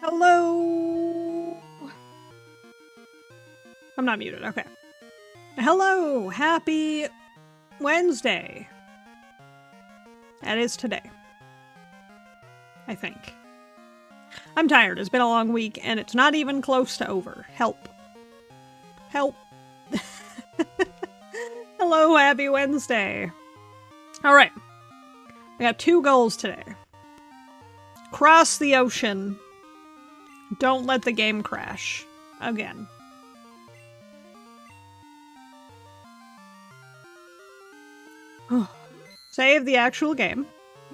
Hello! I'm not muted, okay. Hello! Happy Wednesday! That is today. I think. I'm tired. It's been a long week, and it's not even close to over. Help. Help. Hello, happy Wednesday. Alright. I got 2 goals today. Cross the ocean. Don't let the game crash. Again. Save the actual game.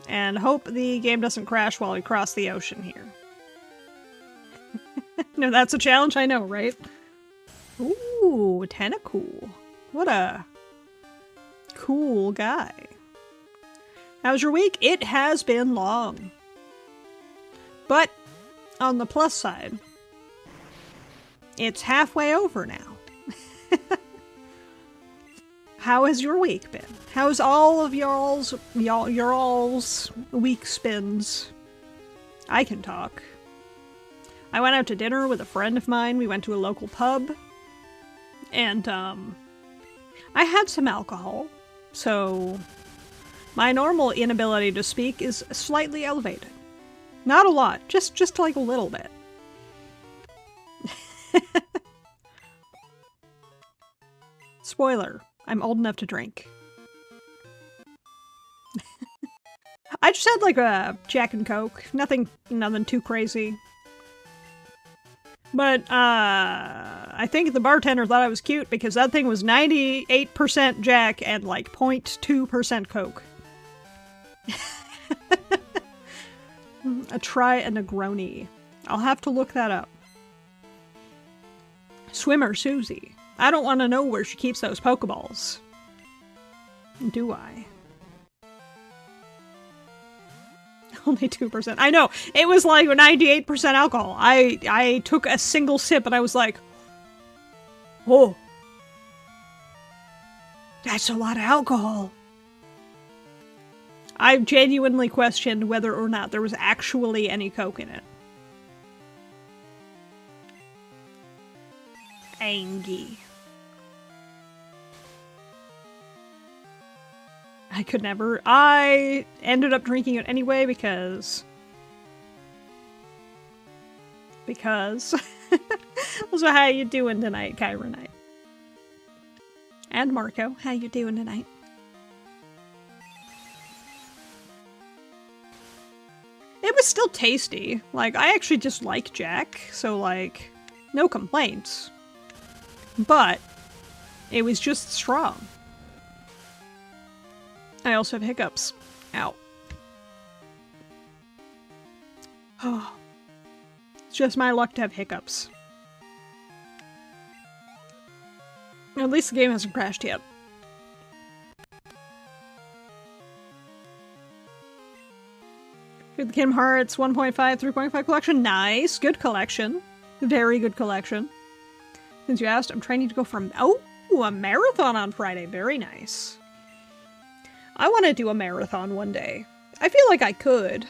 And hope the game doesn't crash while we cross the ocean here. No, that's a challenge, I know, right? Ooh, Tentacool. What a cool guy. How's your week? It has been long. But, on the plus side, it's halfway over now. How has your week been? How's all of y'all's week spins? I can talk. I went out to dinner with a friend of mine. We went to a local pub. And, I had some alcohol. So, my normal inability to speak is slightly elevated. Not a lot, just like a little bit. Spoiler, I'm old enough to drink. I just had like a Jack and Coke, nothing too crazy. But, I think the bartender thought I was cute because that thing was 98% Jack and like 0.2% Coke. A Negroni. I'll have to look that up. Swimmer Susie. I don't want to know where she keeps those Pokeballs. Do I? Only 2%. I know! It was like 98% alcohol. I took a single sip and I was like, oh. That's a lot of alcohol. I've genuinely questioned whether or not there was actually any Coke in it. Angie. I could never. I ended up drinking it anyway because... So how you doing tonight, Kyra Knight? And Marco, how you doing tonight? It was still tasty. Like, I actually just like Jack, so like, no complaints. But, it was just strong. I also have hiccups. Ow. Oh. It's just my luck to have hiccups. At least the game hasn't crashed yet. Good Kingdom Hearts 1.5, 3.5 collection. Nice. Good collection. Very good collection. Since you asked, I'm training to go from... Oh, a marathon on Friday. Very nice. I want to do a marathon one day. I feel like I could.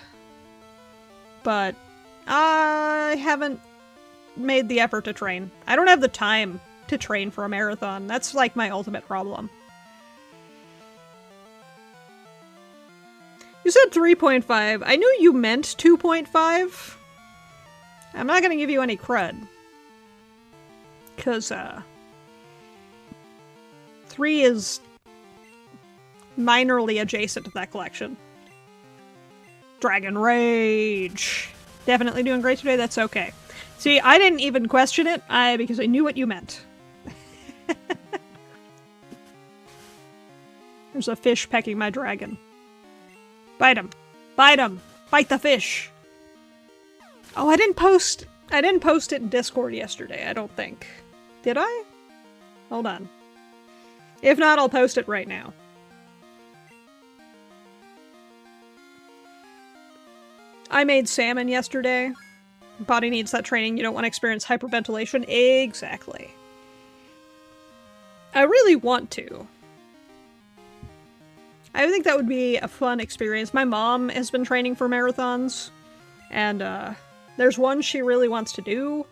But I haven't made the effort to train. I don't have the time to train for a marathon. That's like my ultimate problem. You said 3.5. I knew you meant 2.5. I'm not gonna give you any crud. Cause, 3 is minorly adjacent to that collection. Dragon Rage. Definitely doing great today, that's okay. See, I didn't even question it, because I knew what you meant. There's a fish pecking my dragon. Bite him. Bite him. Bite the fish. Oh, I didn't post it in Discord yesterday, I don't think. Did I? Hold on. If not, I'll post it right now. I made salmon yesterday. Body needs that training. You don't want to experience hyperventilation. Exactly. I really want to. I think that would be a fun experience. My mom has been training for marathons, and There's one she really wants to do,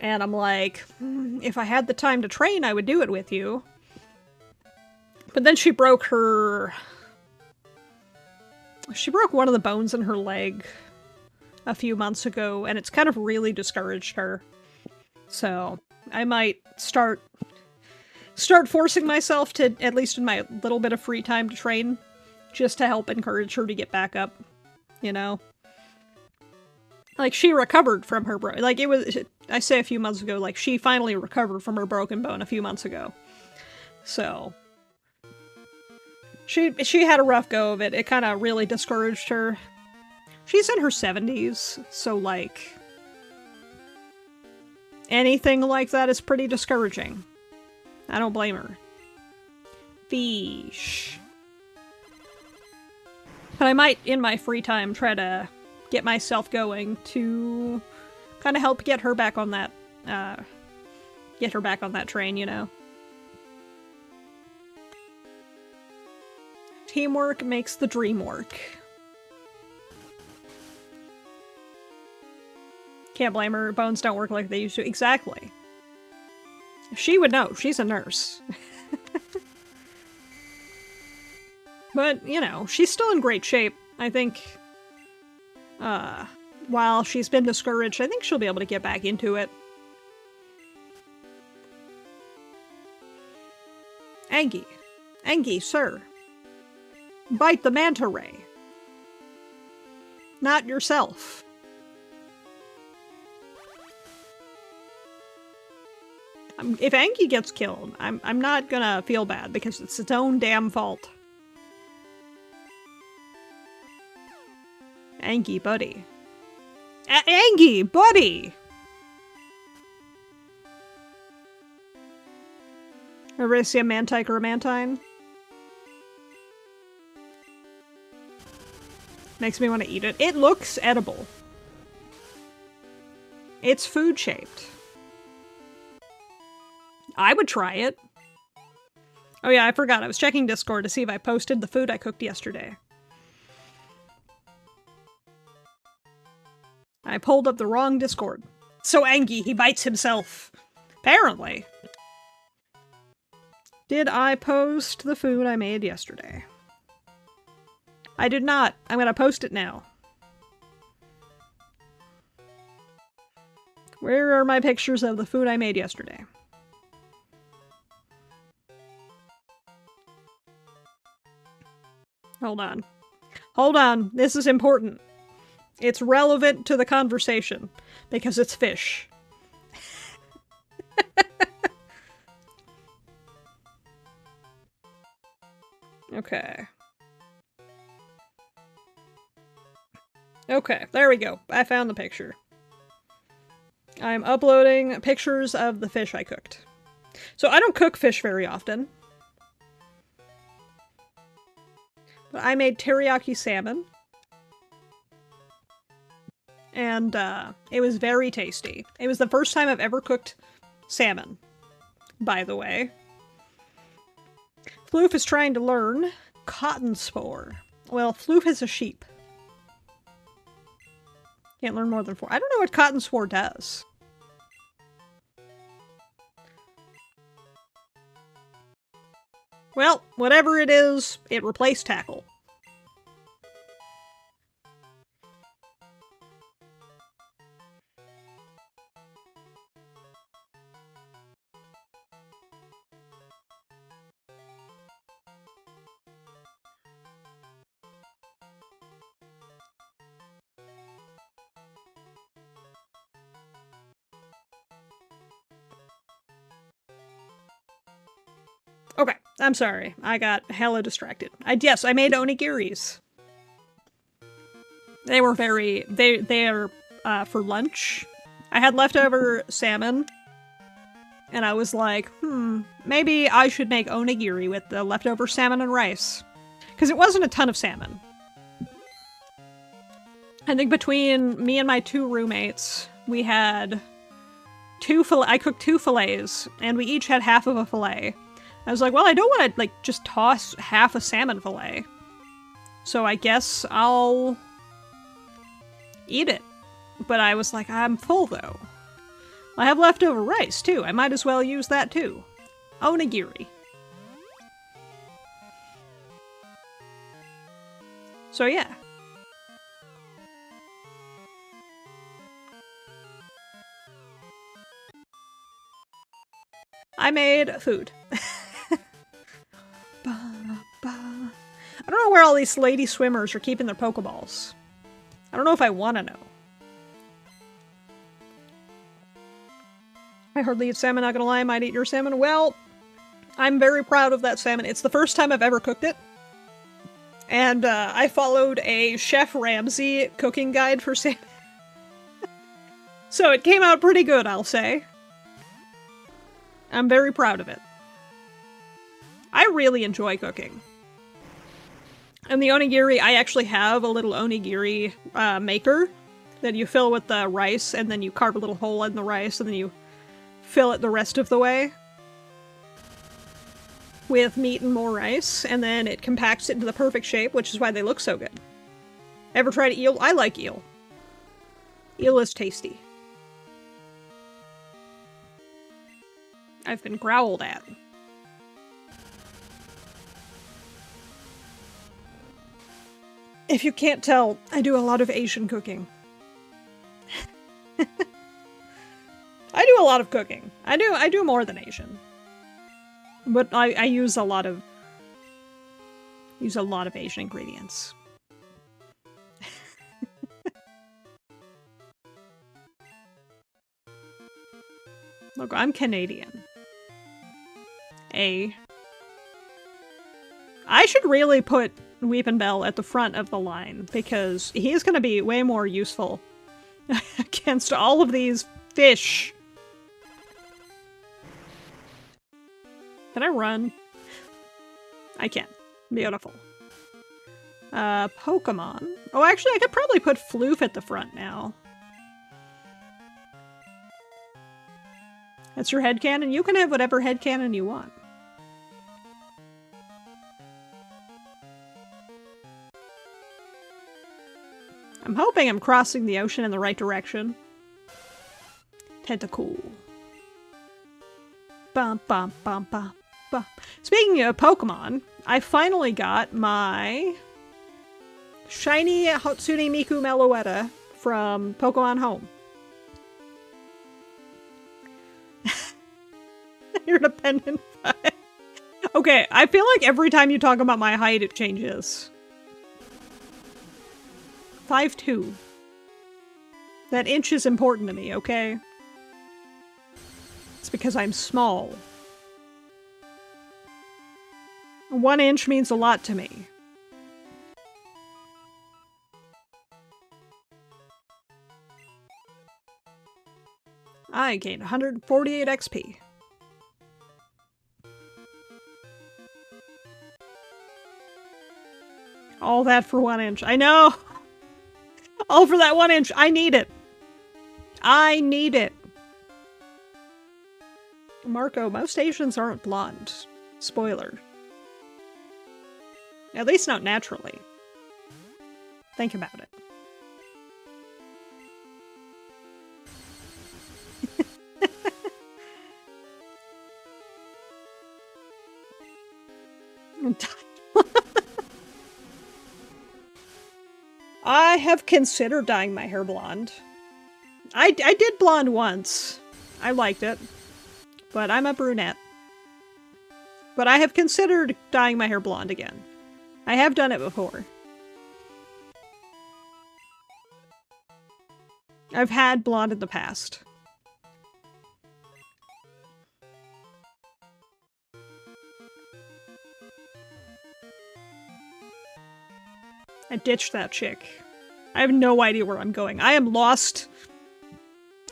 and I'm like, if I had the time to train, I would do it with you. But then she broke one of the bones in her leg a few months ago, and it's kind of really discouraged her. So I might start forcing myself to, at least in my little bit of free time, to train, just to help encourage her to get back up, you know? Like, she recovered from her I say a few months ago, like, she finally recovered from her broken bone a few months ago. So, she had a rough go of it. It kind of really discouraged her. She's in her 70s, so, like, anything like that is pretty discouraging. I don't blame her. Fish. But I might, in my free time, try to get myself going to kind of help get her back on that, train, you know? Teamwork makes the dream work. Can't blame her. Bones don't work like they used to. Exactly. She would know. She's a nurse. But, you know, she's still in great shape. I think, while she's been discouraged, I think she'll be able to get back into it. Angie. Angie, sir. Bite the manta ray. Not yourself. If Angie gets killed, I'm not gonna feel bad because it's its own damn fault. Angie, buddy. Angie, buddy! Ever see a mantike or a mantine? Makes me want to eat it. It looks edible. It's food-shaped. I would try it. Oh yeah, I forgot. I was checking Discord to see if I posted the food I cooked yesterday. I pulled up the wrong Discord. So Angie, he bites himself. Apparently. Did I post the food I made yesterday? I did not. I'm gonna post it now. Where are my pictures of the food I made yesterday? Hold on. Hold on. This is important. It's relevant to the conversation, because it's fish. Okay. Okay, there we go. I found the picture. I'm uploading pictures of the fish I cooked. So I don't cook fish very often. But I made teriyaki salmon. And it was very tasty. It was the first time I've ever cooked salmon, by the way. Floof is trying to learn cotton spore. Well, Floof is a sheep. Can't learn more than 4. I don't know what cotton spore does. Well, whatever it is, it replaced tackle. Okay, I'm sorry. I got hella distracted. Yes, I made onigiris. They were they're for lunch. I had leftover salmon, and I was like, maybe I should make onigiri with the leftover salmon and rice. Because it wasn't a ton of salmon. I think between me and my 2 roommates, we had I cooked 2 fillets, and we each had half of a fillet. I was like, well, I don't want to, like, just toss half a salmon fillet. So I guess I'll eat it. But I was like, I'm full though. I have leftover rice too. I might as well use that too. Onigiri. So yeah. I made food. I don't know where all these lady swimmers are keeping their Pokeballs. I don't know if I want to know. I hardly eat salmon, not gonna lie. I might eat your salmon. Well, I'm very proud of that salmon. It's the first time I've ever cooked it. And I followed a Chef Ramsay cooking guide for salmon. So it came out pretty good, I'll say. I'm very proud of it. I really enjoy cooking. And the onigiri, I actually have a little onigiri maker that you fill with the rice, and then you carve a little hole in the rice, and then you fill it the rest of the way with meat and more rice, and then it compacts it into the perfect shape, which is why they look so good. Ever tried eel? I like eel. Eel is tasty. I've been growled at. If you can't tell, I do a lot of Asian cooking. I do a lot of cooking. I do more than Asian. But I use a lot of Asian ingredients. Look, I'm Canadian. I should really put Weepinbell at the front of the line, because he's gonna be way more useful against all of these fish. Can I run? I can. Beautiful. Pokemon. Oh, actually, I could probably put Floof at the front now. That's your headcanon? You can have whatever headcanon you want. I'm hoping I'm crossing the ocean in the right direction. Tentacool. Bum, bum, bum, bum, bum. Speaking of Pokemon, I finally got my shiny Hatsune Miku Meloetta from Pokemon Home. You're dependent. Okay, I feel like every time you talk about my height, it changes. 5'2". That inch is important to me, okay? It's because I'm small. 1 inch means a lot to me. I gained 148 XP. All that for 1 inch. I know! All for that 1 inch. I need it. I need it. Marco, most Asians aren't blonde. Spoiler. At least not naturally. Think about it. I have considered dyeing my hair blonde. I did blonde once. I liked it. But I'm a brunette. But I have considered dyeing my hair blonde again. I have done it before. I've had blonde in the past. I ditched that chick. I have no idea where I'm going. I am lost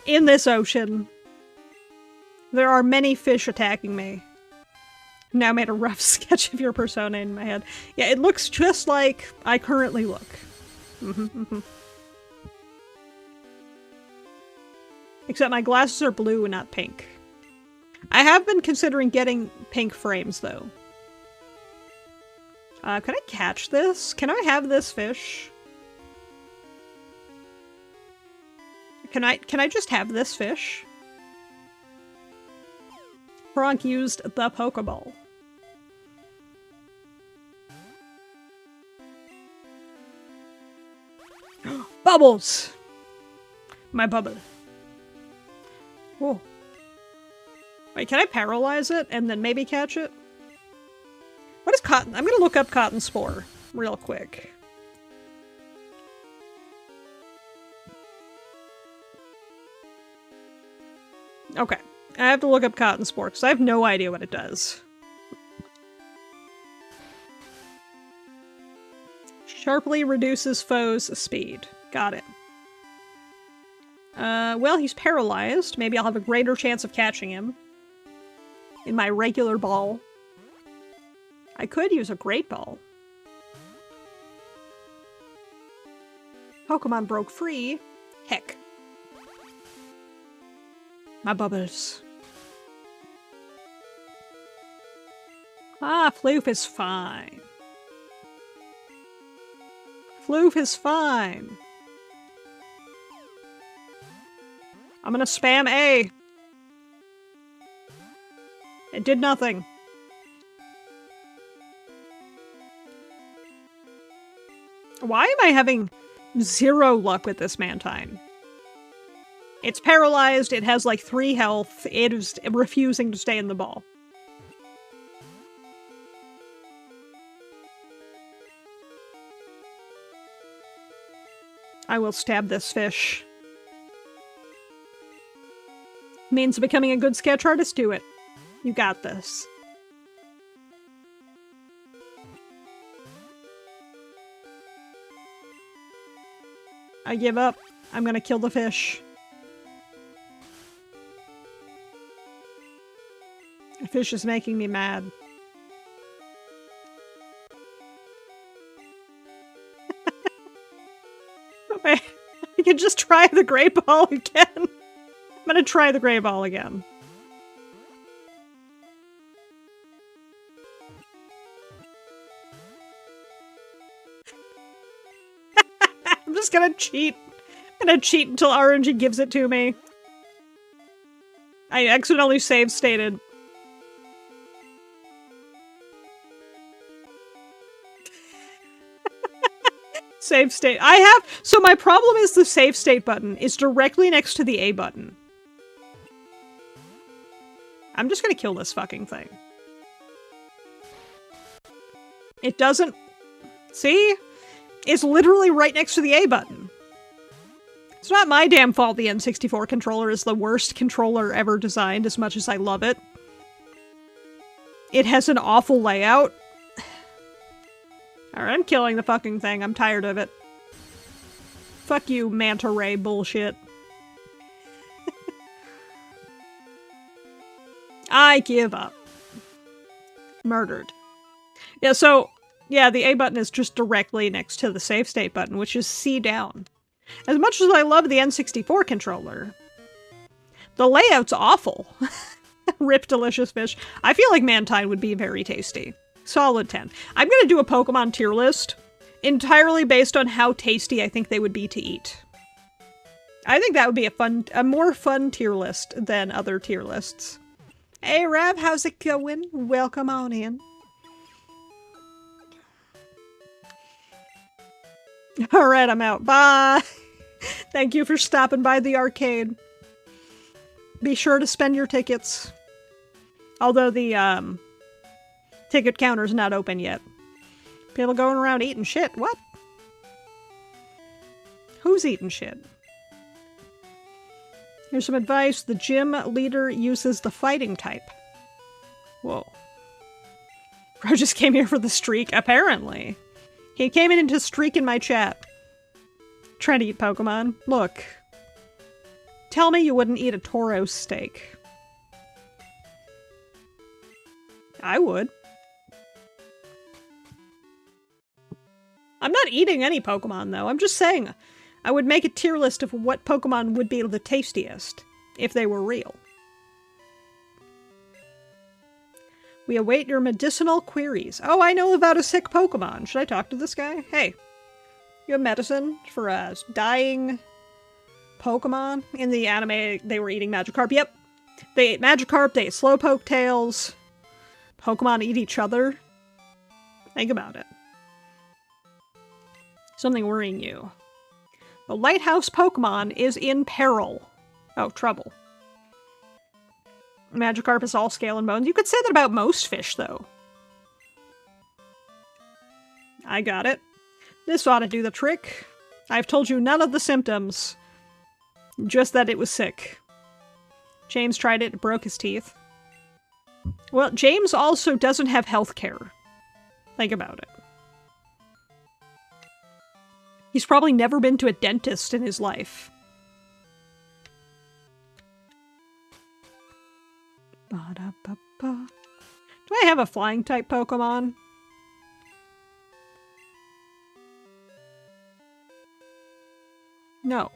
in this ocean. There are many fish attacking me. Now made a rough sketch of your persona in my head. Yeah, it looks just like I currently look. Except my glasses are blue and not pink. I have been considering getting pink frames, though. Can I catch this? Can I have this fish? Can I just have this fish? Frog used the Pokeball. Bubbles! My bubble. Whoa. Wait, can I paralyze it and then maybe catch it? What is cotton? I'm gonna look up cotton spore real quick. Okay. I have to look up cotton spore because I have no idea what it does. Sharply reduces foes' speed. Got it. Well, he's paralyzed. Maybe I'll have a greater chance of catching him. In my regular ball. I could use a great ball. Pokemon broke free. Heck. My bubbles. Ah, Floof is fine. Floof is fine. I'm gonna spam A. It did nothing. Why am I having zero luck with this Mantine? It's paralyzed, it has like 3 health, it is refusing to stay in the ball. I will stab this fish. Means becoming a good sketch artist? Do it. You got this. I give up. I'm gonna kill the fish. The fish is making me mad. Wait, I can just try the gray ball again. I'm gonna try the gray ball again. I'm just gonna cheat. I'm gonna cheat until RNG gives it to me. I accidentally save stated. Save state. I have- so my problem is the save state button is directly next to the A button. I'm just gonna kill this fucking thing. It doesn't- see? It's literally right next to the A button. It's not my damn fault the N64 controller is the worst controller ever designed, as much as I love it. It has an awful layout. Alright, I'm killing the fucking thing. I'm tired of it. Fuck you, manta ray bullshit. I give up. Murdered. Yeah, so, yeah, the A button is just directly next to the save state button, which is C down. As much as I love the N64 controller, the layout's awful. Rip delicious fish. I feel like Mantine would be very tasty. Solid 10. I'm gonna do a Pokemon tier list entirely based on how tasty I think they would be to eat. I think that would be a more fun tier list than other tier lists. Hey Rav, how's it going? Welcome on in. Alright, I'm out. Bye! Thank you for stopping by the arcade. Be sure to spend your tickets. Although the, ticket counter's not open yet. People going around eating shit. What? Who's eating shit? Here's some advice. The gym leader uses the fighting type. Whoa. Bro just came here for the streak, apparently. He came in to streak in my chat. Trying to eat Pokemon. Look. Tell me you wouldn't eat a Tauros steak. I would. I'm not eating any Pokemon, though. I'm just saying I would make a tier list of what Pokemon would be the tastiest if they were real. We await your medicinal queries. Oh, I know about a sick Pokemon. Should I talk to this guy? Hey, you have medicine for a dying Pokemon. In the anime, they were eating Magikarp. Yep. They ate Magikarp, they ate Slowpoke tails. Pokemon eat each other. Think about it. Something worrying you. The lighthouse Pokemon is in peril. Oh, trouble. Magikarp is all scale and bones. You could say that about most fish, though. I got it. This ought to do the trick. I've told you none of the symptoms. Just that it was sick. James tried it, broke his teeth. Well, James also doesn't have health care. Think about it. He's probably never been to a dentist in his life. Ba-da-ba-ba. Do I have a flying type Pokemon? No.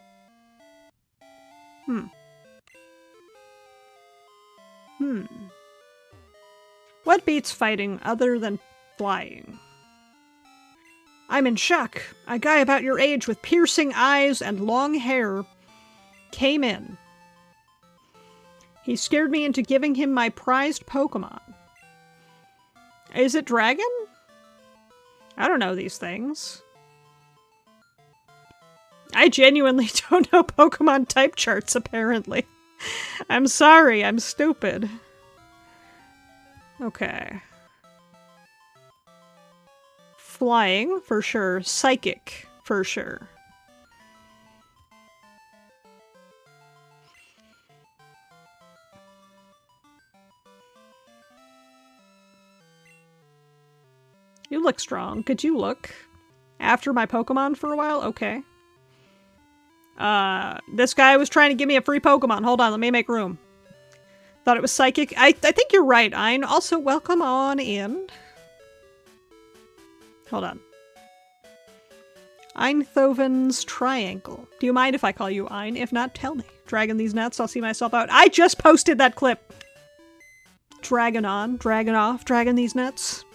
What beats fighting other than flying? I'm in shock. A guy about your age with piercing eyes and long hair came in. He scared me into giving him my prized Pokemon. Is it Dragon? I don't know these things. I genuinely don't know Pokemon type charts, apparently. I'm sorry, I'm stupid. Okay. Flying, for sure. Psychic, for sure. You look strong. Could you look after my Pokemon for a while? Okay. This guy was trying to give me a free Pokemon. Hold on, let me make room. Thought it was psychic. I think you're right, Ein. Also, welcome on in. Hold on. Einthoven's Triangle. Do you mind if I call you Ein? If not, tell me. Dragon these nuts, I'll see myself out. I just posted that clip! Dragon on, dragon off, dragon these nuts.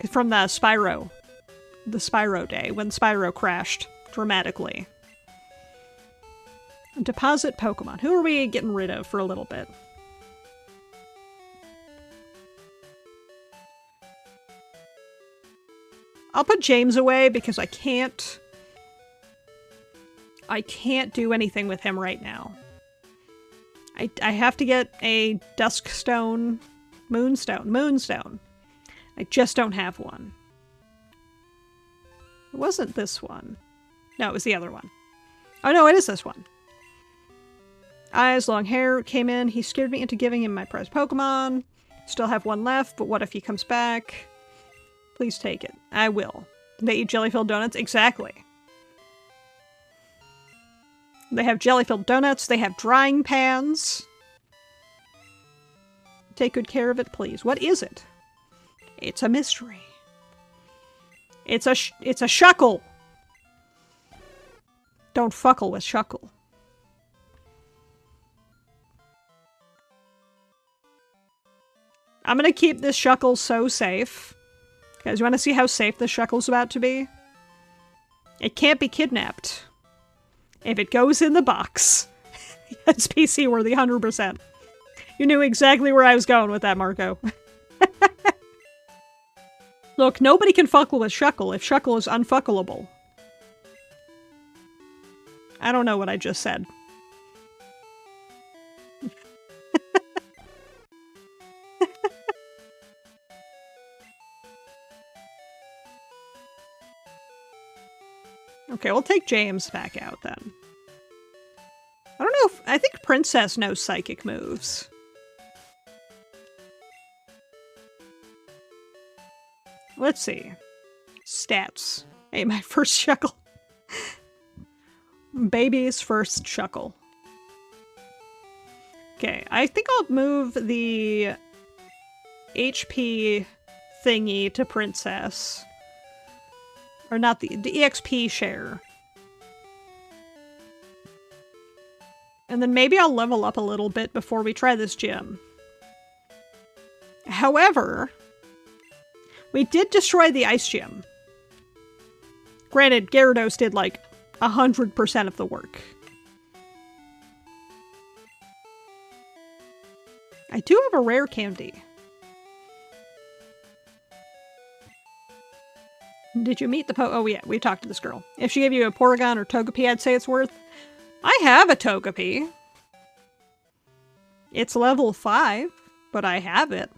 From the Spyro. The Spyro day, when Spyro crashed dramatically. Deposit Pokemon. Who are we getting rid of for a little bit? I'll put James away because I can't do anything with him right now. I have to get a Duskstone, Moonstone. I just don't have one. It wasn't this one. No, it was the other one. Oh no, it is this one. Eyes, long hair, came in. He scared me into giving him my prized Pokemon. Still have one left, but what if he comes back? Please take it. I will. They eat jelly-filled donuts? Exactly. They have jelly-filled donuts. They have drying pans. Take good care of it, please. What is it? It's a mystery. It's a Shuckle. Don't fuckle with Shuckle. I'm gonna keep this Shuckle so safe. Guys, you want to see how safe this Shuckle's about to be? It can't be kidnapped. If it goes in the box, it's PC worthy 100%. You knew exactly where I was going with that, Marco. Look, nobody can fuckle with Shuckle if Shuckle is unfuckleable. I don't know what I just said. Okay, we'll take James back out then. I don't know if... I think Princess knows psychic moves. Let's see. Stats. Hey, my first Shuckle. Baby's first Shuckle. Okay, I think I'll move the HP thingy to Princess. Or not the EXP share. And then maybe I'll level up a little bit before we try this gym. However, we did destroy the ice gym. Granted, Gyarados did like 100% of the work. I do have a rare candy. Did you meet the oh yeah, we talked to this girl. If she gave you a Porygon or Togepi, I'd say it's worth. I have a Togepi. It's level 5, but I have it.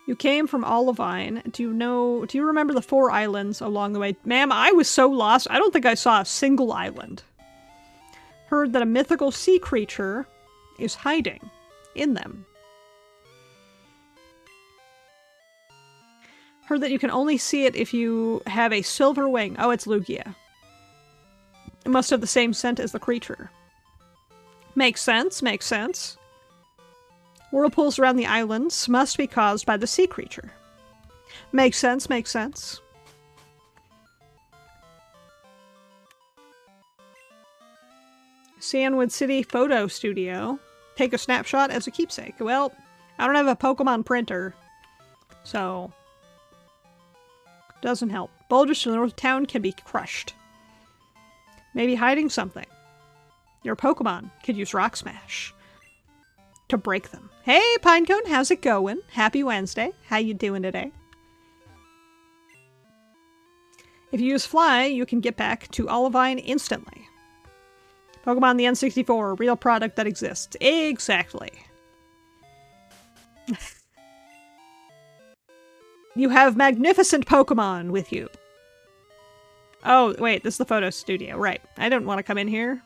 You came from Olivine. Do you remember the 4 islands along the way? Ma'am, I was so lost, I don't think I saw a single island. Heard that a mythical sea creature is hiding in them. Heard that you can only see it if you have a silver wing. Oh, it's Lugia. It must have the same scent as the creature. Makes sense, makes sense. Whirlpools around the islands must be caused by the sea creature. Makes sense, makes sense. Sandwood City Photo Studio. Take a snapshot as a keepsake. Well, I don't have a Pokemon printer, so doesn't help. Boulders to the north of town can be crushed. Maybe hiding something. Your Pokemon could use Rock Smash to break them. Hey, Pinecone, how's it going? Happy Wednesday. How you doing today? If you use Fly, you can get back to Olivine instantly. Pokemon the N64, real product that exists. Exactly. You have magnificent Pokemon with you. Oh, wait, this is the photo studio. Right. I don't want to come in here.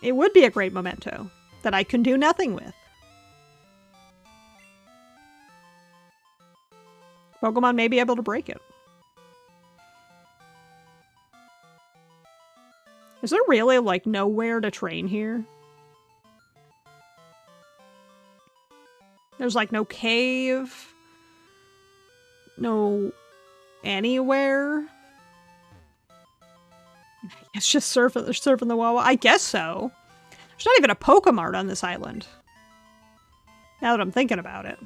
It would be a great memento that I can do nothing with. Pokemon may be able to break it. Is there really, like, nowhere to train here? There's, like, no cave. No anywhere. It's just surfing the Wawa. I guess so. There's not even a Pokemart on this island. Now that I'm thinking about it.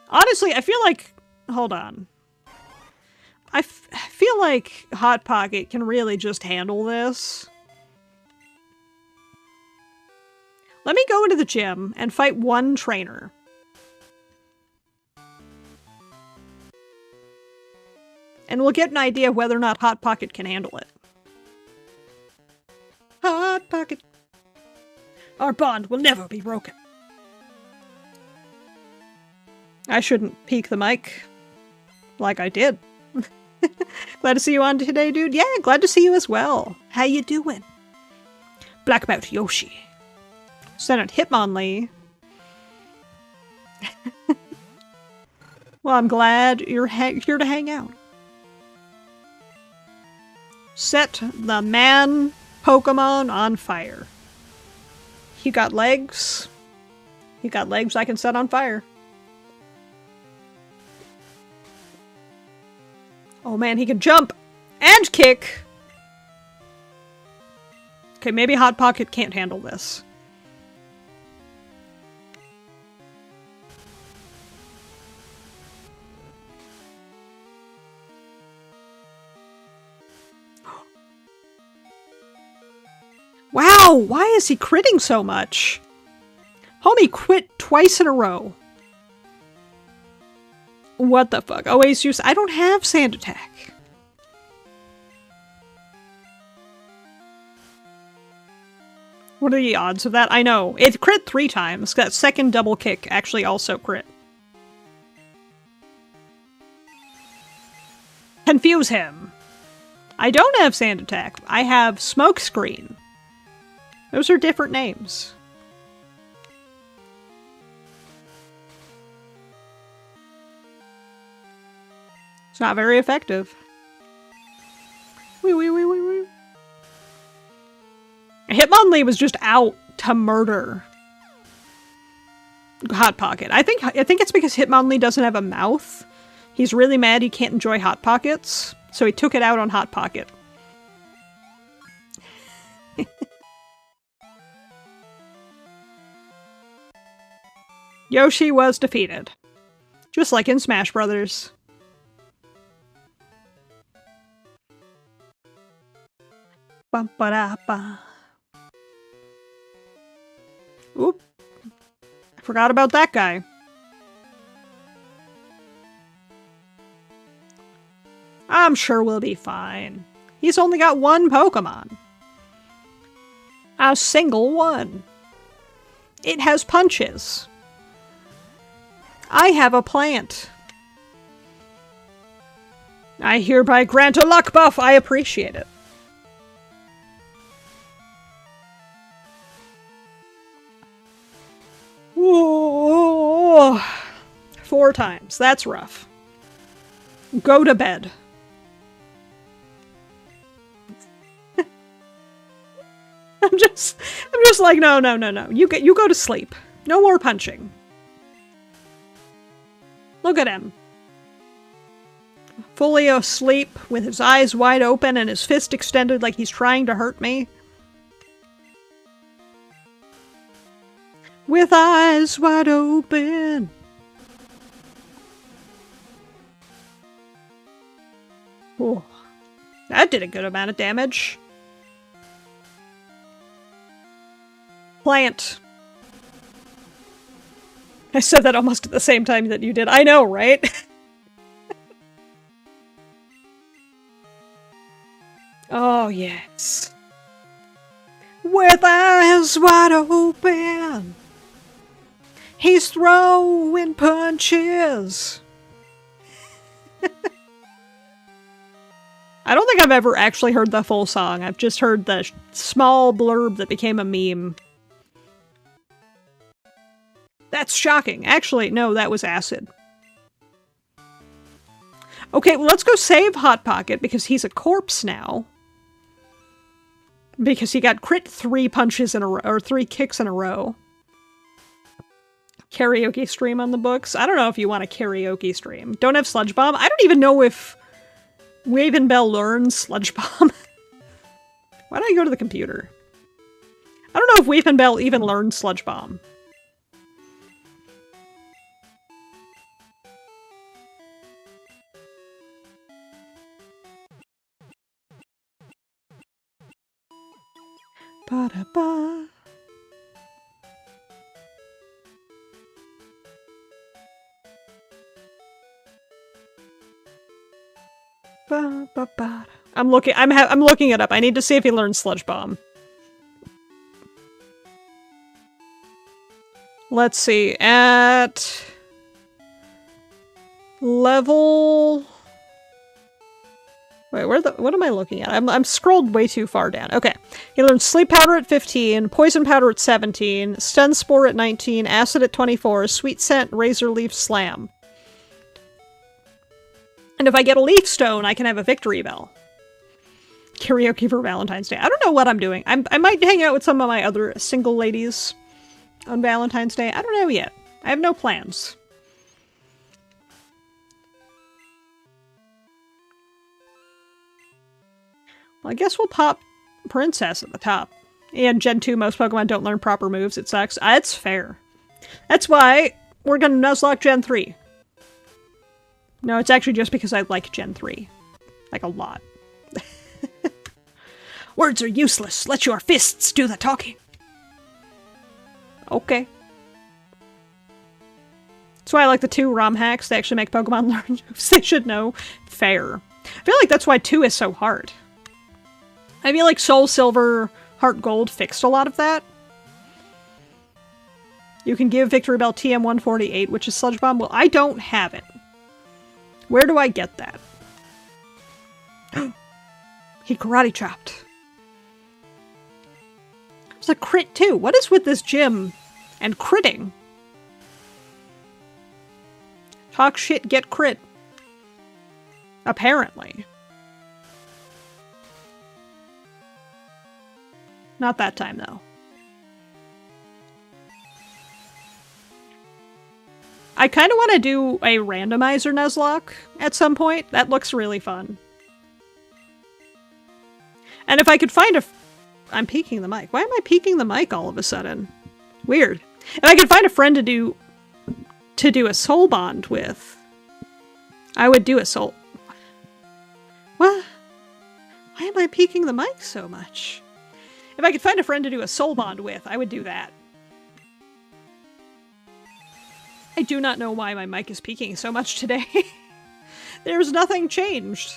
Honestly, I feel like... Hold on. I feel like Hot Pocket can really just handle this. Let me go into the gym and fight one trainer. And we'll get an idea of whether or not Hot Pocket can handle it. Hot Pocket. Our bond will never be broken. I shouldn't peek the mic like I did. Glad to see you on today, dude. Yeah, glad to see you as well. How you doing? Black Belt Yoshi. Senate Hitmonlee. Well, I'm glad you're here to hang out. Set the man Pokemon on fire. He got legs. He got legs I can set on fire. Oh man, he can jump and kick. Okay, maybe Hot Pocket can't handle this. Wow, why is he critting so much? Homie quit twice in a row. What the fuck? Oh, Ace, I don't have Sand Attack. What are the odds of that? I know. It crit 3 times. That second double kick actually also crit. Confuse him. I don't have Sand Attack. I have Smokescreen. Those are different names. It's not very effective. Wee wee wee wee wee. Hitmonlee was just out to murder Hot Pocket. I think it's because Hitmonlee doesn't have a mouth. He's really mad he can't enjoy Hot Pockets, so he took it out on Hot Pocket. Yoshi was defeated. Just like in Smash Brothers. Ba-ba-da-ba. Oop. I forgot about that guy. I'm sure we'll be fine. He's only got one Pokemon. A single one. It has punches. I have a plant. I hereby grant a luck buff. I appreciate it. Whoa. 4 times. That's rough. Go to bed. I'm just like, no. You go to sleep. No more punching. Look at him. Fully asleep, with his eyes wide open and his fist extended like he's trying to hurt me. With eyes wide open. Oh, that did a good amount of damage. Plant. I said that almost at the same time that you did. I know, right? Oh, yes. With eyes wide open. He's throwing punches. I don't think I've ever actually heard the full song. I've just heard the small blurb that became a meme. That's shocking. Actually, no, that was acid. Okay, well, let's go save Hot Pocket because he's a corpse now. Because he got crit 3 punches in a row, or 3 kicks in a row. Karaoke stream on the books. I don't know if you want a karaoke stream. Don't have Sludge Bomb. I don't even know if Ravenbell learns Sludge Bomb. Why don't I go to the computer? I don't know if Ravenbell even learned Sludge Bomb. Ba-da-ba. Ba-ba-ba. I'm looking it up. I need to see if he learns Sludge Bomb. Let's see. At level... Wait, what am I looking at? I'm scrolled way too far down. Okay. He learns Sleep Powder at 15, Poison Powder at 17, Stun Spore at 19, Acid at 24, Sweet Scent, Razor Leaf, Slam. And if I get a Leaf Stone, I can have a Victory Bell. Karaoke for Valentine's Day. I don't know what I'm doing. I might hang out with some of my other single ladies on Valentine's Day. I don't know yet. I have no plans. Well, I guess we'll pop Princess at the top. And Gen 2, most Pokemon don't learn proper moves. It sucks. That's fair. That's why we're gonna Nuzlocke Gen 3. No, it's actually just because I like Gen 3. Like, a lot. Words are useless. Let your fists do the talking. Okay. That's why I like the 2 ROM hacks. They actually make Pokemon learn moves they should know. Fair. I feel like that's why 2 is so hard. I feel like Soul Silver, Heart Gold fixed a lot of that. You can give Victory Bell TM148, which is Sludge Bomb. Well, I don't have it. Where do I get that? He karate chopped. It's a crit too. What is with this gym and critting? Talk shit, get crit. Apparently. Not that time, though. I kind of want to do a randomizer Nuzlocke at some point. That looks really fun. And if I could find a... I'm peeking the mic. Why am I peeking the mic all of a sudden? Weird. If I could find a friend to do a soul bond with, I would do a soul... What? Why am I peeking the mic so much? If I could find a friend to do a soul bond with, I would do that. I do not know why my mic is peaking so much today. There's nothing changed.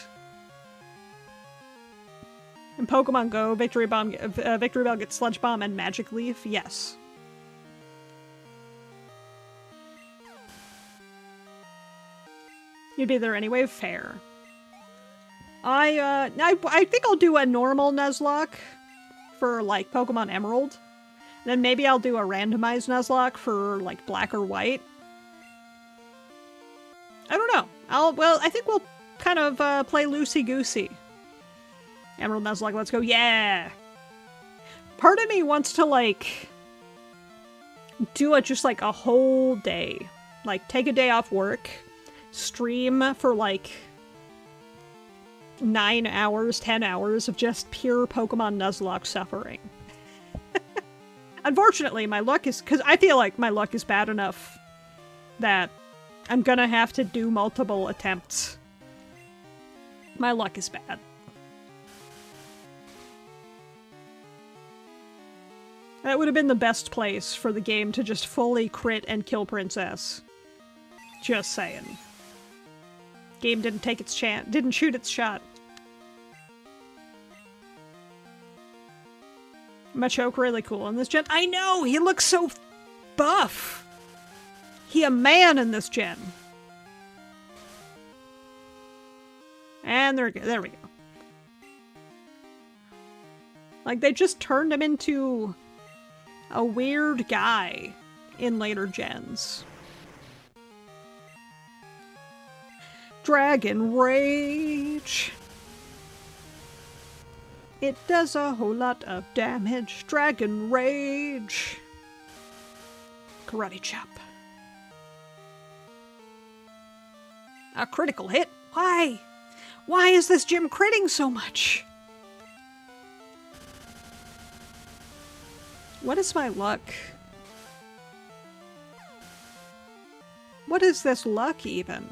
In Pokemon Go, Victory Bell gets Sludge Bomb and Magic Leaf, yes. You'd be there anyway, fair. I think I'll do a normal Nuzlocke for, like, Pokemon Emerald. Then maybe I'll do a randomized Nuzlocke for, like, Black or White. I don't know. Well, I think we'll kind of play loosey-goosey. Emerald Nuzlocke, let's go. Yeah! Part of me wants to, like, do it just, like, a whole day. Like, take a day off work, stream for, like, 9 hours, 10 hours of just pure Pokemon Nuzlocke suffering. Unfortunately, my luck is... because I feel like my luck is bad enough that I'm gonna have to do multiple attempts. My luck is bad. That would have been the best place for the game to just fully crit and kill Princess. Just saying. Game didn't take its chance, didn't shoot its shot. Machoke really cool in this gen. I know! He looks so buff! He a man in this gen. And there we go. Like, they just turned him into a weird guy in later gens. Dragon Rage. It does a whole lot of damage. Dragon Rage. Karate Chop. A critical hit? Why? Why is this gym critting so much? What is my luck? What is this luck even?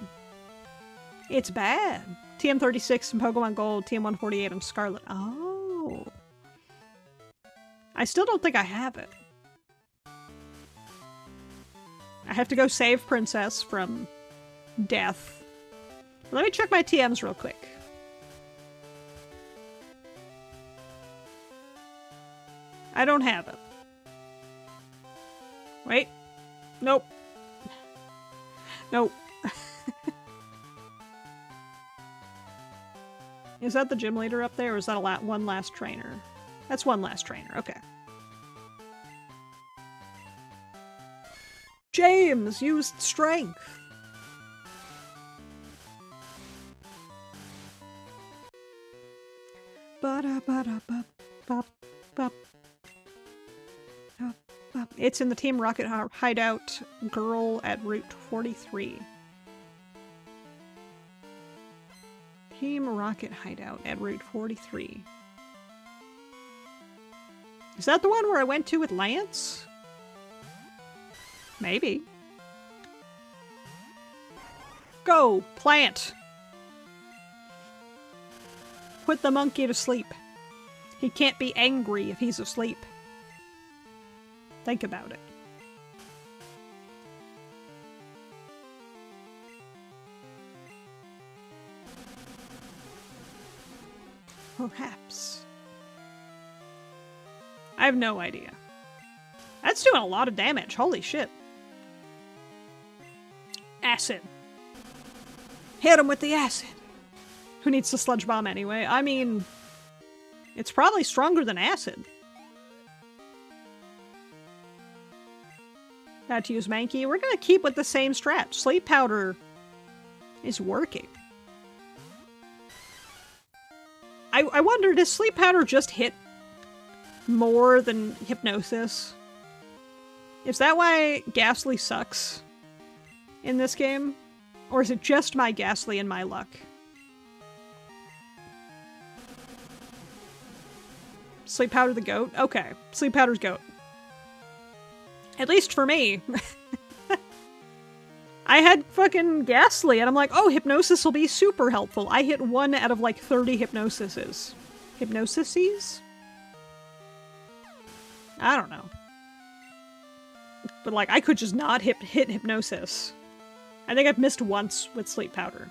It's bad. TM36 in Pokemon Gold, TM148 in Scarlet. Oh. I still don't think I have it. I have to go save Princess from death. Let me check my TMs real quick. I don't have it. Wait. Nope. Nope. Is that the gym leader up there, or is that one last trainer? That's one last trainer, okay. James used strength. It's in the Team Rocket hideout, girl at Route 43. Team Rocket hideout at Route 43. Is that the one where I went to with Lance? Maybe. Go! Plant! Put the monkey to sleep. He can't be angry if he's asleep. Think about it. Perhaps. I have no idea. That's doing a lot of damage. Holy shit. Acid. Hit him with the acid. Who needs the sludge bomb anyway? I mean, it's probably stronger than acid. Had to use Mankey. We're gonna keep with the same strat. Sleep powder is working. I wonder, does sleep powder just hit more than hypnosis? Is that why Ghastly sucks in this game? Or is it just my Ghastly and my luck? Sleep powder the goat? Okay. Sleep powder's goat. At least for me. I had fucking Ghastly, and I'm like, oh, hypnosis will be super helpful. I hit 1 out of like 30 hypnosises. Hypnosis? I don't know. But, like, I could just not hit hypnosis. I think I've missed once with sleep powder.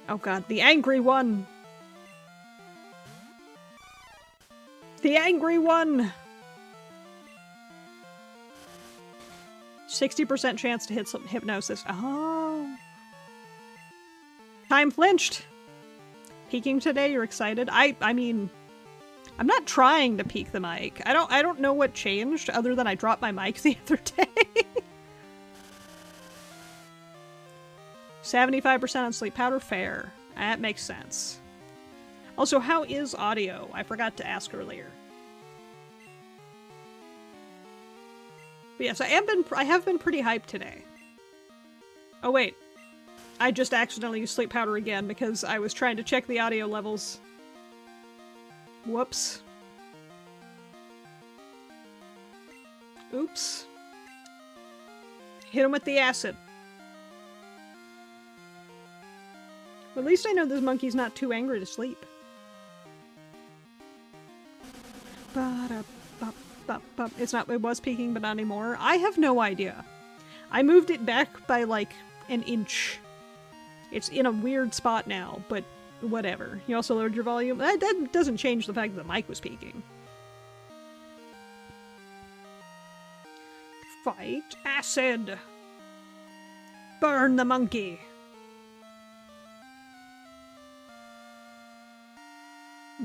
Oh god, the angry one! The angry one! 60% chance to hit some hypnosis. Oh. Time flinched! Peeking today, you're excited? I mean, I'm not trying to peek the mic. I don't know what changed other than I dropped my mic the other day. 75% on sleep powder, fair. That makes sense. Also, how is audio? I forgot to ask earlier. But yes, I have been pretty hyped today. Oh wait. I just accidentally used sleep powder again because I was trying to check the audio levels. Whoops. Oops. Hit him with the acid. At least I know this monkey's not too angry to sleep. It's not, it was peaking, but not anymore. I have no idea. I moved it back by like an inch. It's in a weird spot now, but whatever. You also lowered your volume. That doesn't change the fact that the mic was peaking. Fight acid! Burn the monkey!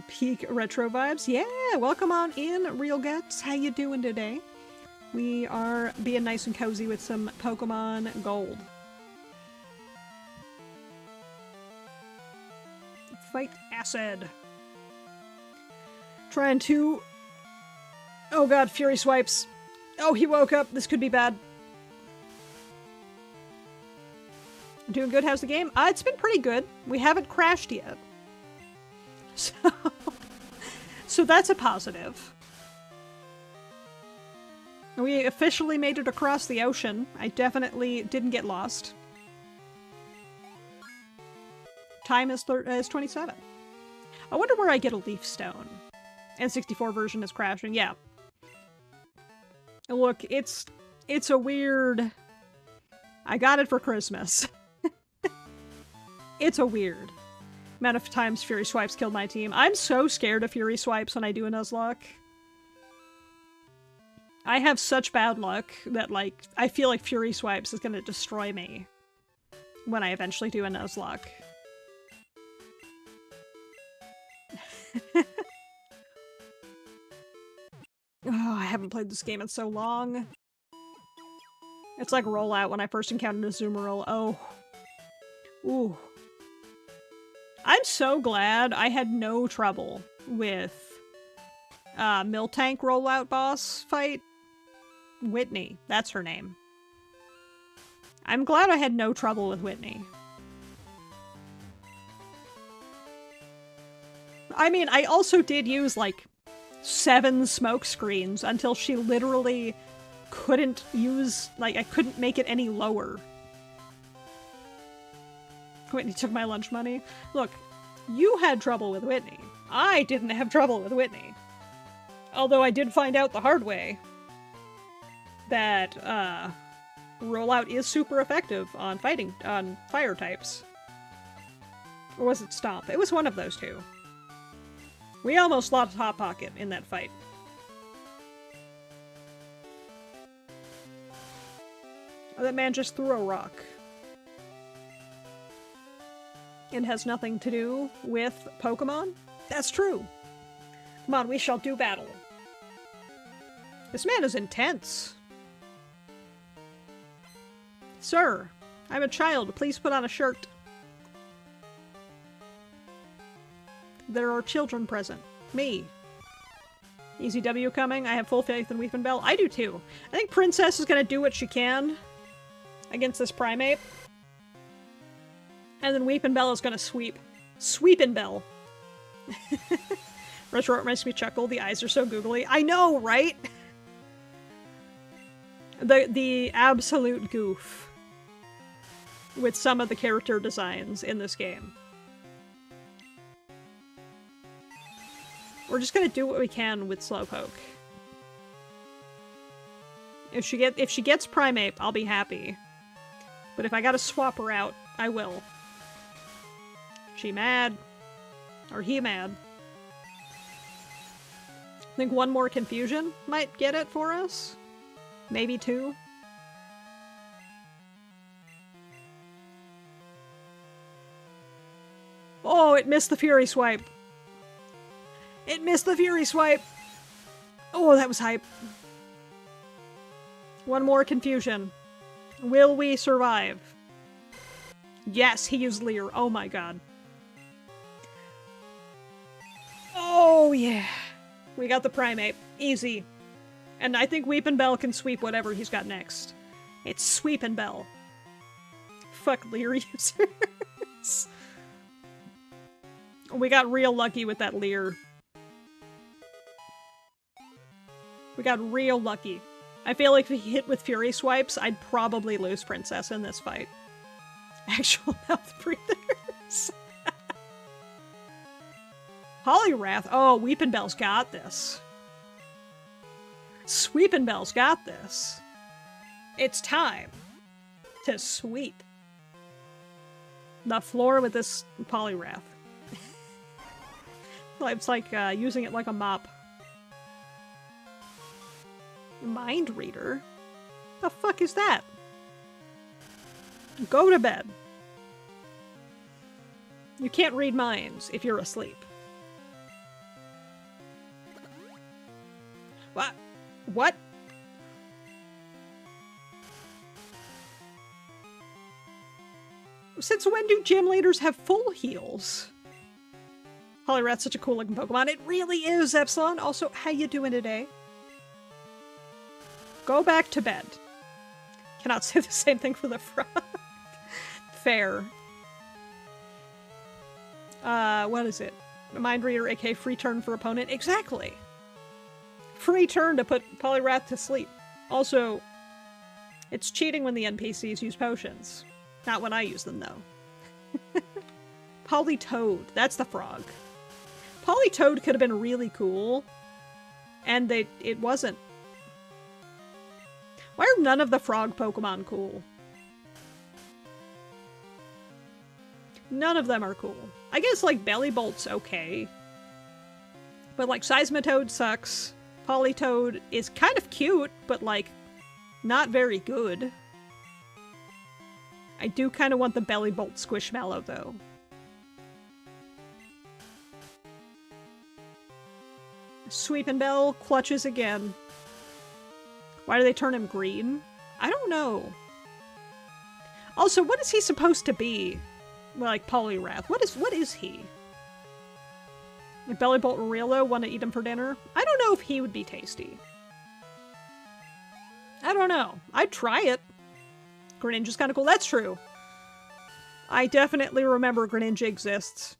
Peak retro vibes. Yeah, welcome on in, Real Guts. How you doing today? We are being nice and cozy with some Pokemon Gold. Fight acid. Trying to... Oh god, Fury Swipes. Oh, he woke up. This could be bad. Doing good? How's the game? It's been pretty good. We haven't crashed yet. So that's a positive. We officially made it across the ocean. I definitely didn't get lost. Time is 27. I wonder where I get a leaf stone. N64 version is crashing. Yeah. Look, it's a weird... I got it for Christmas. It's a weird amount of times Fury Swipes killed my team. I'm so scared of Fury Swipes when I do a Nuzlocke. I have such bad luck that, like, I feel like Fury Swipes is gonna destroy me when I eventually do a Nuzlocke. Oh, I haven't played this game in so long. It's like Rollout when I first encountered Azumarill. Oh. Ooh. I'm so glad I had no trouble with Miltank Rollout boss fight. Whitney. That's her name. I'm glad I had no trouble with Whitney. I mean, I also did use, like, 7 smoke screens until she literally couldn't use, like, I couldn't make it any lower. Whitney took my lunch money. Look, you had trouble with Whitney. I didn't have trouble with Whitney. Although I did find out the hard way that, Rollout is super effective on on fire types. Or was it Stomp? It was one of those two. We almost lost Hot Pocket in that fight. Oh, that man just threw a rock. It has nothing to do with Pokemon? That's true. Come on, we shall do battle. This man is intense. Sir, I'm a child. Please put on a shirt. There are children present. Me. Easy W coming. I have full faith in Weepinbell. I do too. I think Princess is gonna do what she can against this Primate. And then Weepinbell is gonna sweep. Sweepinbell. Retro Art makes me chuckle. The eyes are so googly. I know, right? The absolute goof with some of the character designs in this game. We're just gonna do what we can with Slowpoke. If she gets Primeape, I'll be happy. But if I gotta swap her out, I will. She mad? Or he mad? I think one more confusion might get it for us. Maybe two. Oh, it missed the Fury Swipe. It missed the Fury Swipe. Oh, that was hype. One more confusion. Will we survive? Yes, he used Leer. Oh my god. Oh yeah. We got the Primeape. Easy. And I think Weepinbell can sweep whatever he's got next. It's Sweepinbell. Fuck Leer users. We got real lucky with that Leer. We got real lucky. I feel like if he hit with Fury Swipes, I'd probably lose Princess in this fight. Actual mouth breathers. Poliwrath. Oh, Weepinbell's got this. Sweepinbell's got this. It's time to sweep the floor with this Poliwrath. It's like using it like a mop. Mind Reader? The fuck is that? Go to bed. You can't read minds if you're asleep. What? What? Since when do gym leaders have full heals? Poliwrath's such a cool looking Pokemon. It really is, Epsilon. Also, how you doing today? Go back to bed. Cannot say the same thing for the frog. Fair. What is it? Mind Reader, aka free turn for opponent? Exactly! Free turn to put Poliwrath to sleep. Also, it's cheating when the NPCs use potions. Not when I use them, though. Politoed. That's the frog. Politoed could have been really cool. And it wasn't. Why are none of the frog Pokemon cool? None of them are cool. I guess, like, Bellybolt's okay. But, like, Seismitoad sucks. Politoed is kind of cute, but, like, not very good. I do kind of want the Bellybolt Squishmallow, though. Sweepinbell clutches again. Why do they turn him green? I don't know. Also, what is he supposed to be? Like Poliwrath. What is he? Like Bellybolt and Realo want to eat him for dinner? I don't know if he would be tasty. I don't know. I'd try it. Greninja's kind of cool. That's true. I definitely remember Greninja exists.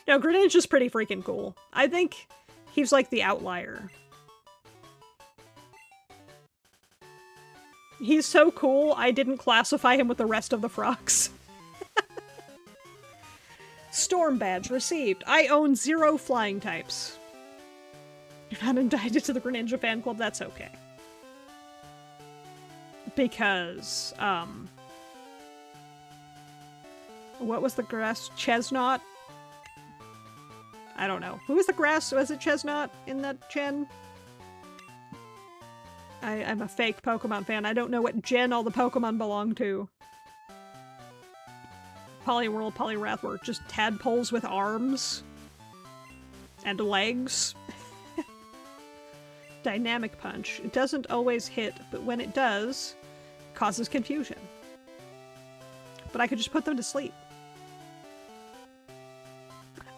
No, Greninja's pretty freaking cool. I think he's like the outlier. He's so cool, I didn't classify him with the rest of the frogs. Storm badge received. I own 0 flying types. You're not indicted to the Greninja fan club, that's okay. Because, what was the grass? Chesnaught? I don't know. Who was the grass? Was it Chesnaught in that gen? I'm a fake Pokemon fan. I don't know what gen all the Pokemon belong to. Poliwhirl, Poliwrath were just tadpoles with arms. And legs. Dynamic Punch. It doesn't always hit, but when it does, it causes confusion. But I could just put them to sleep.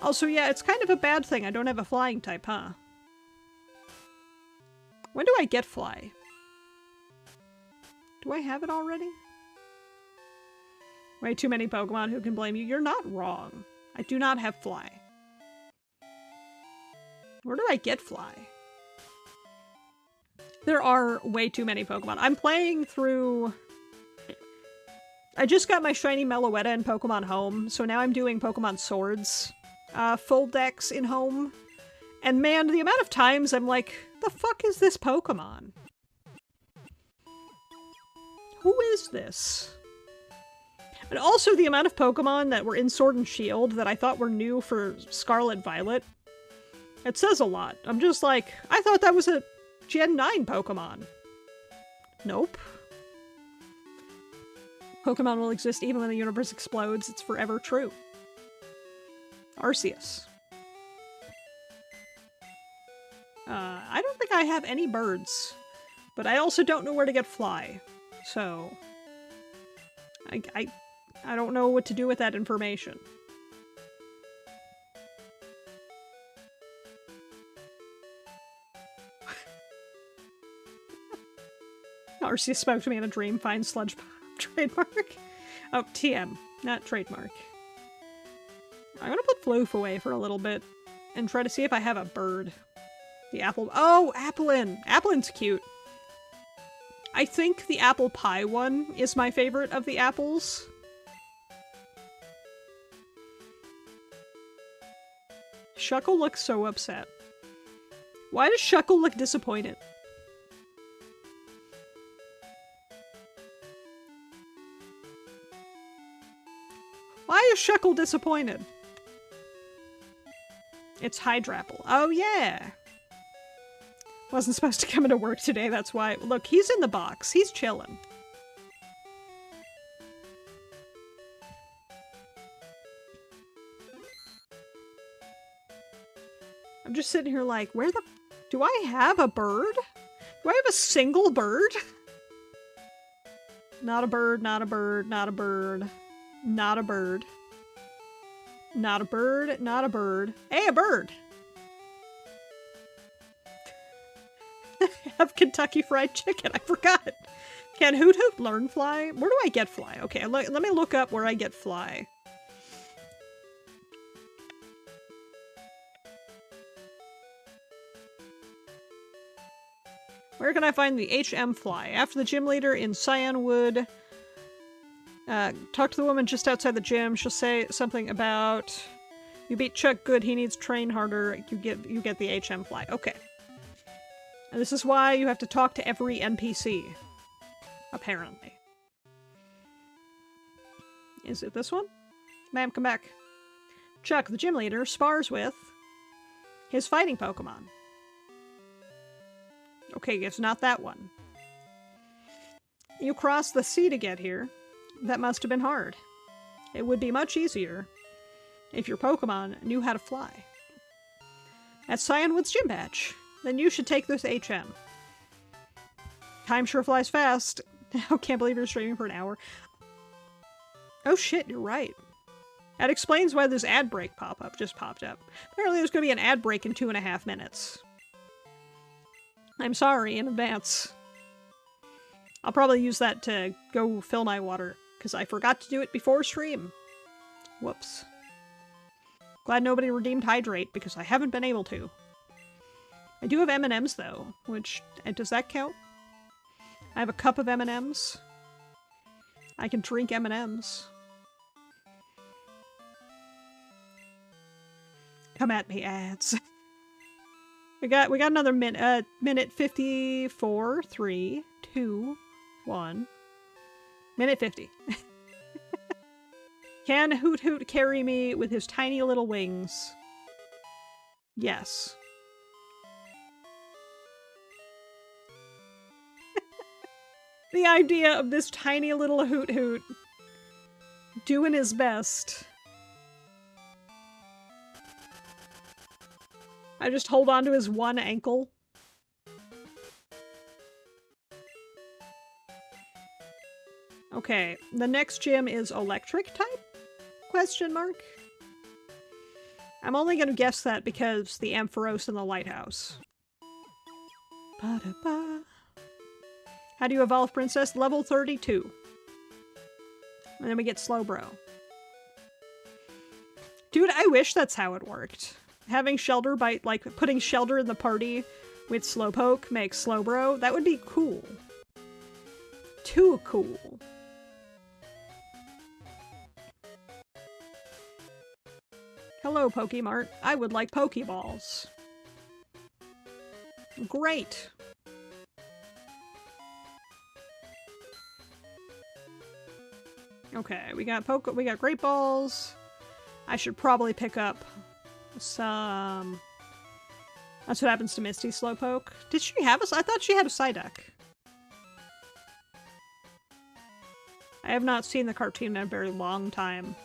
Also, yeah, it's kind of a bad thing I don't have a flying type, huh? When do I get Fly? Do I have it already? Way too many Pokemon, who can blame you? You're not wrong. I do not have Fly. Where do I get Fly? There are way too many Pokemon. I'm playing through... I just got my shiny Meloetta in Pokemon Home, so now I'm doing Pokemon Swords. full decks in home. And man, the amount of times I'm like, the fuck is this Pokemon? Who is this? And also the amount of Pokemon that were in Sword and Shield that I thought were new for Scarlet Violet. It says a lot. I'm just like, I thought that was a Gen 9 Pokemon. Nope. Pokemon will exist even when the universe explodes. It's forever true. Arceus. I don't think I have any birds, but I also don't know where to get Fly, so I don't know what to do with that information. Arceus spoke to me in a dream. Fine sludge pop. Trademark? Oh, TM, not trademark. I'm gonna put Floof away for a little bit and try to see if I have a bird. The apple- oh, Applin! Applin's cute. I think the apple pie one is my favorite of the apples. Shuckle looks so upset. Why does Shuckle look disappointed? Why is Shuckle disappointed? It's Hydrapple. Oh yeah! Wasn't supposed to come into work today, that's why. Look, he's in the box. He's chilling. I'm just sitting here like, where the... do I have a bird? Do I have a single bird? Not a bird, not a bird, not a bird. Not a bird. Not a bird, not a bird. Hey, a bird! I have Kentucky Fried Chicken, I forgot! Can Hoot Hoot learn Fly? Where do I get Fly? Okay, let me look up where I get Fly. Where can I find the HM Fly? After the gym leader in Cyanwood, talk to the woman just outside the gym. She'll say something about, you beat Chuck good, he needs to train harder. You get the HM Fly. Okay. And this is why you have to talk to every NPC. Apparently. Is it this one? Ma'am, come back. Chuck, the gym leader, spars with his fighting Pokemon. Okay, it's not that one. You crossed the sea to get here. That must have been hard. It would be much easier if your Pokemon knew how to fly. At Cyanwood's gym badge. Then you should take this HM. Time sure flies fast. I can't believe you're streaming for an hour. Oh shit, you're right. That explains why this ad break pop-up just popped up. Apparently there's going to be an ad break in 2.5 minutes. I'm sorry in advance. I'll probably use that to go fill my water, because I forgot to do it before stream. Whoops. Glad nobody redeemed Hydrate, because I haven't been able to. I do have M&Ms though, which, does that count? I have a cup of M&Ms. I can drink M&Ms. Come at me, ads. we got another minute 54, 3, 2, 1. Minute 50. Can Hoot Hoot carry me with his tiny little wings? Yes. The idea of this tiny little Hoot Hoot doing his best. I just hold on to his one ankle. Okay, the next gym is electric type? Question mark? I'm only gonna guess that because the Ampharos in the lighthouse. Ba-da-ba. How do you evolve Princess? Level 32. And then we get Slowbro. Dude, I wish that's how it worked. Having Shelter by, like, putting Shelter in the party with Slowpoke makes Slowbro. That would be cool. Too cool. Hello, Pokemart. I would like Pokeballs. Great. Okay, we got Great Balls. I should probably pick up some... That's what happens to Misty Slowpoke. Did she have I thought she had a Psyduck. I have not seen the cartoon in a very long time.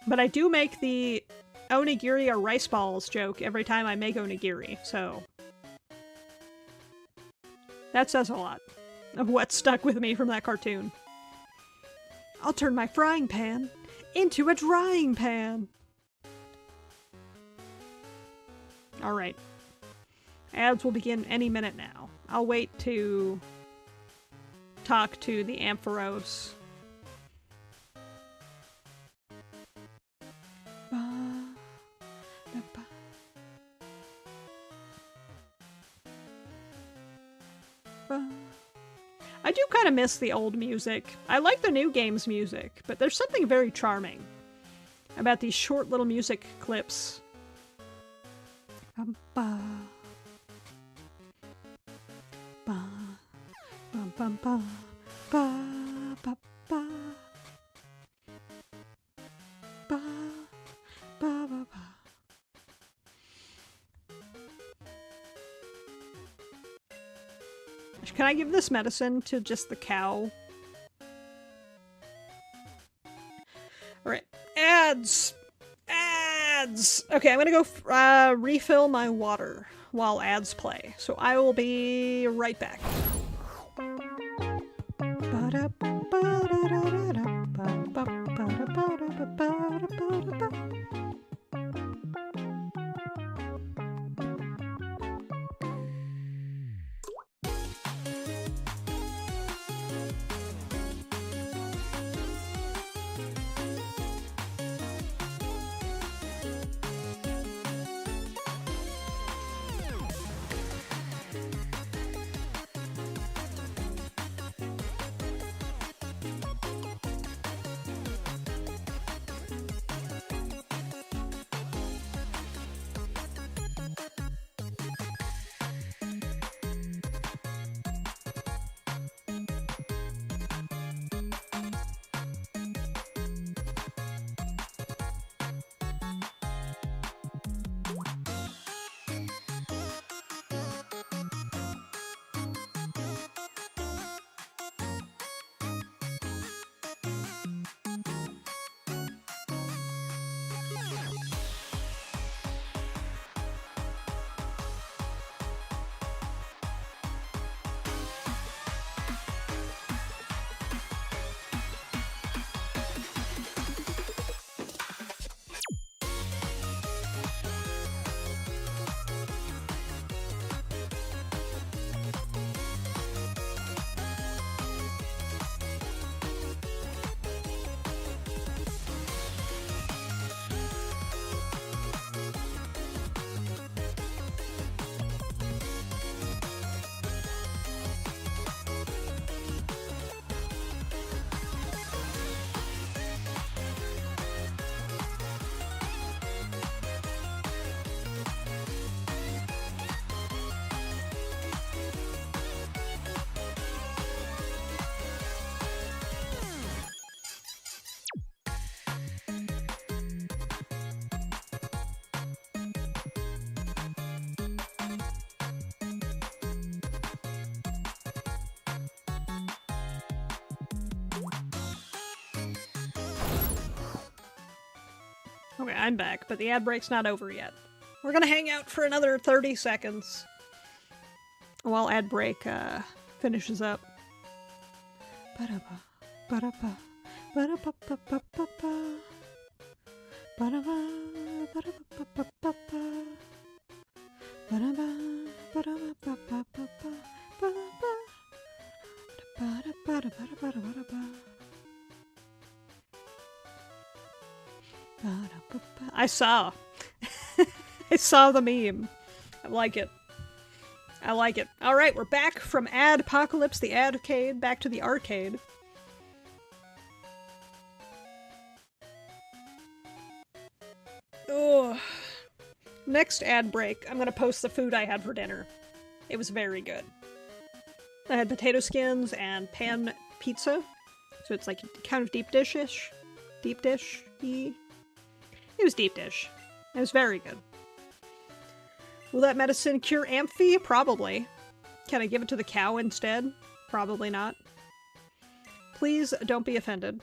But I do make the onigiri or rice balls joke every time I make onigiri, so... That says a lot of what stuck with me from that cartoon. I'll turn my frying pan into a drying pan. Alright. Ads will begin any minute now. I'll wait to talk to the Ampharos. I do kind of miss the old music. I like the new game's music, but there's something very charming about these short little music clips. Can I give this medicine to just the cow? Alright, ads! Ads! Okay, I'm gonna go refill my water while ads play. So I will be right back. Okay, I'm back, but the ad break's not over yet. We're gonna hang out for another 30 seconds while ad break finishes up. I saw. I saw the meme. I like it. I like it. Alright, we're back from Adpocalypse, the adcade, back to the arcade. Ugh. Next ad break, I'm gonna post the food I had for dinner. It was very good. I had potato skins and pan pizza. So it's like kind of deep dish-ish. Deep dish-y. It was deep dish. It was very good. Will that medicine cure Amphi? Probably. Can I give it to the cow instead? Probably not. Please don't be offended.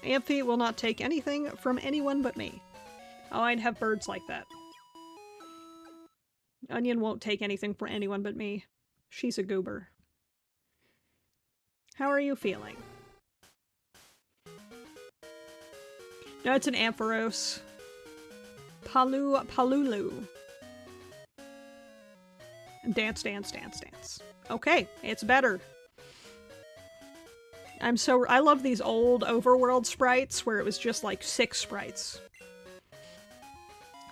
Amphi will not take anything from anyone but me. Oh, I'd have birds like that. Onion won't take anything from anyone but me. She's a goober. How are you feeling? No, it's an Ampharos. Palulu. Dance, dance, dance, dance. Okay, it's better. I love these old overworld sprites where it was just like 6 sprites.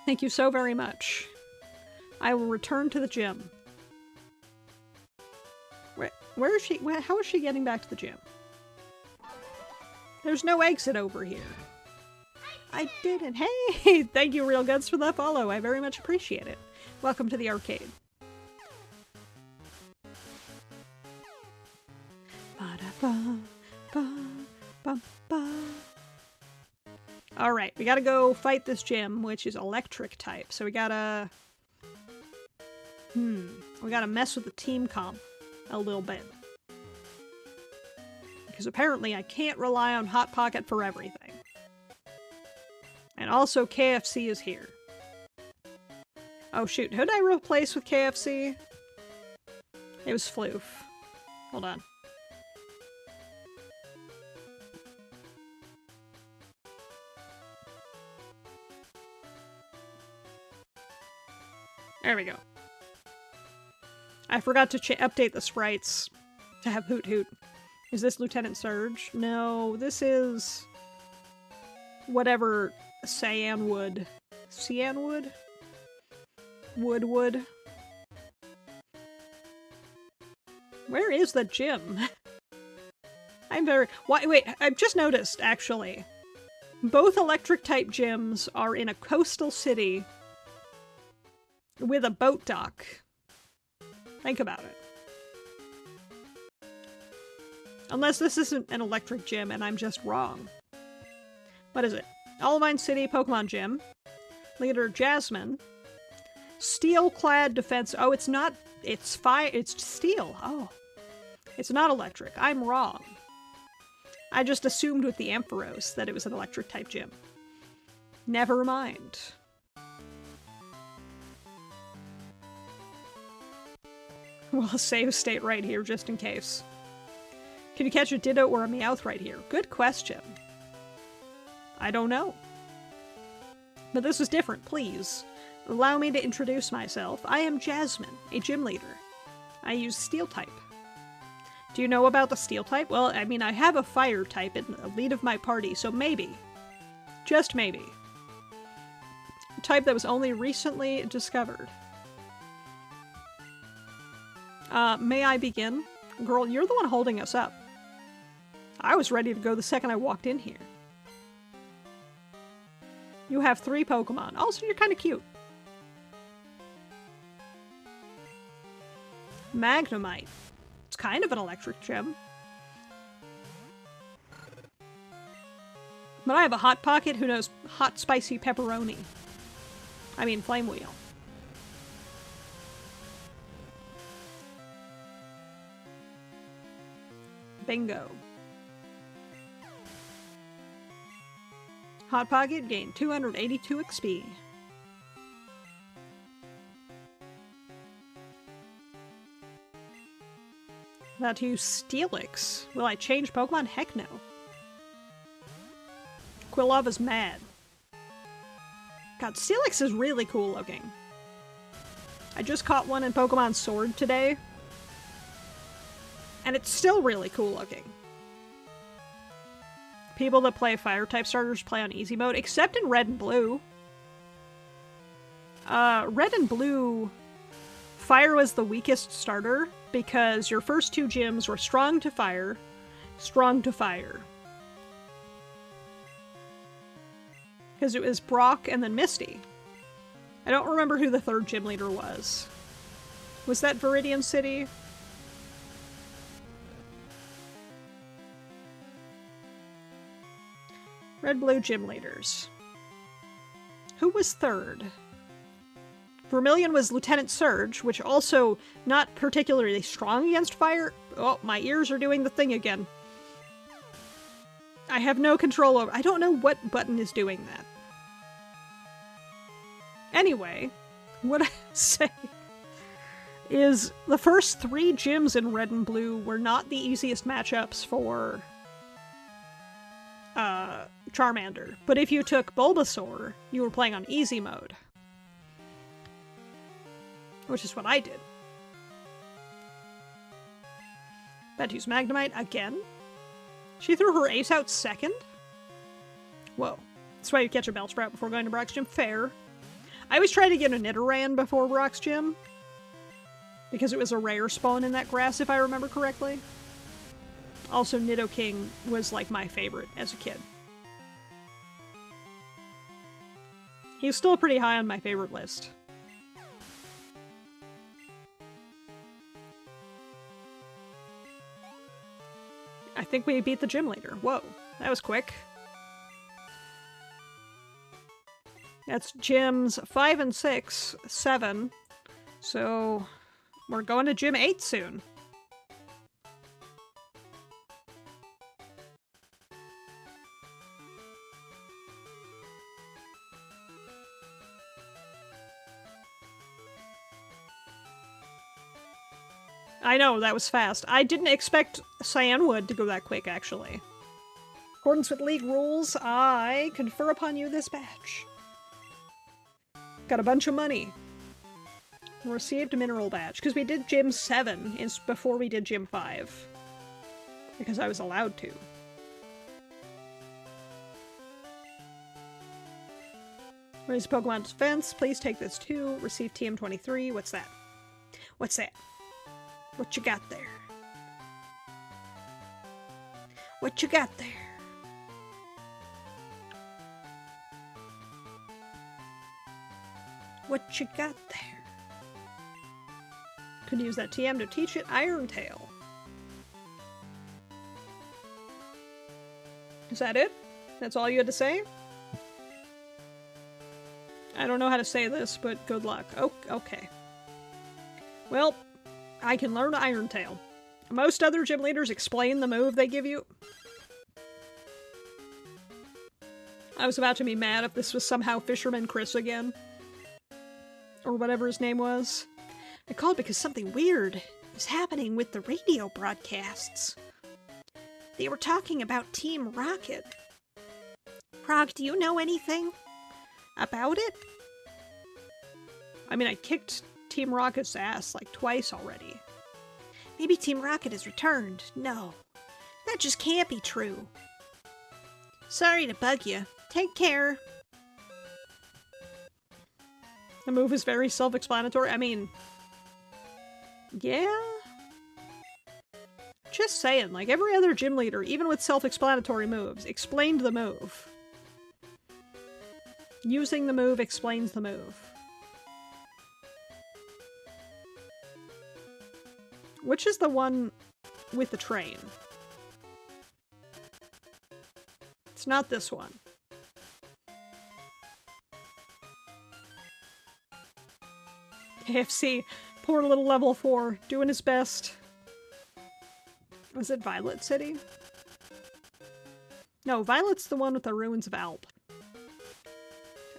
Thank you so very much. I will return to the gym. Where is she? How is she getting back to the gym? There's no exit over here. I didn't. Hey! Thank you, Real Guts, for that follow. I very much appreciate it. Welcome to the arcade. Alright, we gotta go fight this gym, which is electric type. So we gotta... we gotta mess with the team comp a little bit. Because apparently I can't rely on Hot Pocket for everything. And also KFC is here. Oh shoot, who did I replace with KFC? It was Floof. Hold on. There we go. I forgot to update the sprites to have Hoot Hoot. Is this Lieutenant Surge? No, this is... whatever Cyan Wood. Cyan Wood? Wood. Where is the gym? I'm very... Wait, I've just noticed, actually. Both electric-type gyms are in a coastal city with a boat dock. Think about it. Unless this isn't an electric gym and I'm just wrong. What is it? Olivine City Pokemon Gym. Leader Jasmine. Steel-clad defense. Oh, it's not... It's fire... It's steel. Oh. It's not electric. I'm wrong. I just assumed with the Ampharos that it was an electric-type gym. Never mind. We'll save state right here, just in case. Can you catch a Ditto or a Meowth right here? Good question. I don't know. But this is different, please. Allow me to introduce myself. I am Jasmine, a gym leader. I use Steel type. Do you know about the Steel type? Well, I mean, I have a Fire type in the lead of my party, so maybe. Just maybe. A type that was only recently discovered. May I begin? Girl, you're the one holding us up. I was ready to go the second I walked in here. You have 3 Pokemon. Also, you're kind of cute. Magnemite. It's kind of an electric gem. But I have a Hot Pocket who knows hot spicy pepperoni. I mean, Flame Wheel. Bingo. Hot Pocket gained 282 XP. About to use Steelix. Will I change Pokemon? Heck no. Quilava's mad. God, Steelix is really cool looking. I just caught one in Pokemon Sword today. And it's still really cool looking. People that play Fire-type starters play on easy mode, except in Red and Blue. Red and Blue, Fire was the weakest starter because your first 2 gyms were strong to Fire, strong to Fire. Because it was Brock and then Misty. I don't remember who the third gym leader was. Was that Viridian City? Red-blue gym leaders. Who was third? Vermilion was Lieutenant Surge, which also not particularly strong against fire. Oh, my ears are doing the thing again. I have no control over... I don't know what button is doing that. Anyway, what I say is the first 3 gyms in Red and Blue were not the easiest matchups for Charmander. But if you took Bulbasaur, you were playing on easy mode. Which is what I did. Betty's Magnemite again? She threw her ace out second? Whoa. That's why you catch a Bellsprout before going to Brock's Gym. Fair. I always tried to get a Nidoran before Brock's Gym. Because it was a rare spawn in that grass, if I remember correctly. Also, Nidoking was like my favorite as a kid. He's still pretty high on my favorite list. I think we beat the gym leader. Whoa, that was quick. That's gyms 5 and 6, 7. So we're going to gym 8 soon. I know, that was fast. I didn't expect Cyanwood to go that quick, actually. In accordance with League rules, I confer upon you this badge. Got a bunch of money. Received a mineral badge, because we did Gym 7 before we did Gym 5. Because I was allowed to. Raise Pokemon defense. Please take this too. Receive TM23. What's that? What's that? What you got there? What you got there? What you got there? Could use that TM to teach it Iron Tail. Is that it? That's all you had to say? I don't know how to say this, but good luck. Oh, okay. Well, I can learn Iron Tail. Most other gym leaders explain the move they give you. I was about to be mad if this was somehow Fisherman Chris again. Or whatever his name was. I called because something weird is happening with the radio broadcasts. They were talking about Team Rocket. Prog, do you know anything about it? I mean, I kicked Team Rocket's ass like twice already. Maybe Team Rocket has returned. No, that just can't be true. Sorry to bug you. Take care. The move is very self-explanatory. I mean, yeah. Just saying, like every other gym leader, even with self-explanatory moves, explained the move. Using the move explains the move. Which is the one with the train? It's not this one. KFC, poor little level 4, doing his best. Was it Violet City? No, Violet's the one with the ruins of Alp.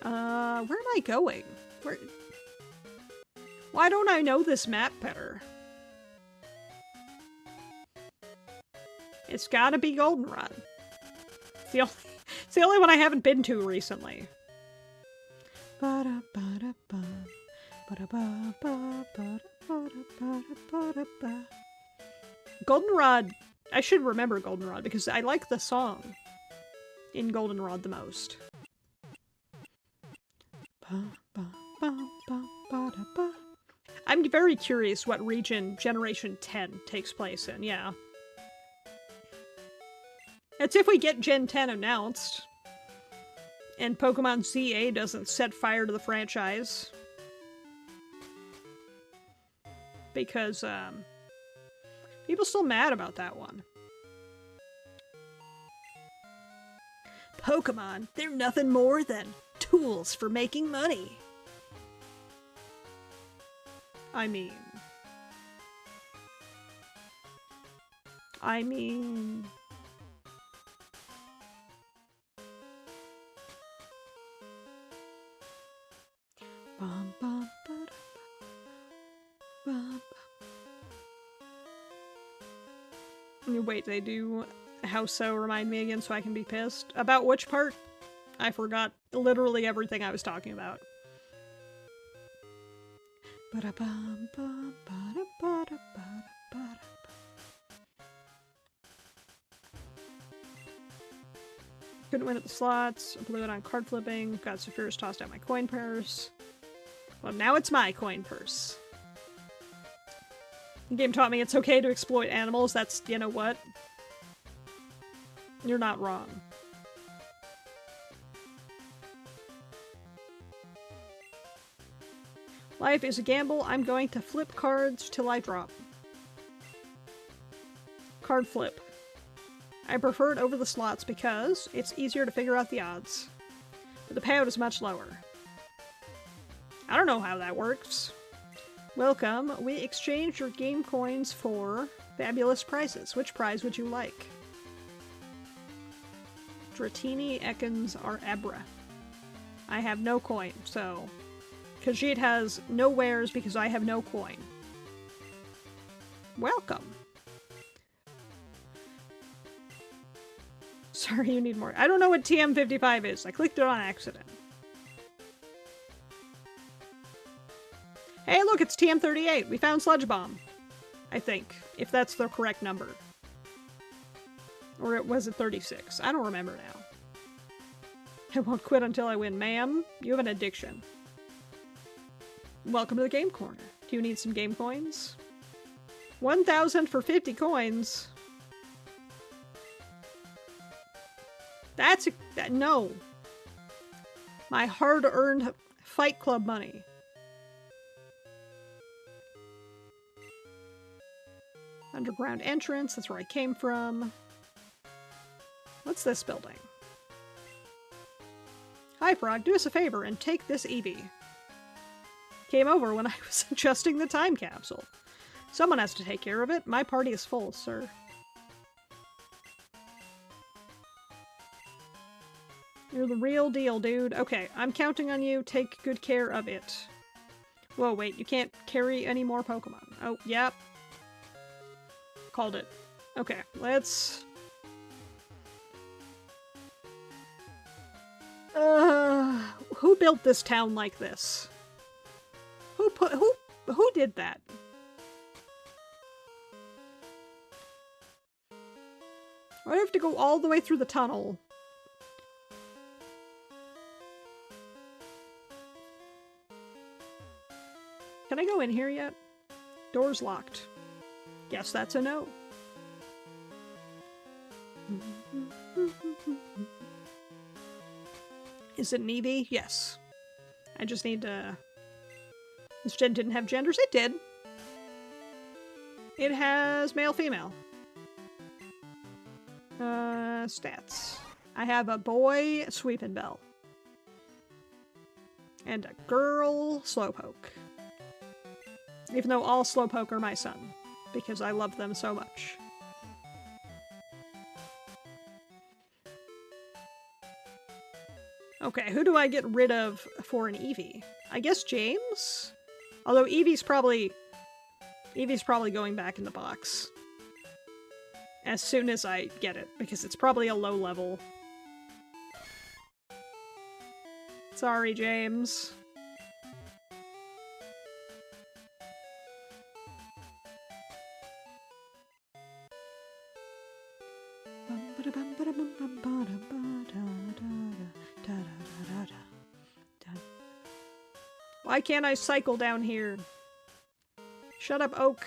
Where am I going? Where? Why don't I know this map better? It's gotta be Goldenrod. It's the only one I haven't been to recently. Goldenrod, I should remember Goldenrod because I like the song in Goldenrod the most. I'm very curious what region Generation 10 takes place in, yeah. It's if we get Gen 10 announced. And Pokemon CA doesn't set fire to the franchise. Because, people still mad about that one. Pokemon, they're nothing more than tools for making money. I mean... Bum, bum, ba-da, bum, bum. Wait, they do how so remind me again so I can be pissed? About which part? I forgot literally everything I was talking about. Ba-da-bum, bum, ba-da, ba-da, ba-da, ba-da. Couldn't win at the slots. I blew it on card flipping. Got Sephiroth, tossed out my coin purse. Well, now it's my coin purse. The game taught me it's okay to exploit animals. That's, you know what? You're not wrong. Life is a gamble. I'm going to flip cards till I drop. Card flip. I prefer it over the slots because it's easier to figure out the odds. But the payout is much lower. I don't know how that works. Welcome. We exchanged your game coins for fabulous prizes. Which prize would you like? Dratini, Ekans, or Abra. I have no coin, so... Khajiit has no wares because I have no coin. Welcome. Sorry, you need more. I don't know what TM55 is. I clicked it on accident. Hey, look, it's TM38. We found Sludge Bomb. I think, if that's the correct number. Or was it 36? I don't remember now. I won't quit until I win. Ma'am, you have an addiction. Welcome to the Game Corner. Do you need some game coins? 1,000 for 50 coins? That's a... no. My hard-earned Fight Club money. Underground entrance, that's where I came from. What's this building? Hi, Frog, do us a favor and take this Eevee. Came over when I was adjusting the time capsule. Someone has to take care of it. My party is full, sir. You're the real deal, dude. Okay, I'm counting on you. Take good care of it. Whoa, wait, you can't carry any more Pokemon. Oh, yep. Called it. Okay, let's... who built this town like this? Who did that? Why do I have to go all the way through the tunnel? Can I go in here yet? Door's locked. Guess that's a no. Is it an Eevee? Yes. I just need to... This gen didn't have genders? It did. It has male, female. Stats. I have a boy, Sweepin' Bell. And a girl, Slowpoke. Even though all Slowpoke are my son. Because I love them so much. Okay, who do I get rid of for an Eevee? I guess James? Although Eevee's probably going back in the box. As soon as I get it, because it's probably a low level. Sorry, James. Why can't I cycle down here? Shut up, Oak.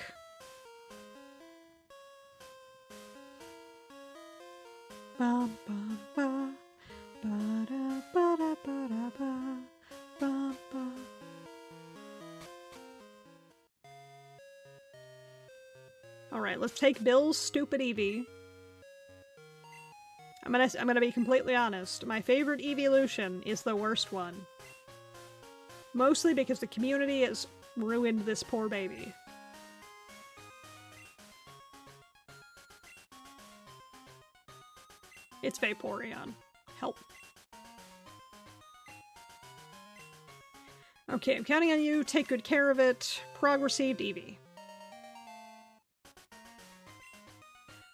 Alright, let's take Bill's stupid Eevee. I'm gonna be completely honest. My favorite evolution is the worst one. Mostly because the community has ruined this poor baby. It's Vaporeon. Help. Okay, I'm counting on you. Take good care of it. Prog received Eevee.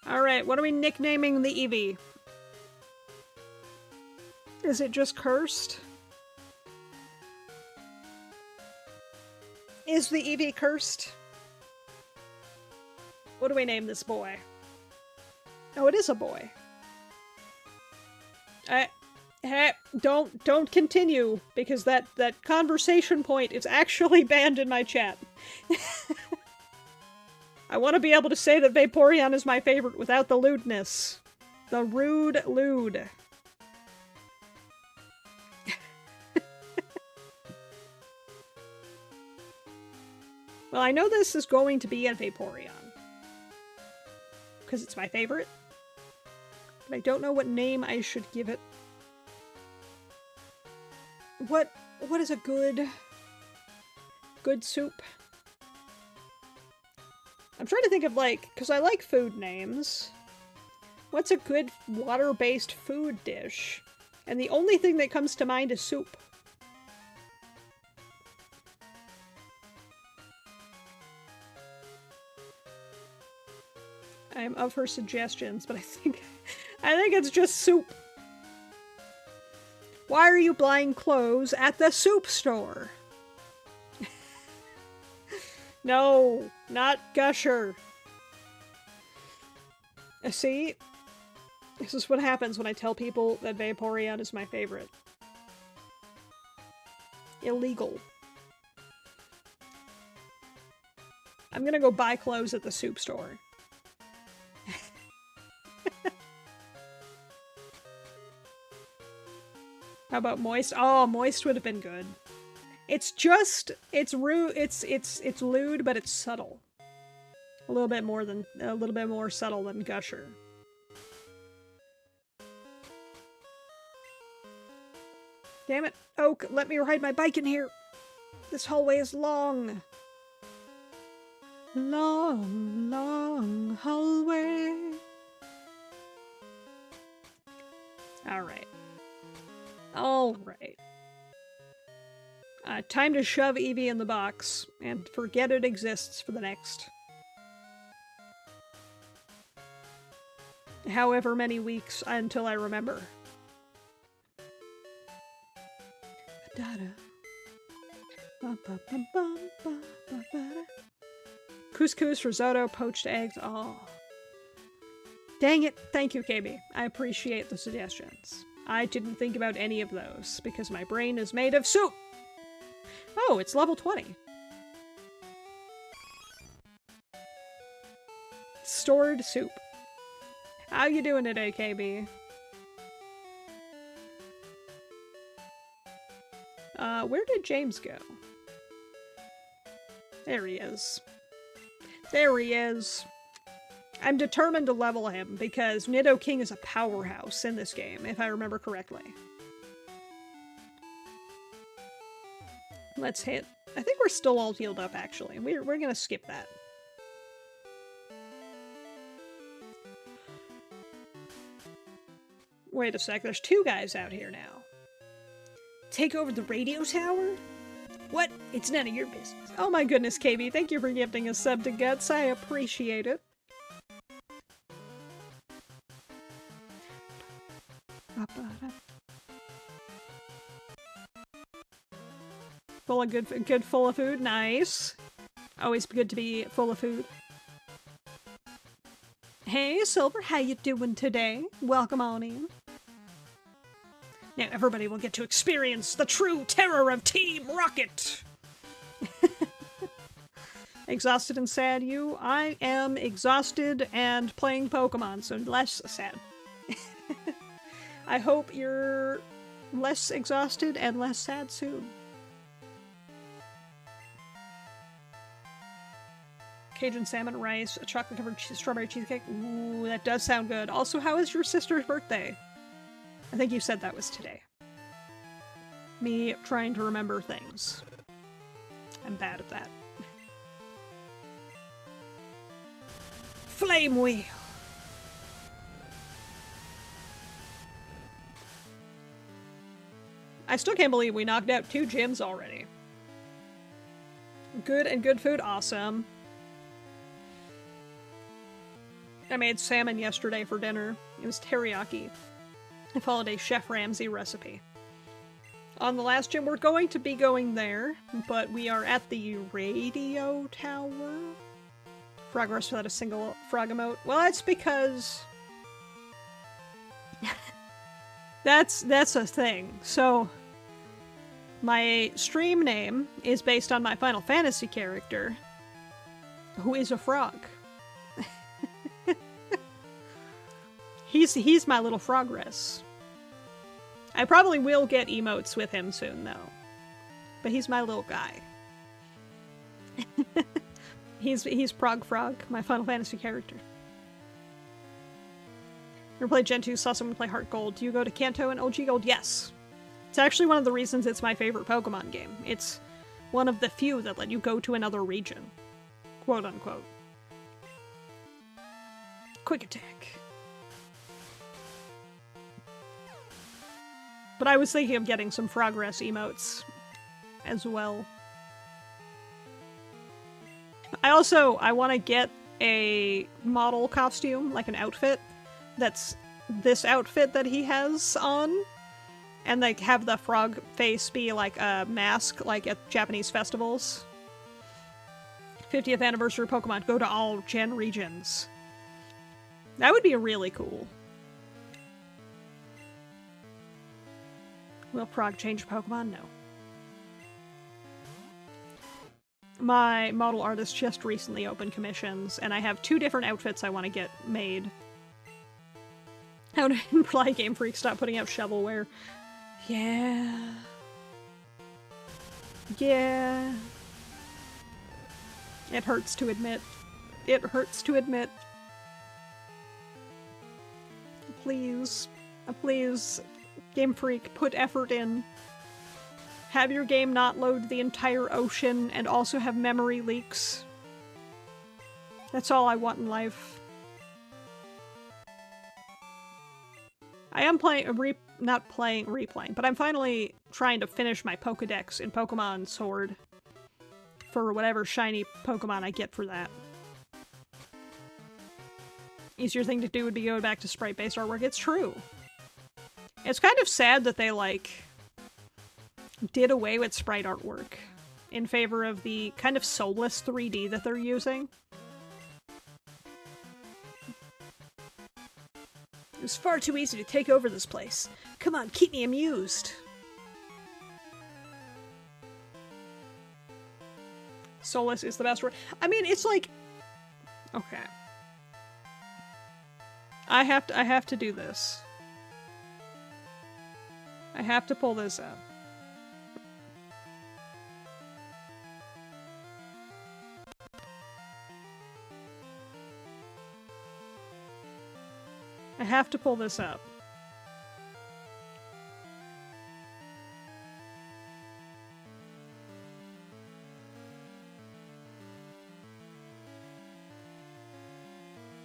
Alright, what are we nicknaming the Eevee? Is it just cursed? Is the Eevee cursed? What do we name this boy? Oh, it is a boy. Don't continue, because that conversation point is actually banned in my chat. I want to be able to say that Vaporeon is my favorite without the lewdness. The rude lewd. Well, I know this is going to be a Vaporeon. Because it's my favorite. But I don't know what name I should give it. What is a good soup? I'm trying to think of, like, because I like food names. What's a good water-based food dish? And the only thing that comes to mind is soup. I'm of her suggestions, but I think it's just soup. Why are you buying clothes at the soup store? No, not Gusher. See? This is what happens when I tell people that Vaporeon is my favorite. Illegal. I'm gonna go buy clothes at the soup store. How about Moist? Oh, Moist would have been good. It's just, it's rude, it's lewd, but it's subtle. A little bit more subtle than Gusher. Damn it, Oak, let me ride my bike in here. This hallway is long. Long, long hallway. Alright. Alright. Time to shove Eevee in the box and forget it exists for the next however many weeks until I remember. Couscous, risotto, poached eggs. Oh. Dang it. Thank you, KB. I appreciate the suggestions. I didn't think about any of those because my brain is made of soup. Oh, it's level 20. Stored soup. How you doing today, KB? Where did James go? There he is. There he is. I'm determined to level him because Nidoking is a powerhouse in this game, if I remember correctly. Let's hit. I think we're still all healed up, actually. We're gonna skip that. Wait a sec, there's two guys out here now. Take over the radio tower? What? It's none of your business. Oh my goodness, KB, thank you for gifting a sub to Guts. I appreciate it. Full of good full of food. Nice. Always good to be full of food. Hey, Silver, how you doing today? Welcome on in. Now everybody will get to experience the true terror of Team Rocket! Exhausted and sad, you? I am exhausted and playing Pokemon, so less sad. I hope you're less exhausted and less sad soon. Cajun salmon rice, a chocolate-covered strawberry cheesecake. Ooh, that does sound good. Also, how is your sister's birthday? I think you said that was today. Me trying to remember things. I'm bad at that. Flame wheel! I still can't believe we knocked out 2 gyms already. Good and good food, awesome. I made salmon yesterday for dinner. It was teriyaki. I followed a Chef Ramsay recipe. On the last gym, we're going to be going there, but we are at the radio tower. Progress without a single frog emote. Well, that's because... that's a thing. So, my stream name is based on my Final Fantasy character, who is a frog. He's my little progress. I probably will get emotes with him soon, though. But he's my little guy. he's ProgFrog, my Final Fantasy character. You ever played Gen 2, saw someone play Heart Gold. Do you go to Kanto and OG Gold? Yes. It's actually one of the reasons it's my favorite Pokemon game. It's one of the few that let you go to another region. Quote unquote. Quick attack. But I was thinking of getting some progress emotes as well. I want to get a model costume, like an outfit, that's this outfit that he has on, and like have the frog face be like a mask, like at Japanese festivals. 50th anniversary Pokemon, go to all Gen regions. That would be really cool. Will Prog change Pokemon? No. My model artist just recently opened commissions, and I have 2 different outfits I want to get made. How to imply Game Freak stop putting out shovelware. Yeah. Yeah. It hurts to admit. It hurts to admit. Please. Please. Game Freak, put effort in. Have your game not load the entire ocean and also have memory leaks. That's all I want in life. I am replaying, but I'm finally trying to finish my Pokedex in Pokemon Sword for whatever shiny Pokemon I get for that. Easier thing to do would be go back to sprite-based artwork. It's true. It's kind of sad that they, like, did away with sprite artwork in favor of the kind of soulless 3D that they're using. It was far too easy to take over this place. Come on, keep me amused. Soulless is the best word. I mean, it's like... Okay. I have to do this. I have to pull this up. I have to pull this up.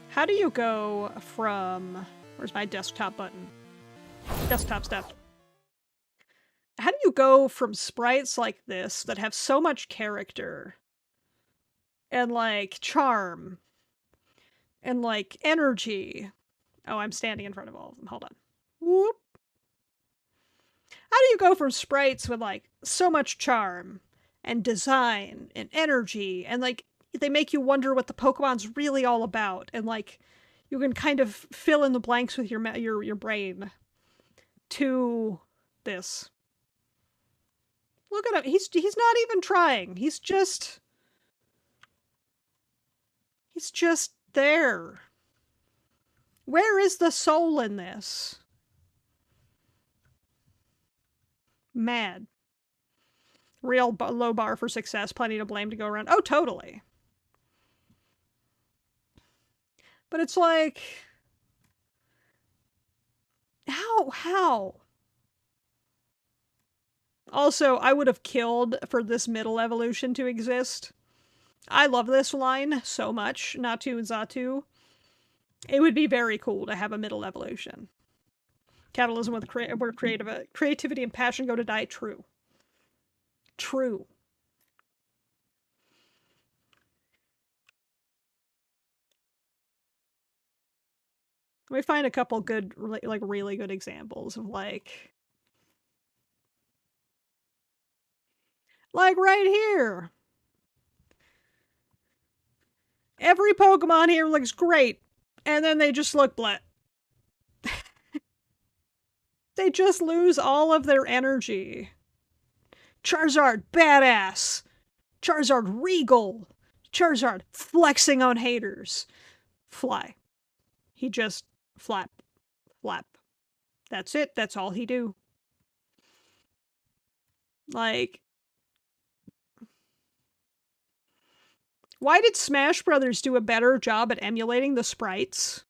How do you go from... Where's my desktop button? Desktop stuff. How do you go from sprites like this that have so much character and, like, charm and, like, energy? Oh, I'm standing in front of all of them. Hold on. Whoop. How do you go from sprites with, like, so much charm and design and energy and, like, they make you wonder what the Pokemon's really all about, and, like, you can kind of fill in the blanks with your brain, to this. Look at him. He's not even trying. He's just there. Where is the soul in this? Mad. Real low bar for success, plenty to blame to go around. Oh, totally. But it's like... How? Also, I would have killed for this middle evolution to exist. I love this line so much, Natu and Zatu. It would be very cool to have a middle evolution. Capitalism where creativity and passion go to die. True. True. Let me find a couple good, like, really good examples of, like right here. Every Pokemon here looks great, and then they just look blah. They just lose all of their energy. Charizard, badass. Charizard, regal. Charizard, flexing on haters. Fly. He just flap. That's it. That's all he do. Like... Why did Smash Brothers do a better job at emulating the sprites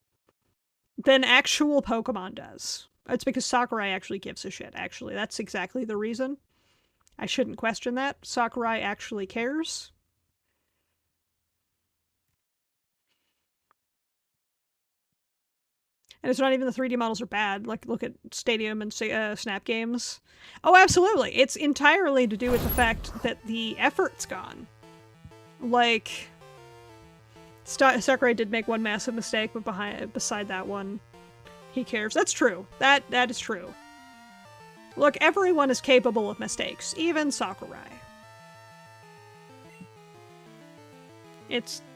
than actual Pokemon does? It's because Sakurai actually gives a shit, actually. That's exactly the reason. I shouldn't question that. Sakurai actually cares. And it's not even the 3D models are bad. Like, look at Stadium and Snap Games. Oh, absolutely. It's entirely to do with the fact that the effort's gone. Like, Sakurai did make one massive mistake, but beside that one, he cares. That's true. That is true. Look, everyone is capable of mistakes, even Sakurai.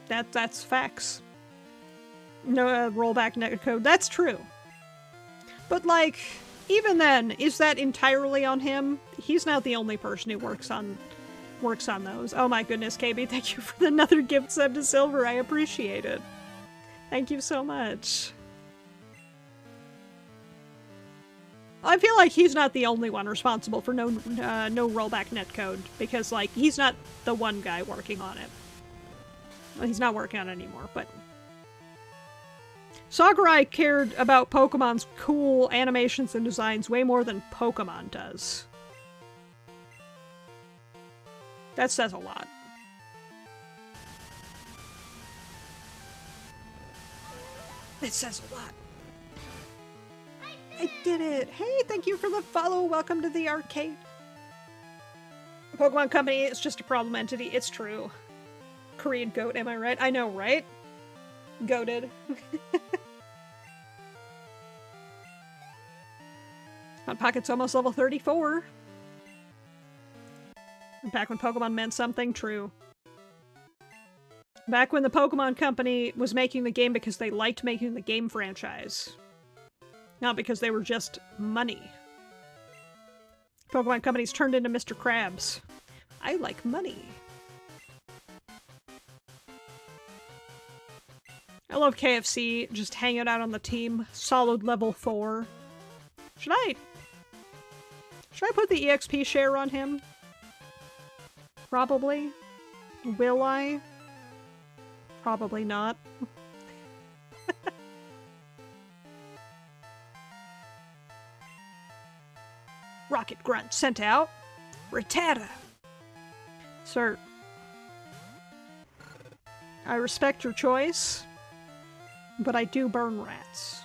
That's facts. No rollback netcode. That's true. But, like, even then, is that entirely on him? He's not the only person who works on those. Oh my goodness, KB, thank you for another gift sub to Silver. I appreciate it. Thank you so much. I feel like he's not the only one responsible for no rollback netcode, because, like, he's not the one guy working on it. Well, he's not working on it anymore, but... Sakurai cared about Pokemon's cool animations and designs way more than Pokemon does. That says a lot. It says a lot. I did it! Hey, thank you for the follow! Welcome to the arcade! The Pokemon Company is just a problem entity. It's true. Korean goat, am I right? I know, right? Goated. Hot Pocket's almost level 34. Back when Pokemon meant something, true. Back when the Pokemon Company was making the game because they liked making the game franchise. Not because they were just money. Pokemon Company's turned into Mr. Krabs. I like money. I love KFC just hanging out on the team. Solid level 4. Should I put the EXP share on him? Probably. Will I? Probably not. Rocket Grunt sent out. Rattata. Sir. I respect your choice, but I do burn rats.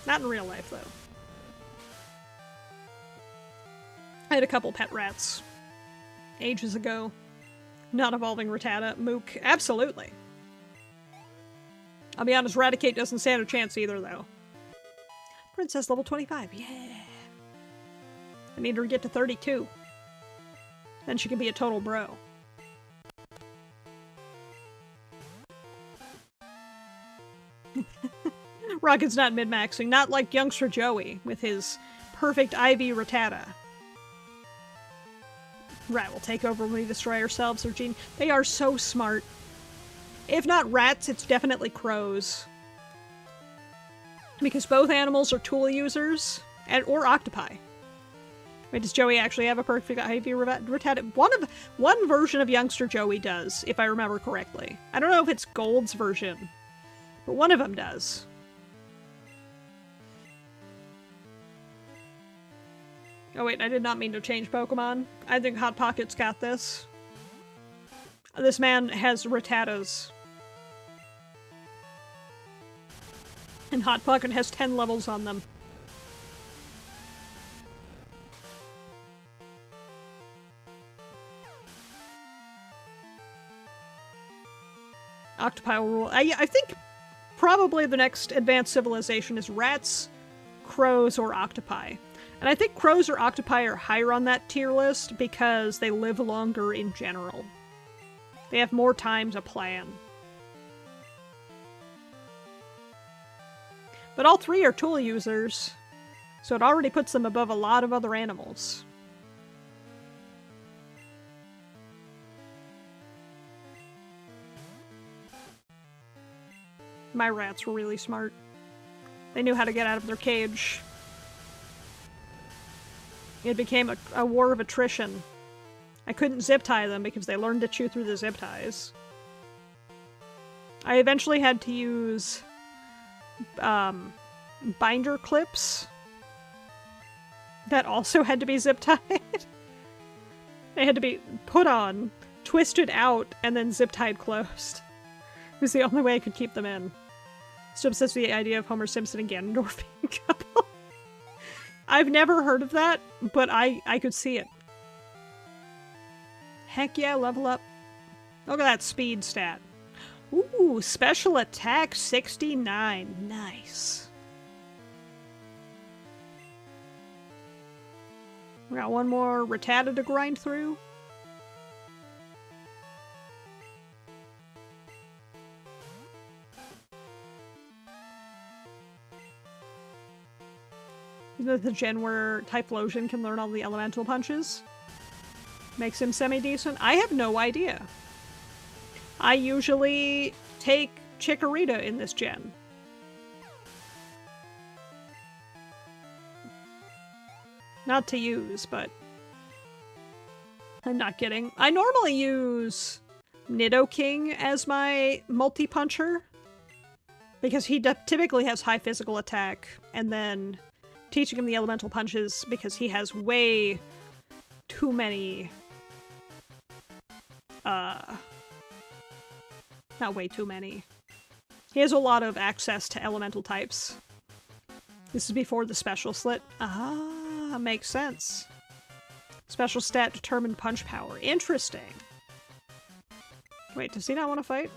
Not in real life, though. I had a couple pet rats. Ages ago. Not involving Rattata. Mook. Absolutely. I'll be honest, Raticate doesn't stand a chance either, though. Princess level 25. Yeah. I need her to get to 32. Then she can be a total bro. Rocket's not min-maxing. Not like youngster Joey with his perfect IV Rattata. Rat will take over when we destroy ourselves, or Gene. They are so smart. If not rats, it's definitely crows. Because both animals are tool users, or octopi. Wait, does Joey actually have a perfect IV Rattata? One version of youngster Joey does, if I remember correctly. I don't know if it's Gold's version, but one of them does. Oh wait, I did not mean to change Pokemon. I think Hot Pocket's got this. This man has Rattatas. And Hot Pocket has 10 levels on them. Octopi will rule. I think probably the next advanced civilization is rats, crows, or octopi. And I think crows or octopi are higher on that tier list because they live longer in general. They have more time to plan. But all three are tool users, so it already puts them above a lot of other animals. My rats were really smart. They knew how to get out of their cage. It became a war of attrition. I couldn't zip tie them because they learned to chew through the zip ties. I eventually had to use binder clips that also had to be zip tied. They had to be put on, twisted out, and then zip tied closed. It was the only way I could keep them in. Still obsessed with the idea of Homer Simpson and Ganondorf being a couple. I've never heard of that, but I could see it. Heck yeah, level up. Look at that speed stat. Ooh, special attack 69. Nice. We got one more Rattata to grind through. The gen where Typhlosion can learn all the elemental punches makes him semi-decent. I have no idea. I usually take Chikorita in this gen. Not to use, but I'm not kidding. I normally use Nidoking as my multi-puncher because he typically has high physical attack, and then teaching him the elemental punches because he has way too many not way too many. He has a lot of access to elemental types. This is before the special slit. Ah, makes sense. Special stat determined punch power. Interesting. Wait, does he not want to fight?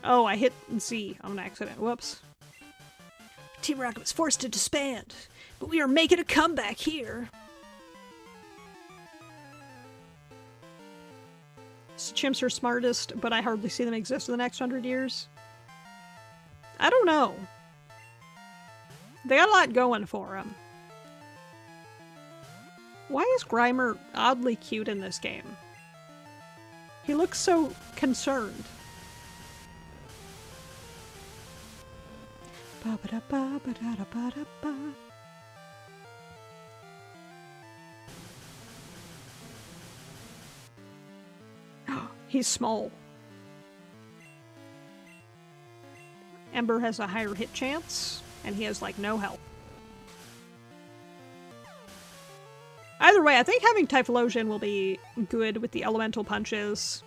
Oh, I hit Z on an accident. Whoops. Team Rocket was forced to disband, but we are making a comeback here. Chimps are smartest, but I hardly see them exist in the next 100 years. I don't know. They got a lot going for them. Why is Grimer oddly cute in this game? He looks so concerned. He's small. Ember has a higher hit chance, and he has, like, no health. Either way, I think having Typhlosion will be good with the elemental punches.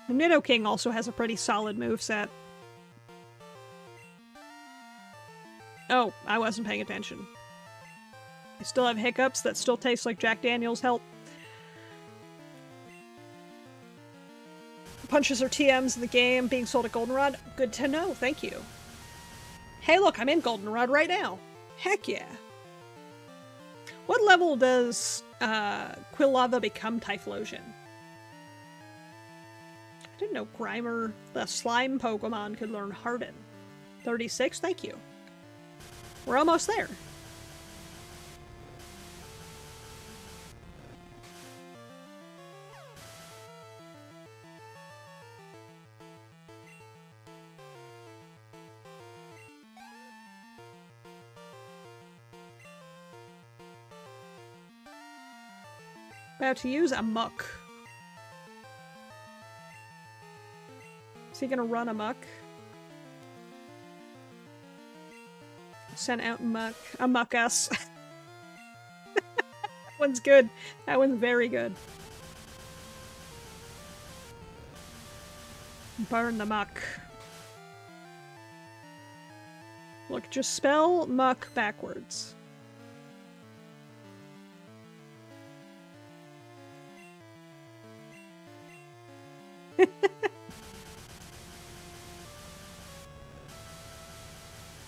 The Nidoking also has a pretty solid moveset. Oh, I wasn't paying attention. I still have hiccups that still taste like Jack Daniels help. Punches are TMs in the game, being sold at Goldenrod. Good to know, thank you. Hey look, I'm in Goldenrod right now. Heck yeah. What level does Quilava become Typhlosion? I didn't know Grimer, the slime Pokemon, could learn Harden. 36, thank you. We're almost there. About to use a muck. Is he gonna run amok? Send out muck. Amok us. That one's good. That one's very good. Burn the muck. Look, just spell muck backwards.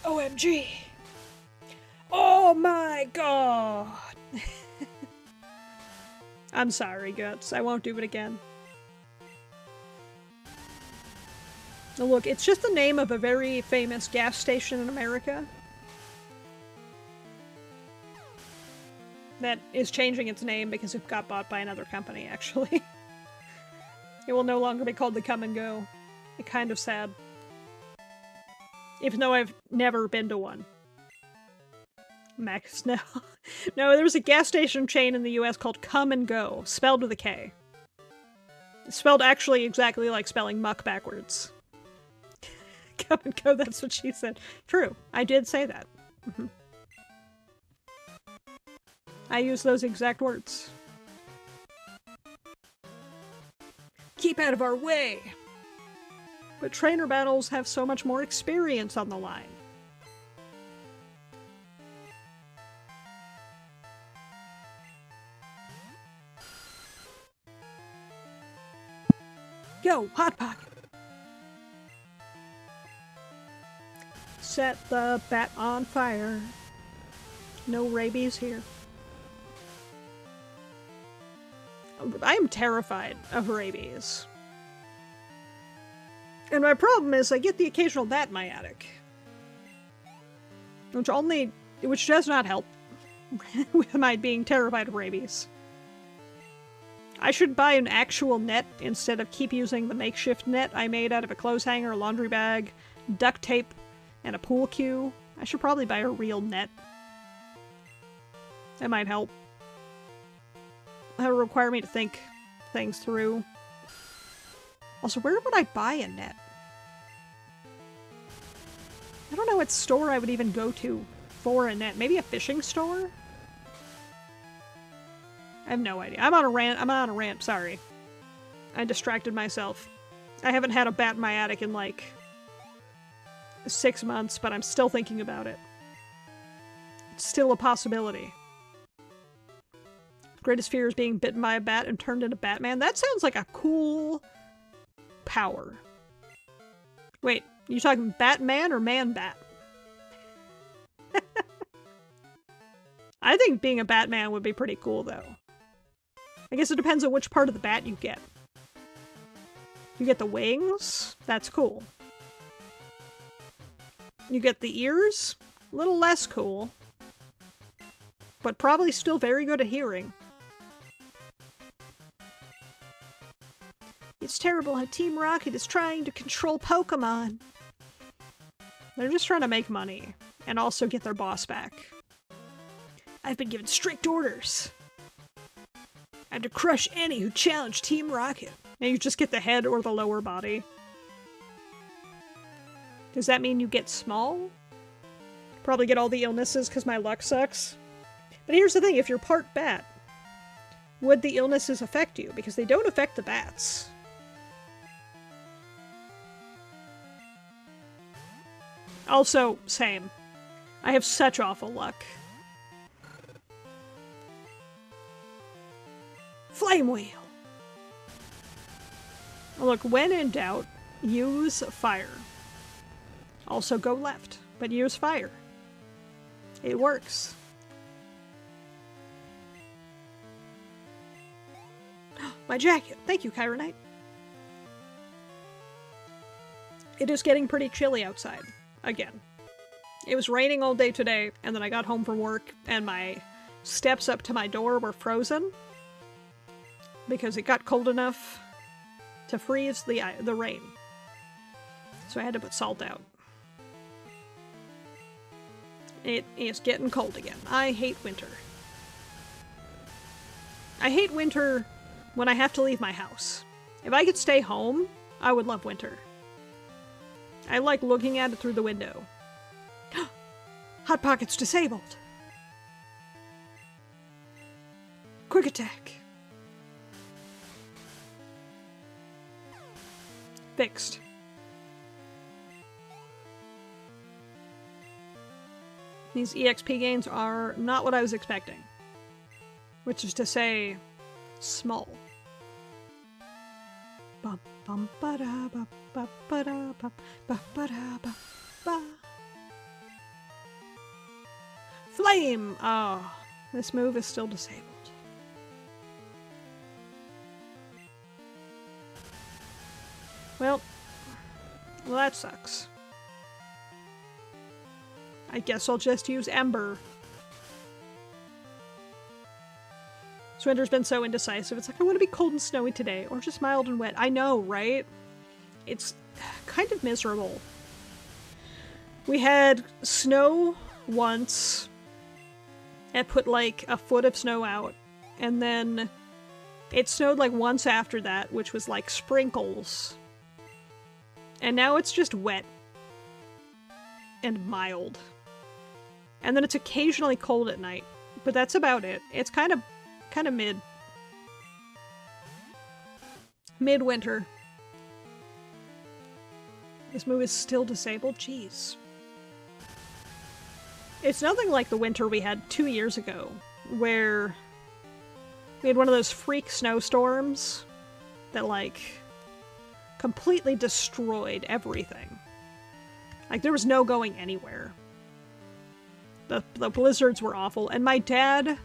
OMG! Oh my god! I'm sorry, Guts. I won't do it again. Look, it's just the name of a very famous gas station in America that is changing its name because it got bought by another company, actually. It will no longer be called the Come and Go. It's kind of sad. Even though I've never been to one. Max, no. No, there was a gas station chain in the US called Come and Go, spelled with a K. It's spelled actually exactly like spelling muck backwards. Come and Go, that's what she said. True, I did say that. Mm-hmm. I use those exact words. Keep out of our way! But trainer battles have so much more experience on the line. Go, Hot Pocket! Set the bat on fire. No rabies here. I am terrified of rabies. And my problem is I get the occasional bat in my attic. Which does not help with my being terrified of rabies. I should buy an actual net instead of keep using the makeshift net I made out of a clothes hanger, a laundry bag, duct tape, and a pool cue. I should probably buy a real net. That might help. That would require me to think things through. Also, where would I buy a net? I don't know what store I would even go to for a net. Maybe a fishing store? I have no idea. I'm on a rant, sorry. I distracted myself. I haven't had a bat in my attic in like 6 months, but I'm still thinking about it. It's still a possibility. Greatest fear is being bitten by a bat and turned into Batman. That sounds like a cool power. Wait, you talking Batman or Man-Bat? I think being a Batman would be pretty cool, though. I guess it depends on which part of the bat you get. You get the wings? That's cool. You get the ears? A little less cool. But probably still very good at hearing. It's terrible how Team Rocket is trying to control Pokemon. They're just trying to make money, and also get their boss back. I've been given strict orders. I have to crush any who challenge Team Rocket. And you just get the head or the lower body. Does that mean you get small? Probably get all the illnesses because my luck sucks. But here's the thing, if you're part bat, would the illnesses affect you? Because they don't affect the bats. Also, same. I have such awful luck. Flame Wheel! Look, when in doubt, use fire. Also go left, but use fire. It works. My jacket! Thank you, Chironite. It is getting pretty chilly outside. Again. It was raining all day today, and then I got home from work, and my steps up to my door were frozen. Because it got cold enough to freeze the rain. So I had to put salt out. It is getting cold again. I hate winter. I hate winter when I have to leave my house. If I could stay home, I would love winter. I like looking at it through the window. Hot Pocket's disabled. Quick attack. Fixed. These EXP gains are not what I was expecting. Which is to say, small. Bum bum ba da ba ba ba da ba ba ba da ba ba. Flame! Oh, this move is still disabled. Well, that sucks. I guess I'll just use Ember. This winter's been so indecisive. It's like, I want to be cold and snowy today, or just mild and wet. I know, right? It's kind of miserable. We had snow once. It put like a foot of snow out. And then it snowed like once after that, which was like sprinkles. And now it's just wet. And mild. And then it's occasionally cold at night. But that's about it. It's kind of mid. Midwinter. This move is still disabled? Jeez. It's nothing like the winter we had 2 years ago, where we had one of those freak snowstorms that, like, completely destroyed everything. Like, there was no going anywhere. The blizzards were awful, and my dad,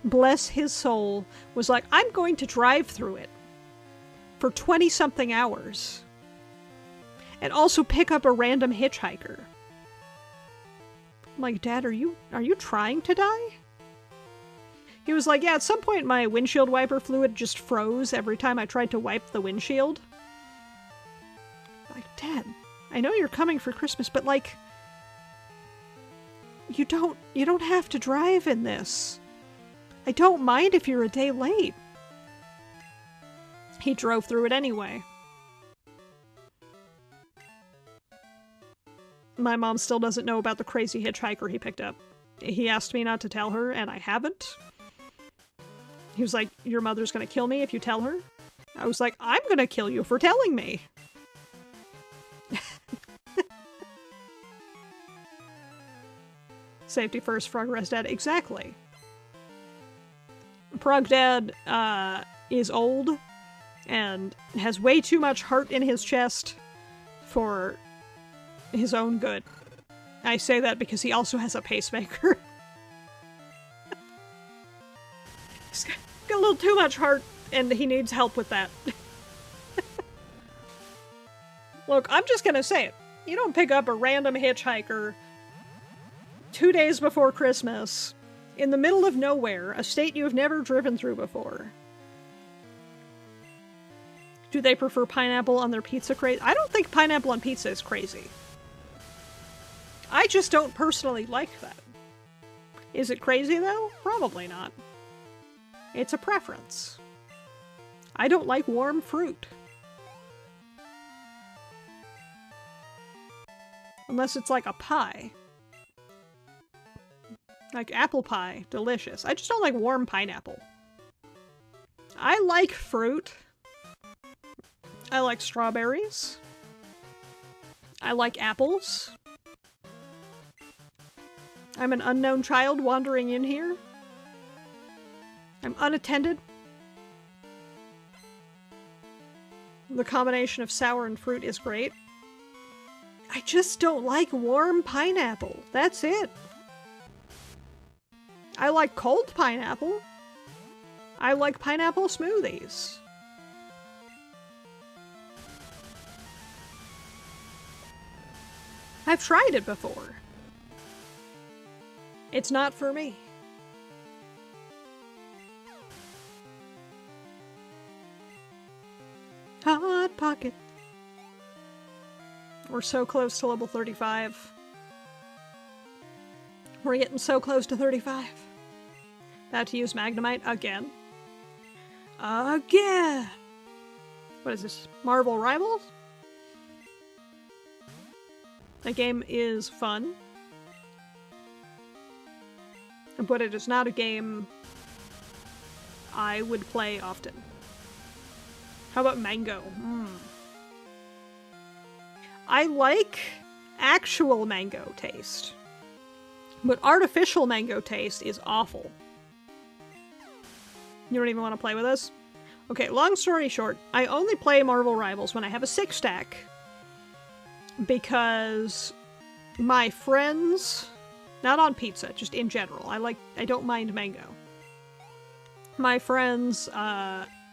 bless his soul, was like, I'm going to drive through it for 20-something hours. And also pick up a random hitchhiker. I'm like, Dad, are you trying to die? He was like, yeah, at some point my windshield wiper fluid just froze every time I tried to wipe the windshield. I'm like, Dad, I know you're coming for Christmas, but like, you don't have to drive in this. I don't mind if you're a day late. He drove through it anyway. My mom still doesn't know about the crazy hitchhiker he picked up. He asked me not to tell her, and I haven't. He was like, your mother's gonna kill me if you tell her? I was like, I'm gonna kill you for telling me! Safety first, Progress Dad. Exactly. Prog Dad, is old, and has way too much heart in his chest for his own good. I say that because he also has a pacemaker. He's got a little too much heart, and he needs help with that. Look, I'm just gonna say it. You don't pick up a random hitchhiker 2 days before Christmas in the middle of nowhere, a state you've never driven through before. Do they prefer pineapple on their pizza crazy? I don't think pineapple on pizza is crazy. I just don't personally like that. Is it crazy though? Probably not. It's a preference. I don't like warm fruit. Unless it's like a pie. Like apple pie, delicious. I just don't like warm pineapple. I like fruit. I like strawberries. I like apples. I'm an unknown child wandering in here. I'm unattended. The combination of sour and fruit is great. I just don't like warm pineapple. That's it. I like cold pineapple. I like pineapple smoothies. I've tried it before. It's not for me. Hot Pocket. We're so close to level 35. We're getting so close to 35. About to use Magnemite again. Again! What is this? Marvel Rivals? That game is fun. But it is not a game I would play often. How about mango? I like actual mango taste. But artificial mango taste is awful. You don't even want to play with us? Okay, long story short, I only play Marvel Rivals when I have a 6-stack. Because my friends, not on pizza, just in general, I don't mind mango. My friends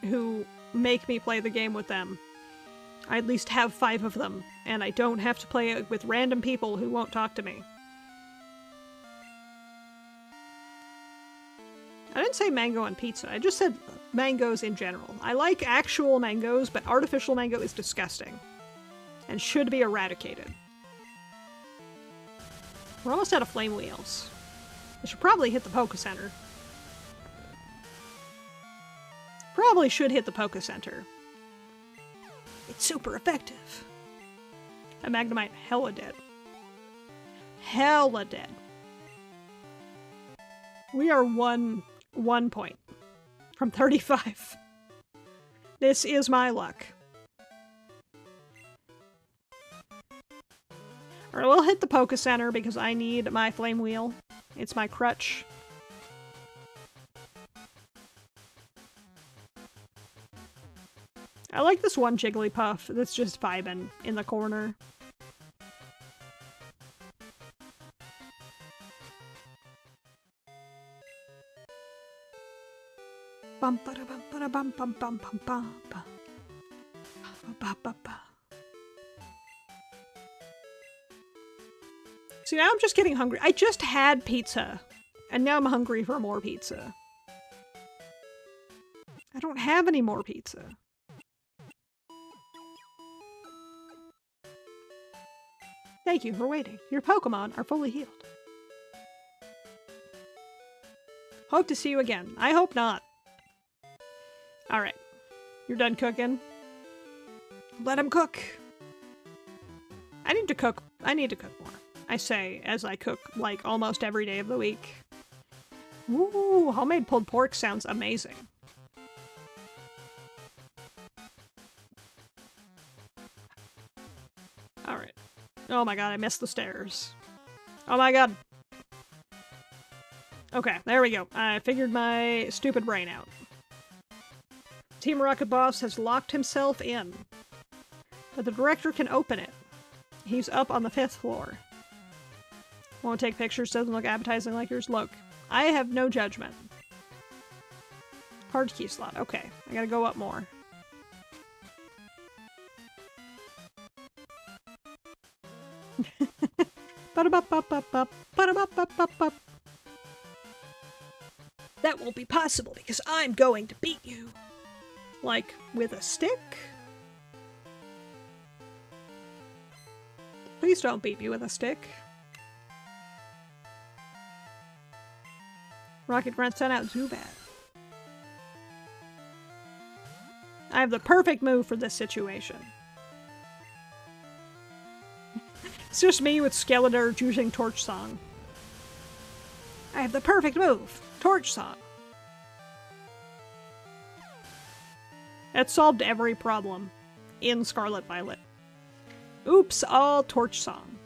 who make me play the game with them, I at least have 5 of them, and I don't have to play it with random people who won't talk to me. I didn't say mango on pizza, I just said mangoes in general. I like actual mangoes, but artificial mango is disgusting. And should be eradicated. We're almost out of flame wheels. I should probably hit the Poké Center. Probably should hit the Poké Center. It's super effective. That Magnemite, hella dead. Hella dead. We are one point from 35. This is my luck. Alright, we'll hit the Poké Center because I need my flame wheel. It's my crutch. I like this one Jigglypuff that's just vibing in the corner. Bum ba da bum ba da bum bum bum bum bum bum. Ba ba ba. See, now I'm just getting hungry. I just had pizza, and now I'm hungry for more pizza. I don't have any more pizza. Thank you for waiting. Your Pokemon are fully healed. Hope to see you again. I hope not. Alright. You're done cooking? Let him cook. I need to cook more. I say, as I cook, like, almost every day of the week. Ooh, homemade pulled pork sounds amazing. Alright. Oh my god, I missed the stairs. Oh my god. Okay, there we go. I figured my stupid brain out. Team Rocket Boss has locked himself in. But the director can open it. He's up on the 5th floor. Won't take pictures, doesn't look appetizing like yours. Look, I have no judgment. Hard key slot. Okay, I gotta go up more. That won't be possible because I'm going to beat you. Like, with a stick? Please don't beat me with a stick. Rocket Grunt sent out Zubat. I have the perfect move for this situation. It's just me with Skeletor using Torch Song. I have the perfect move. Torch Song. That solved every problem in Scarlet Violet. Oops, all Torch Song.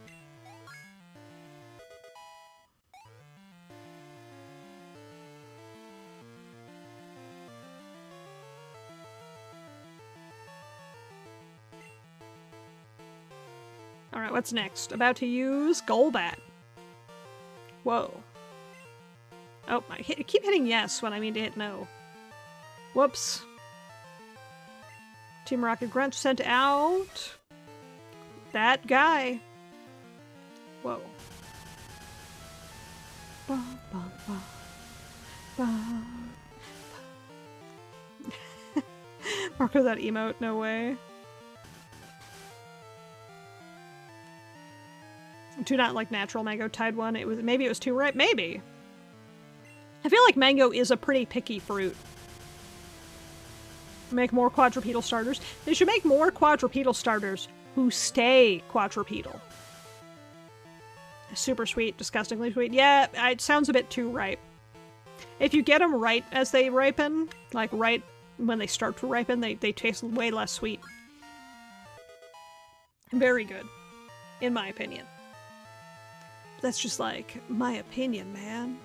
Alright, what's next? About to use Golbat. Whoa. Oh, I keep hitting yes when I mean to hit no. Whoops. Team Rocket Grunt sent out... that guy. Whoa. Ba, ba, ba, ba. Marco, that emote, no way. Do not like natural mango. Tide one. Maybe it was too ripe. Maybe. I feel like mango is a pretty picky fruit. Make more quadrupedal starters. They should make more quadrupedal starters who stay quadrupedal. Super sweet, disgustingly sweet. Yeah, it sounds a bit too ripe. If you get them right as they ripen, like right when they start to ripen, they taste way less sweet. Very good, in my opinion. That's just like my opinion, man.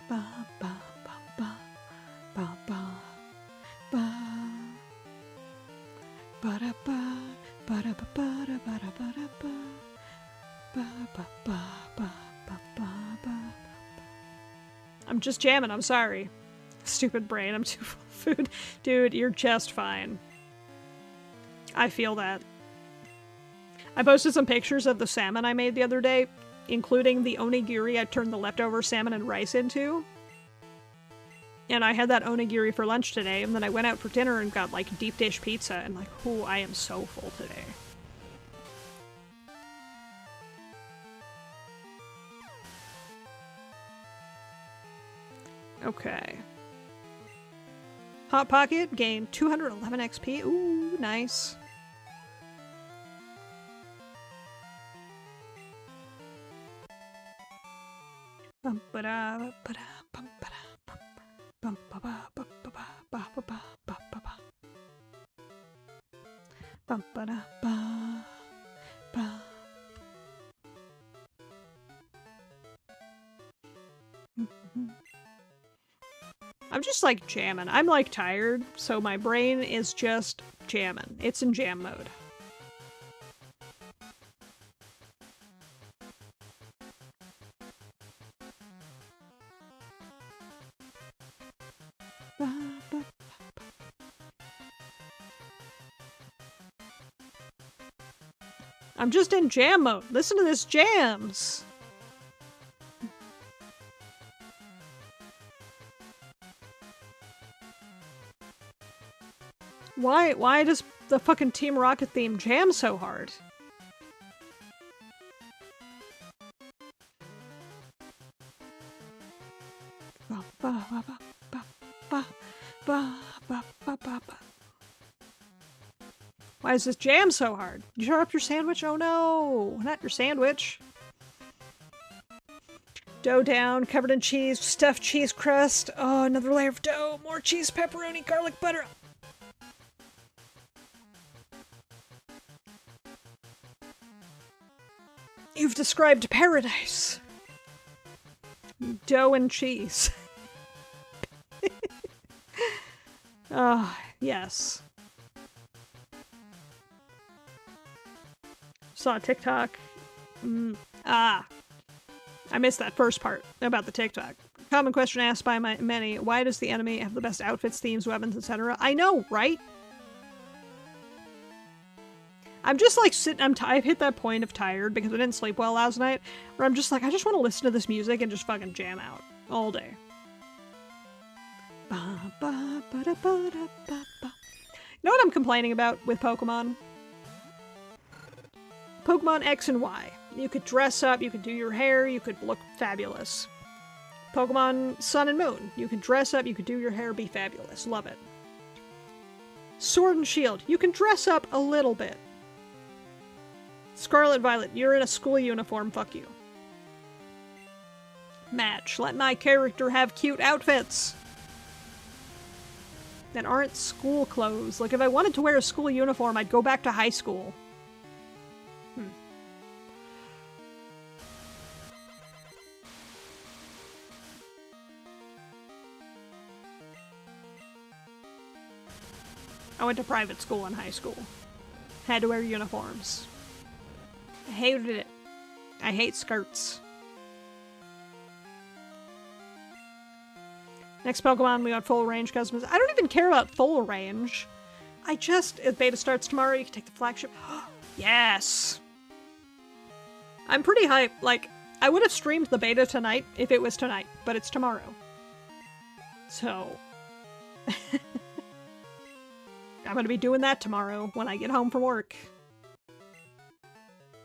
Ba ba ba ba ba ba ba ba da ba ba da ba ba da ba da ba da ba ba ba ba ba ba ba ba. I'm just jamming, I'm sorry. Stupid brain, I'm too full of food. Dude, you're just fine. I feel that. I posted some pictures of the salmon I made the other day, including the onigiri I turned the leftover salmon and rice into. And I had that onigiri for lunch today, and then I went out for dinner and got, like, deep dish pizza, and, like, ooh, I am so full today. Okay. Hot Pocket gained 211 XP. Ooh, nice. Bum ba da ba da bum ba da bum ba ba ba ba ba ba ba ba ba ba ba bum ba da ba ba. I'm just like jamming. I'm like tired, so my brain is just jamming. It's in jam mode. I'm just in jam mode. Listen to this jams. Why does the fucking Team Rocket theme jam so hard? Why is this jam so hard? You tear up your sandwich? Oh no, not your sandwich. Dough down, covered in cheese, stuffed cheese crust. Oh, another layer of dough, more cheese, pepperoni, garlic butter. You've described paradise. Dough and cheese. Ah, yes. Saw a TikTok. I missed that first part about the TikTok. Common question asked by many, why does the enemy have the best outfits, themes, weapons, etc.? I know, right? I'm just like sitting, I've hit that point of tired because I didn't sleep well last night, where I'm just like, I just want to listen to this music and just fucking jam out all day. You know what I'm complaining about with Pokemon? Pokemon X and Y. You could dress up, you could do your hair, you could look fabulous. Pokemon Sun and Moon. You can dress up, you could do your hair, be fabulous. Love it. Sword and Shield. You can dress up a little bit. Scarlet Violet. You're in a school uniform, fuck you. Match. Let my character have cute outfits that aren't school clothes. Like, if I wanted to wear a school uniform, I'd go back to high school. I went to private school in high school. Had to wear uniforms. I hated it. I hate skirts. Next Pokemon, we got full range customers. I don't even care about full range. If beta starts tomorrow, you can take the flagship. Yes! I'm pretty hyped. Like, I would have streamed the beta tonight if it was tonight, but it's tomorrow. So... I'm gonna be doing that tomorrow when I get home from work.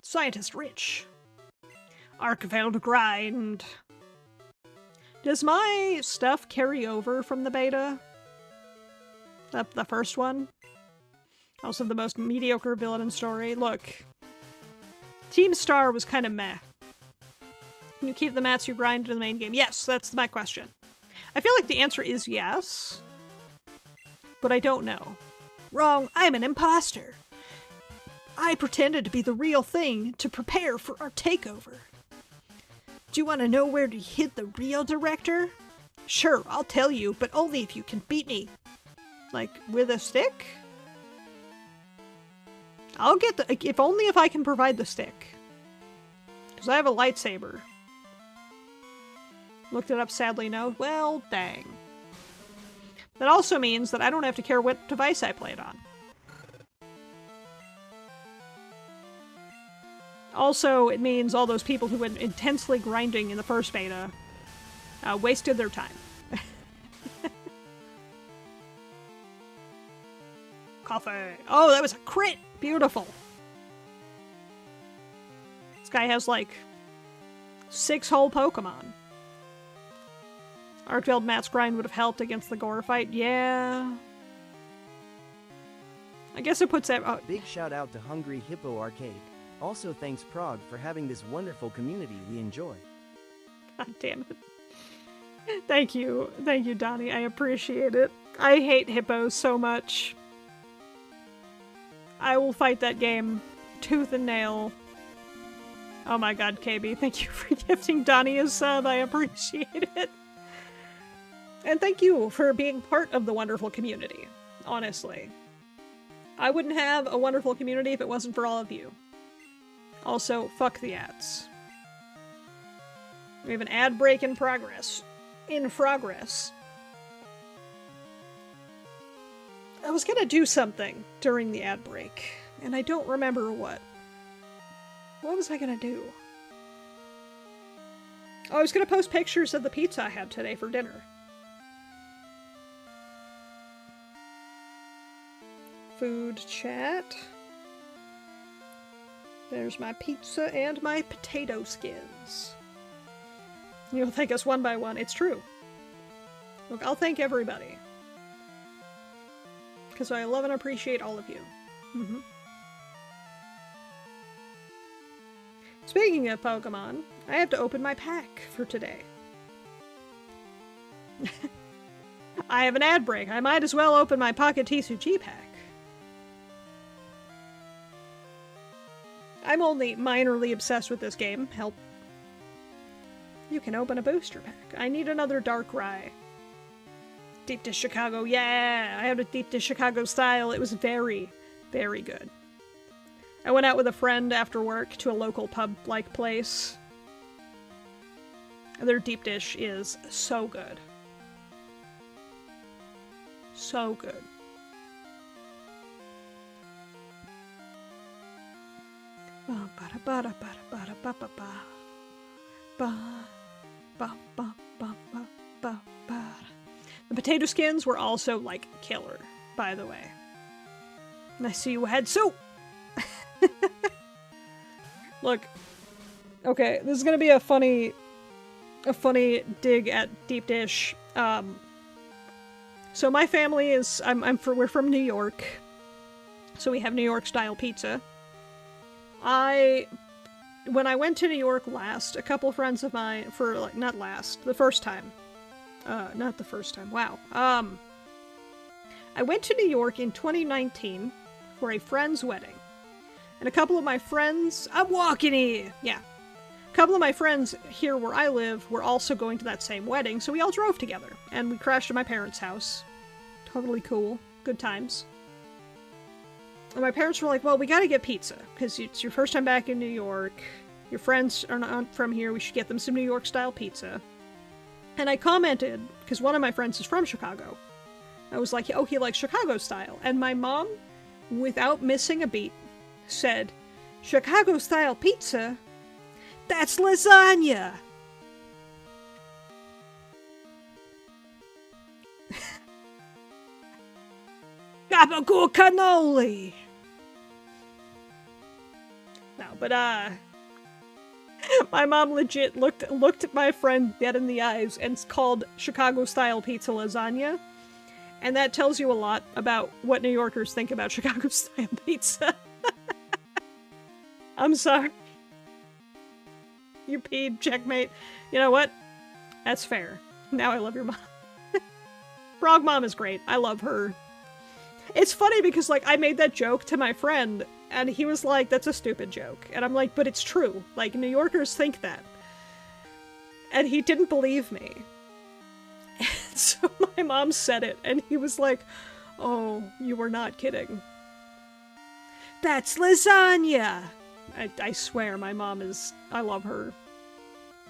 Scientist Rich. Archveld Grind. Does my stuff carry over from the beta? The first one? Also the most mediocre villain story. Look. Team Star was kind of meh. Can you keep the mats you grind in the main game? Yes, that's my question. I feel like the answer is yes. But I don't know. Wrong, I'm an imposter. I pretended to be the real thing to prepare for our takeover. Do you want to know where to hit the real director? Sure, I'll tell you, but only if you can beat me. Like, with a stick? I'll get the- if only if I can provide the stick. Because I have a lightsaber. Looked it up, sadly no. Well, dang. That also means that I don't have to care what device I play it on. Also, it means all those people who went intensely grinding in the first beta wasted their time. Coffee. Oh, that was a crit! Beautiful. This guy has like 6 whole Pokemon. Arcveld Matt's grind would have helped against the Gore fight. Yeah. I guess it puts that. Big shout out to Hungry Hippo Arcade. Also thanks Prog for having this wonderful community we enjoy. God damn it. Thank you, Donnie. I appreciate it. I hate hippos so much. I will fight that game tooth and nail. Oh my god, KB, thank you for gifting Donnie a sub. I appreciate it. And thank you for being part of the wonderful community, honestly. I wouldn't have a wonderful community if it wasn't for all of you. Also, fuck the ads. We have an ad break in progress. In progress. I was gonna do something during the ad break, and I don't remember what. What was I gonna do? Oh, I was gonna post pictures of the pizza I had today for dinner. Food chat. There's my pizza and my potato skins. You'll thank us one by one. It's true. Look, I'll thank everybody. Because I love and appreciate all of you. Mm-hmm. Speaking of Pokemon, I have to open my pack for today. I have an ad break. I might as well open my Pocket Tsuchi pack. I'm only minorly obsessed with this game. Help. You can open a booster pack. I need another Darkrai. Deep Dish Chicago. Yeah! I had a Deep Dish Chicago style. It was very, very good. I went out with a friend after work to a local pub-like place. Their deep dish is so good. So good. The potato skins were also, like, killer, by the way. And I see you had soup! Look. Okay, this is gonna be a funny dig at deep dish. So my family is, we're from New York. So we have New York style pizza. When I went to New York last, a couple friends of mine, the first time. Not the first time, wow. I went to New York in 2019 for a friend's wedding. And a couple of my friends, I'm walking here! Yeah. A couple of my friends here where I live were also going to that same wedding, so we all drove together. And we crashed at my parents' house. Totally cool. Good times. And my parents were like, well, we gotta get pizza, because it's your first time back in New York. Your friends are not from here, we should get them some New York-style pizza. And I commented, because one of my friends is from Chicago. I was like, oh, he likes Chicago style. And my mom, without missing a beat, said, Chicago-style pizza? That's lasagna! Gabagool cannoli! No, but, My mom legit looked at my friend dead in the eyes and called Chicago-style pizza lasagna. And that tells you a lot about what New Yorkers think about Chicago-style pizza. I'm sorry. You peed, checkmate. You know what? That's fair. Now I love your mom. Frog Mom is great. I love her. It's funny because, like, I made that joke to my friend, and he was like, that's a stupid joke. And I'm like, but it's true. Like, New Yorkers think that. And he didn't believe me. And so my mom said it, and he was like, oh, you were not kidding. That's lasagna! I swear, my mom is... I love her.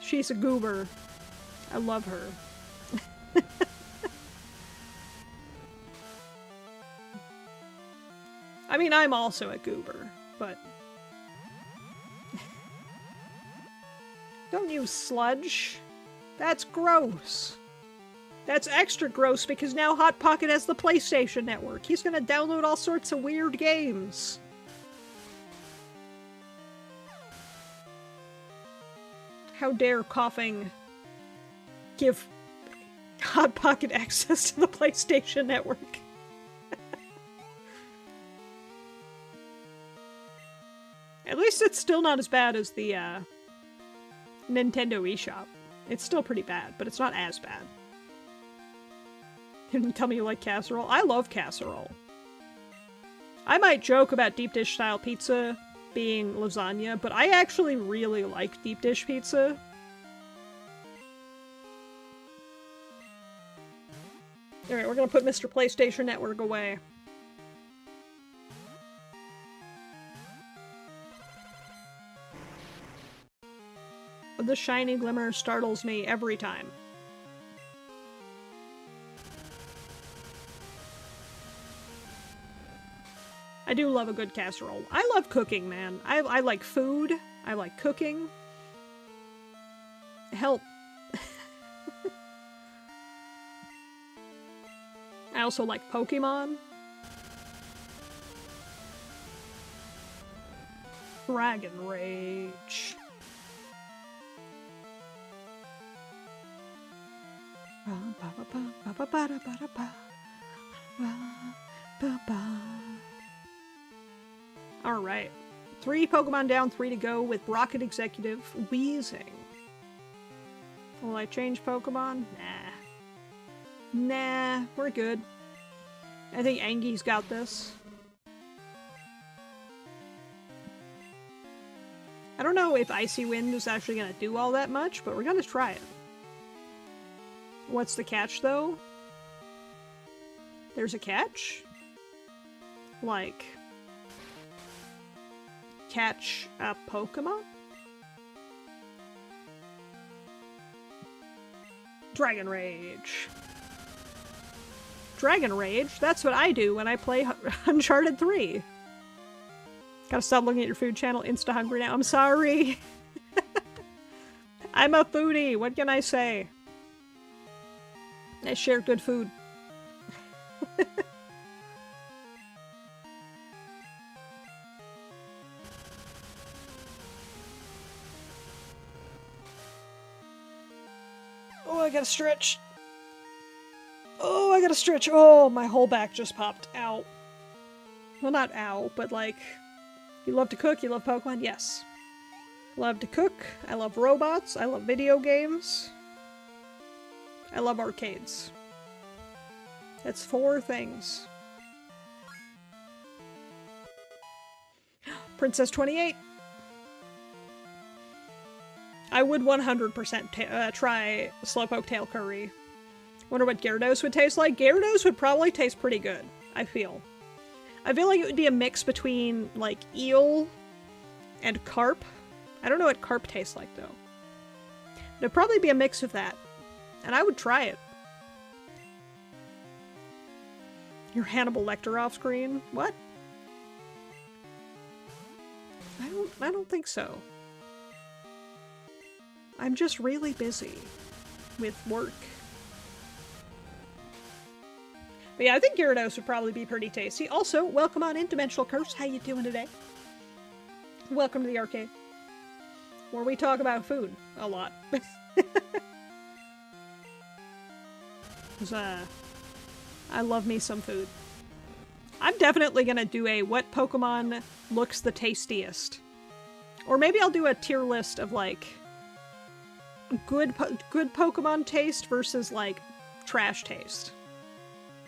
She's a goober. I love her. I mean, I'm also a goober, but... Don't use sludge. That's gross. That's extra gross because now Hot Pocket has the PlayStation Network. He's gonna download all sorts of weird games. How dare coughing give Hot Pocket access to the PlayStation Network? At least it's still not as bad as the Nintendo eShop. It's still pretty bad, but it's not as bad. Can you tell me you like casserole? I love casserole. I might joke about deep dish style pizza being lasagna, but I actually really like deep dish pizza. Alright, we're gonna put Mr. PlayStation Network away. The shiny glimmer startles me every time. I do love a good casserole. I love cooking, man. I like food. I like cooking. Help. I also like Pokemon. Dragon Rage. Alright. 3 Pokemon down, 3 to go with Rocket Executive wheezing. Will I change Pokemon? Nah, we're good. I think Angi's got this. I don't know if Icy Wind is actually gonna do all that much, but we're gonna try it. What's the catch, though? There's a catch? Like... catch a Pokemon? Dragon Rage. Dragon Rage? That's what I do when I play Uncharted 3. Gotta stop looking at your food channel, insta-hungry now. I'm sorry! I'm a foodie, what can I say? I share good food. Oh, I gotta stretch. Oh, I gotta stretch. Oh, my whole back just popped. Ow. Well, not ow, but like... You love to cook, you love Pokemon? Yes. Love to cook, I love robots, I love video games. I love arcades. That's 4 things. Princess 28! I would 100% try Slowpoke Tail Curry. Wonder what Gyarados would taste like? Gyarados would probably taste pretty good, I feel. I feel like it would be a mix between, like, eel and carp. I don't know what carp tastes like, though. It'd probably be a mix of that. And I would try it. You're Hannibal Lecter off screen? What? I don't think so. I'm just really busy with work. But yeah, I think Gyarados would probably be pretty tasty. Also, welcome on in, Dimensional Curse. How you doing today? Welcome to the arcade. where we talk about food a lot. 'Cause, I love me some food. I'm definitely gonna do a what Pokemon looks the tastiest. Or maybe I'll do a tier list of, like, good Pokemon taste versus, like, trash taste.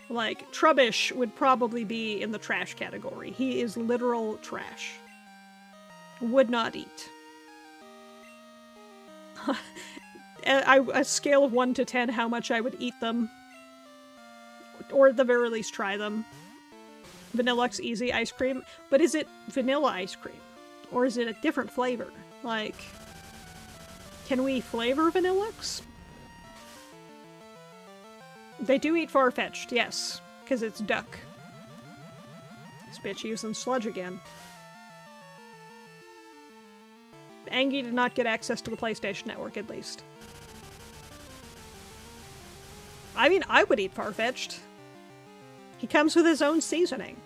Like, Trubbish would probably be in the trash category. He is literal trash. Would not eat. A scale of 1 to 10 how much I would eat them. Or at the very least try them. Vanillux easy ice cream. But is it vanilla ice cream? Or is it a different flavor? Like, can we flavor Vanillux? They do eat Farfetch'd, yes. Because it's duck. This bitch using sludge again. Angie did not get access to the PlayStation Network, at least. I mean, I would eat Farfetch'd. He comes with his own seasoning.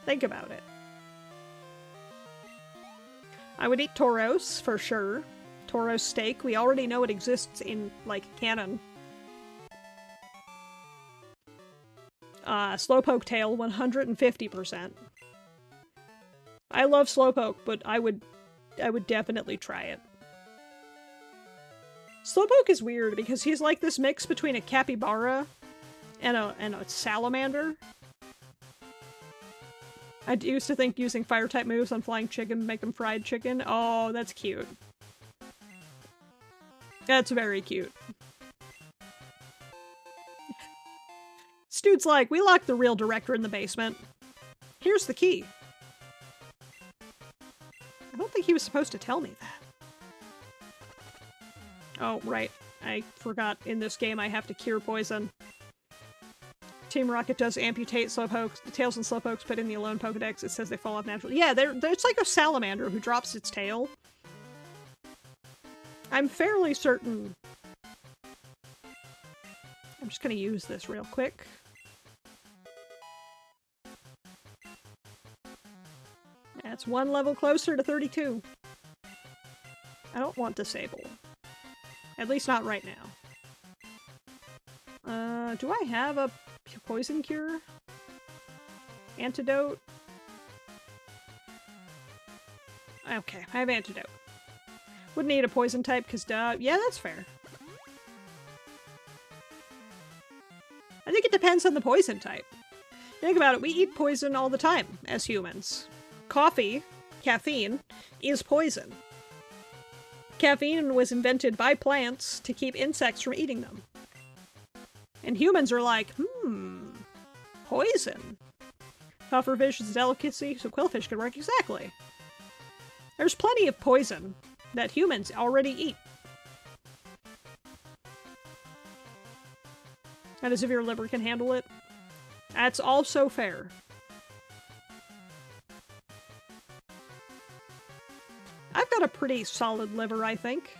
Think about it. I would eat Tauros, for sure. Tauros steak. We already know it exists in, like, canon. Slowpoke tail, 150%. I love Slowpoke, but I would definitely try it. Slowpoke is weird because he's like this mix between a capybara and a salamander. I used to think using fire-type moves on flying chicken would make them fried chicken. Oh, that's cute. That's very cute. Stude's like, we locked the real director in the basement. Here's the key. I don't think he was supposed to tell me that. Oh, right. I forgot in this game I have to cure poison. Team Rocket does amputate Slowpokes, the tails and Slowpokes, but in the Alone Pokedex it says they fall off naturally. Yeah, it's like a salamander who drops its tail. I'm fairly certain. I'm just gonna use this real quick. That's one level closer to 32. I don't want Disable. At least not right now. Do I have a poison cure? Antidote? Okay, I have antidote. Wouldn't need a poison type, because duh. Yeah, that's fair. I think it depends on the poison type. Think about it, we eat poison all the time as humans. Coffee, caffeine, is poison. Caffeine was invented by plants to keep insects from eating them. And humans are like, poison. Pufferfish is a delicacy, so quillfish could work exactly. There's plenty of poison that humans already eat. And as if your liver can handle it. That's also fair. I've got a pretty solid liver, I think.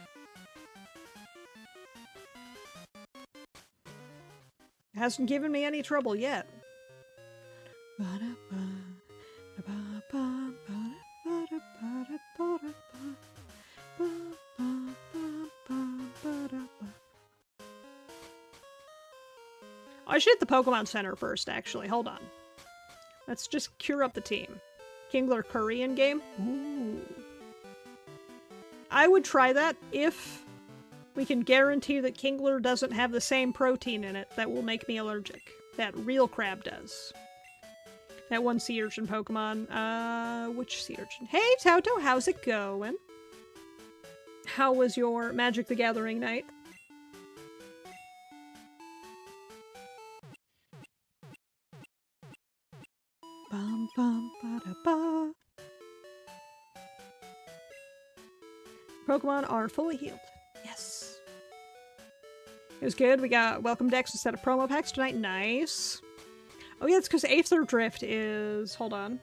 Hasn't given me any trouble yet. I should hit the Pokemon Center first, actually. Hold on. Let's just cure up the team. Kingler Korean game? Ooh. I would try that if we can guarantee that Kingler doesn't have the same protein in it that will make me allergic. That real crab does. That one sea urchin Pokemon. Which sea urchin? Hey, Toto, how's it going? How was your Magic the Gathering night? Bum, bum, ba-da-ba. Pokemon are fully healed. Yes. It was good. We got welcome decks instead of promo packs tonight. Nice. Oh yeah, it's because Aether Drift is... Hold on.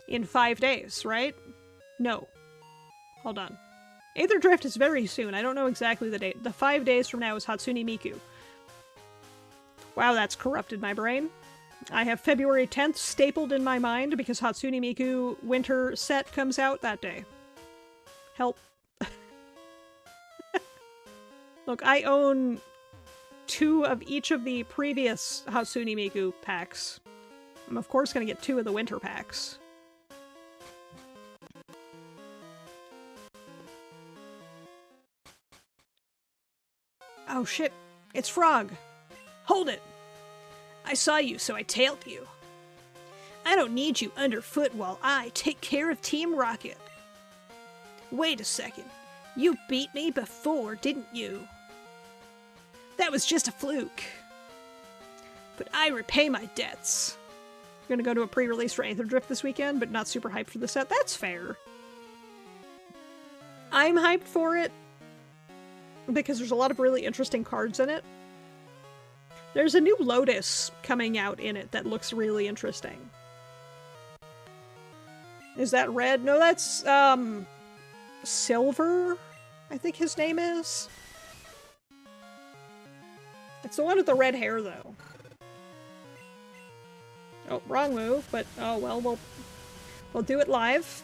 In 5 days, right? No. Hold on. Aether Drift is very soon. I don't know exactly the date. The 5 days from now is Hatsune Miku. Wow, that's corrupted my brain. I have February 10th stapled in my mind because Hatsune Miku winter set comes out that day. Help. Look, I own 2 of each of the previous Hatsune Miku packs. I'm of course gonna get 2 of the winter packs. Oh shit, it's Frog. Hold it. I saw you, so I tailed you. I don't need you underfoot while I take care of Team Rocket. Wait a second. You beat me before, didn't you? That was just a fluke. But I repay my debts. I'm gonna go to a pre-release for Aether Drift this weekend, but not super hyped for the set. That's fair. I'm hyped for it because there's a lot of really interesting cards in it. There's a new Lotus coming out in it that looks really interesting. Is that red? No, that's, Silver, I think his name is. It's the one with the red hair, though. Oh, wrong move, but oh well, we'll do it live.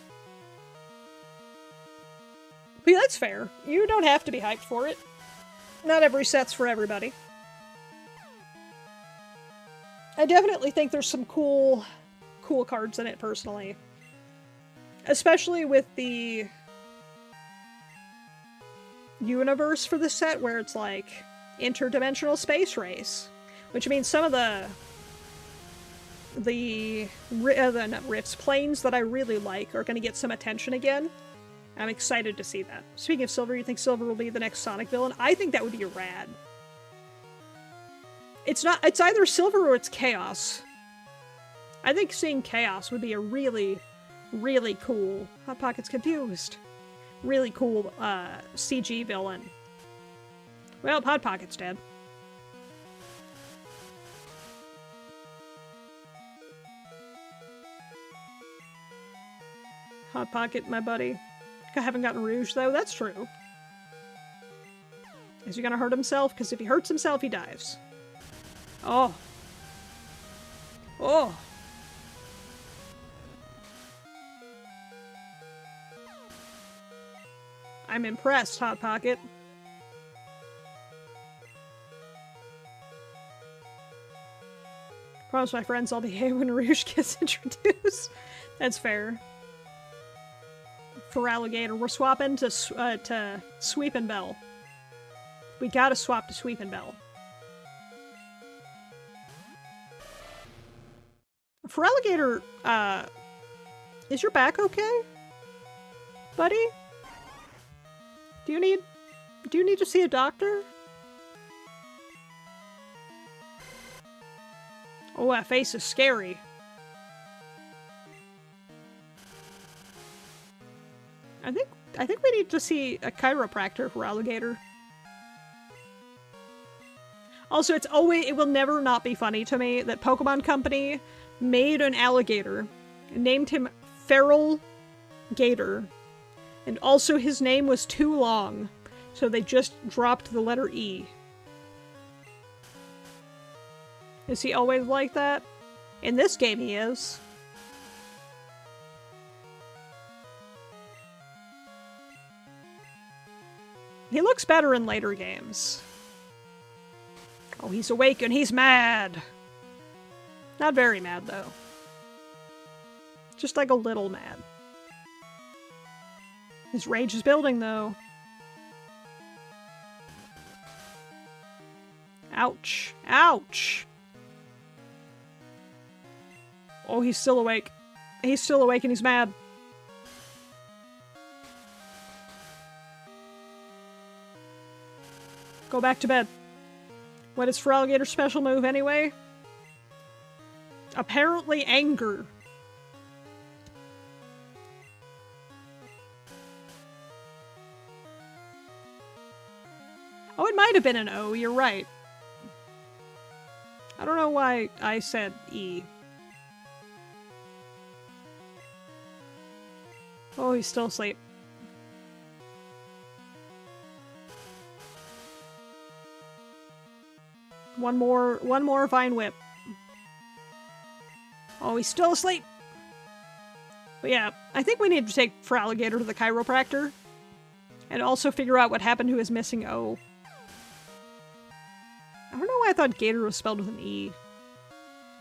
But yeah, that's fair. You don't have to be hyped for it. Not every set's for everybody. I definitely think there's some cool cards in it, personally. Especially with the universe for the set, where it's like interdimensional space race, which means some of the not rifts, planes that I really like are going to get some attention again. I'm excited to see that. Speaking of Silver, you think Silver will be the next Sonic villain? I think that would be rad. It's either Silver or it's Chaos. I think seeing Chaos would be a really, really cool, Hot Pocket's confused, really cool CG villain. Well, Hot Pocket's dead. Hot Pocket, my buddy. I haven't gotten Rouge, though. That's true. Is he gonna hurt himself? Because if he hurts himself, he dives. Oh. Oh. I'm impressed, Hot Pocket. Promise my friends I'll behave when Rouge gets introduced. That's fair. For Alligator, we're swapping to Sweep and Bell. We gotta swap to Sweep and Bell. For Alligator, is your back okay, buddy? Do you need to see a doctor? Oh, that face is scary. I think we need to see a chiropractor for Alligator. Also, it will never not be funny to me that Pokemon Company made an alligator and named him Feral Gator. And also his name was too long, so they just dropped the letter E. Is he always like that? In this game he is. He looks better in later games. Oh, he's awake and he's mad. Not very mad, though. Just like a little mad. His rage is building, though. Ouch. Ouch! Oh, he's still awake. He's still awake and he's mad. Go back to bed. What is Feraligator's special move, anyway? Apparently anger. Oh, it might have been an O, you're right. I don't know why I said E. Oh, he's still asleep. One more Vine Whip. Oh, he's still asleep. But yeah, I think we need to take Feraligator to the chiropractor. And also figure out what happened to his missing O. I don't know why I thought Gator was spelled with an E.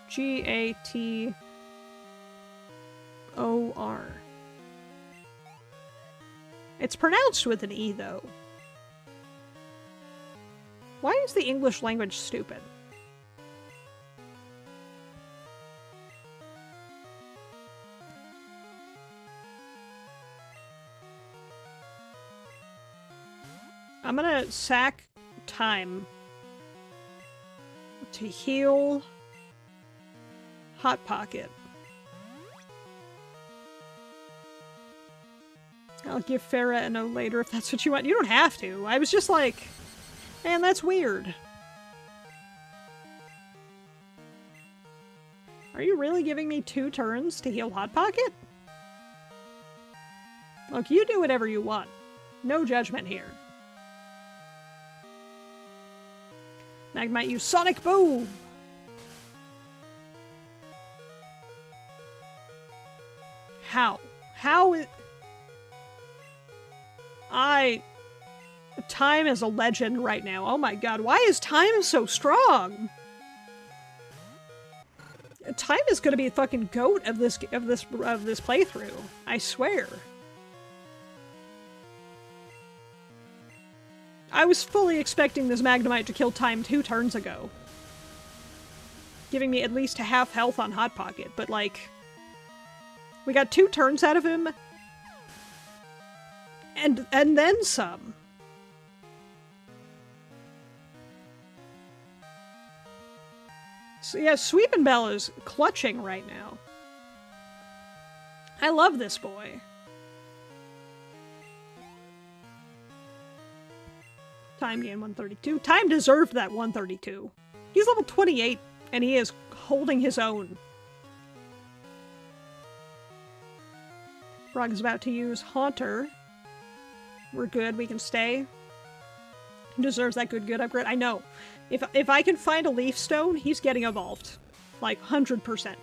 Gator. It's pronounced with an E, though. Why is the English language stupid? I'm gonna sack time to heal Hot Pocket. I'll give Farah a no later if that's what you want. You don't have to. I was just like, man, that's weird. Are you really giving me 2 turns to heal Hot Pocket? Look, you do whatever you want. No judgment here. Mag might use Sonic Boom! How? How is... Time is a legend right now. Oh my god, why is Time so strong? Time is gonna be a fucking goat of this playthrough. I swear. I was fully expecting this Magnemite to kill Time 2 turns ago. Giving me at least half health on Hot Pocket, but like... We got 2 turns out of him. And then some. So yeah, Sweepin' Bell is clutching right now. I love this boy. Time gain 132. Time deserved that 132. He's level 28, and he is holding his own. Frog is about to use Haunter. We're good, we can stay. He deserves that good upgrade. I know. If I can find a Leaf Stone, he's getting evolved. Like, 100%.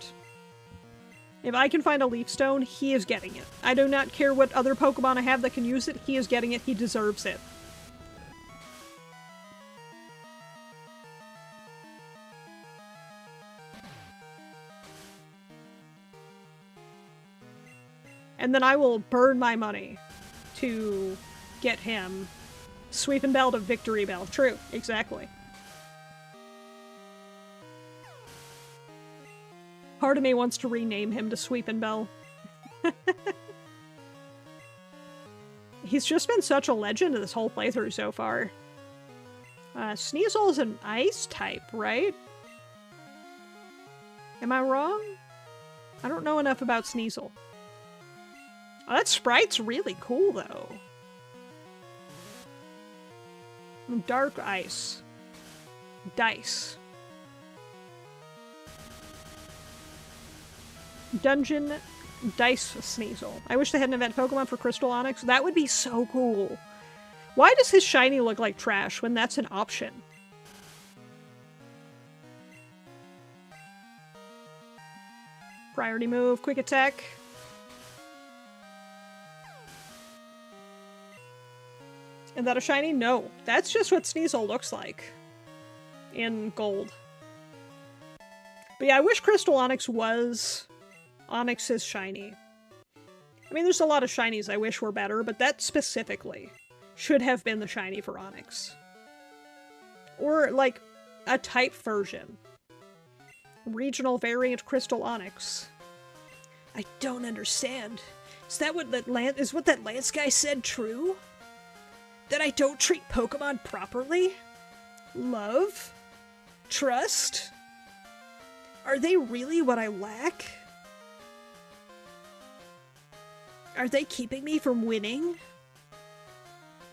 If I can find a Leaf Stone, he is getting it. I do not care what other Pokemon I have that can use it, he is getting it, he deserves it. And then I will burn my money to get him Sweepin' Bell to Victory Bell. True, exactly. Part of me wants to rename him to Sweepin' Bell. He's just been such a legend this whole playthrough so far. Sneasel is an ice type, right? Am I wrong? I don't know enough about Sneasel. Oh, that sprite's really cool, though. Dark Ice. Dice. Dungeon Dice Sneasel. I wish they had an event Pokemon for Crystal Onyx. That would be so cool. Why does his shiny look like trash when that's an option? Priority move, quick attack. Is that a shiny? No. That's just what Sneasel looks like. In gold. But yeah, I wish Crystal Onyx was Onyx's shiny. I mean, there's a lot of shinies I wish were better, but that specifically should have been the shiny for Onyx. Or, like, a type version. Regional variant Crystal Onyx. I don't understand. Is that what that Lance guy said true? That I don't treat Pokemon properly? Love? Trust? Are they really what I lack? Are they keeping me from winning?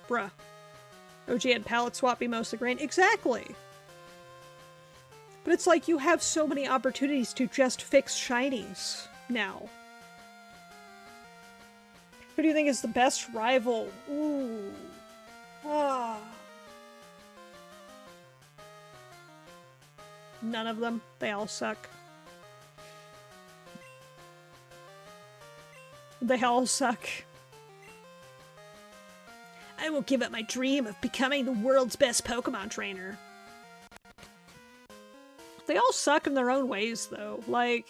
Bruh. OG and palette swap be most of the grain. Exactly! But it's like you have so many opportunities to just fix shinies now. Who do you think is the best rival? Ooh. Ah. None of them. They all suck. They all suck. I won't give up my dream of becoming the world's best Pokemon trainer. They all suck in their own ways, though. Like,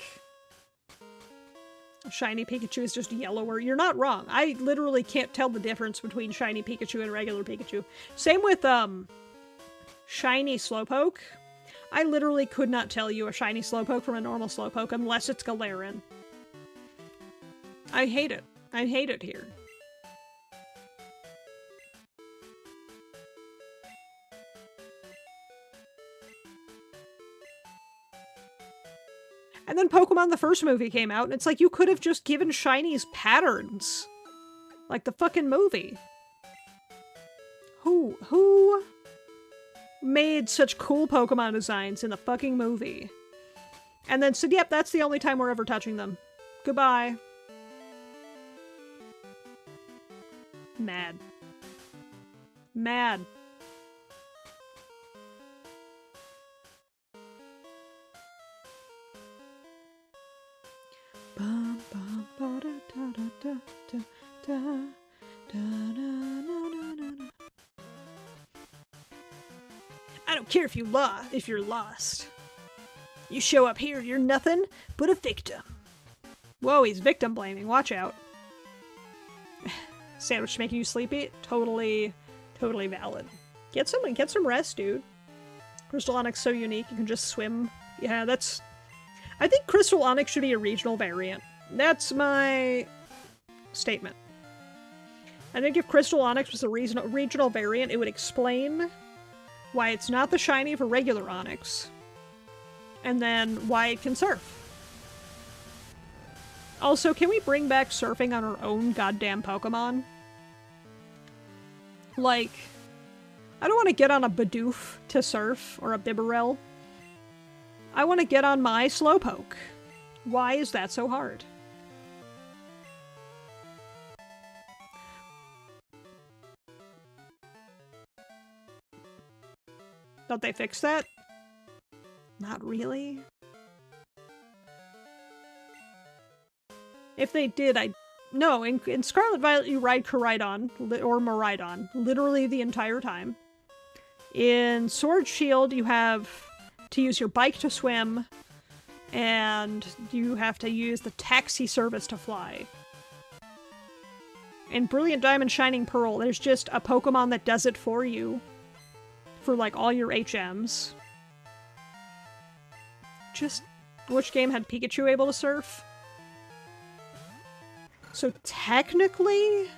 Shiny Pikachu is just yellower. You're not wrong. I literally can't tell the difference between Shiny Pikachu and regular Pikachu. Same with, Shiny Slowpoke. I literally could not tell you a Shiny Slowpoke from a normal Slowpoke unless it's Galarian. I hate it. I hate it here. And then Pokemon the first movie came out, and it's like you could have just given Shinies patterns. Like the fucking movie. Who made such cool Pokemon designs in the fucking movie? And then said, yep, that's the only time we're ever touching them. Goodbye. Mad. Mad. I don't care if you're lost. You show up here, you're nothing but a victim. Whoa, he's victim blaming. Watch out. Sandwich making you sleepy? Totally valid. Get some rest, dude. Crystal Onyx so unique, you can just swim. Yeah, I think Crystal Onyx should be a regional variant. That's my statement. I think if Crystal Onyx was a regional variant, it would explain why it's not the shiny of a regular Onyx. And then why it can surf. Also, can we bring back surfing on our own goddamn Pokemon? Like, I don't want to get on a Bidoof to surf, or a Bibarel. I want to get on my Slowpoke. Why is that so hard? Thought they fixed that? Not really. If they did, no, in Scarlet Violet you ride Koraidon, or Miraidon, literally the entire time. In Sword Shield you have to use your bike to swim, and you have to use the taxi service to fly. In Brilliant Diamond Shining Pearl, there's just a Pokemon that does it for you. For, like, all your HMs. Just, which game had Pikachu able to surf? So technically,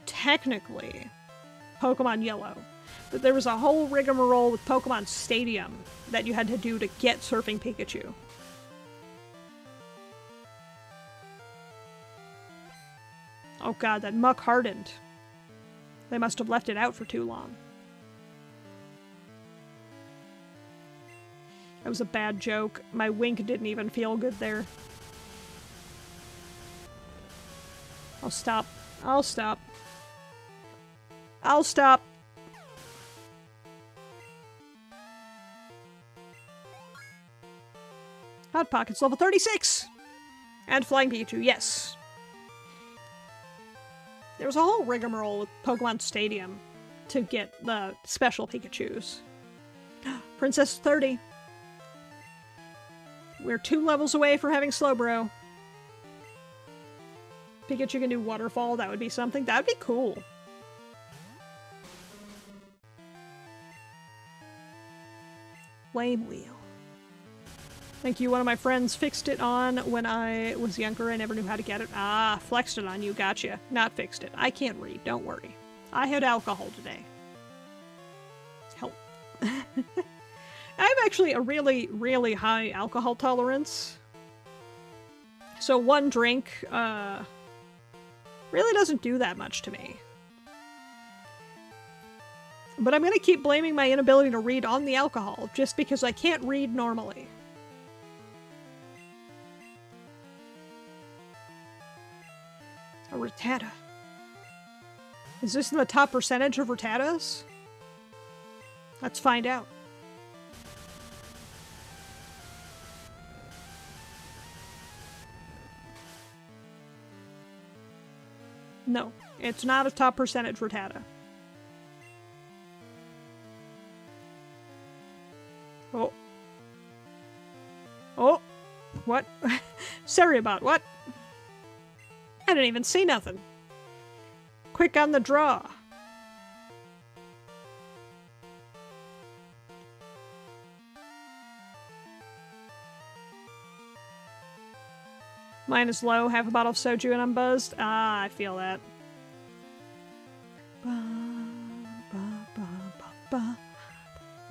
Pokemon Yellow. But there was a whole rigmarole with Pokemon Stadium that you had to do to get Surfing Pikachu. Oh god, that muck hardened. They must have left it out for too long. That was a bad joke. My wink didn't even feel good there. I'll stop. I'll stop. I'll stop. Hot Pockets level 36! And Flying Pikachu, yes. There was a whole rigmarole with Pokemon Stadium to get the special Pikachus. Princess 30. We're 2 levels away from having Slowbro. Pikachu can do Waterfall, that would be something. That would be cool. Flame Wheel. Thank you, one of my friends fixed it on when I was younger. I never knew how to get it. Ah, flexed it on you, gotcha. Not fixed it. I can't read, don't worry. I had alcohol today. Help. I have actually a really, really high alcohol tolerance. So 1 drink, really doesn't do that much to me. But I'm gonna keep blaming my inability to read on the alcohol, just because I can't read normally. A Rattata. Is this in the top percentage of Rattatas? Let's find out. No. It's not a top percentage Rattata. Oh. Oh. What? Sorry about what? I didn't even see nothing. Quick on the draw. Mine is low, half a bottle of soju and I'm buzzed. Ah, I feel that.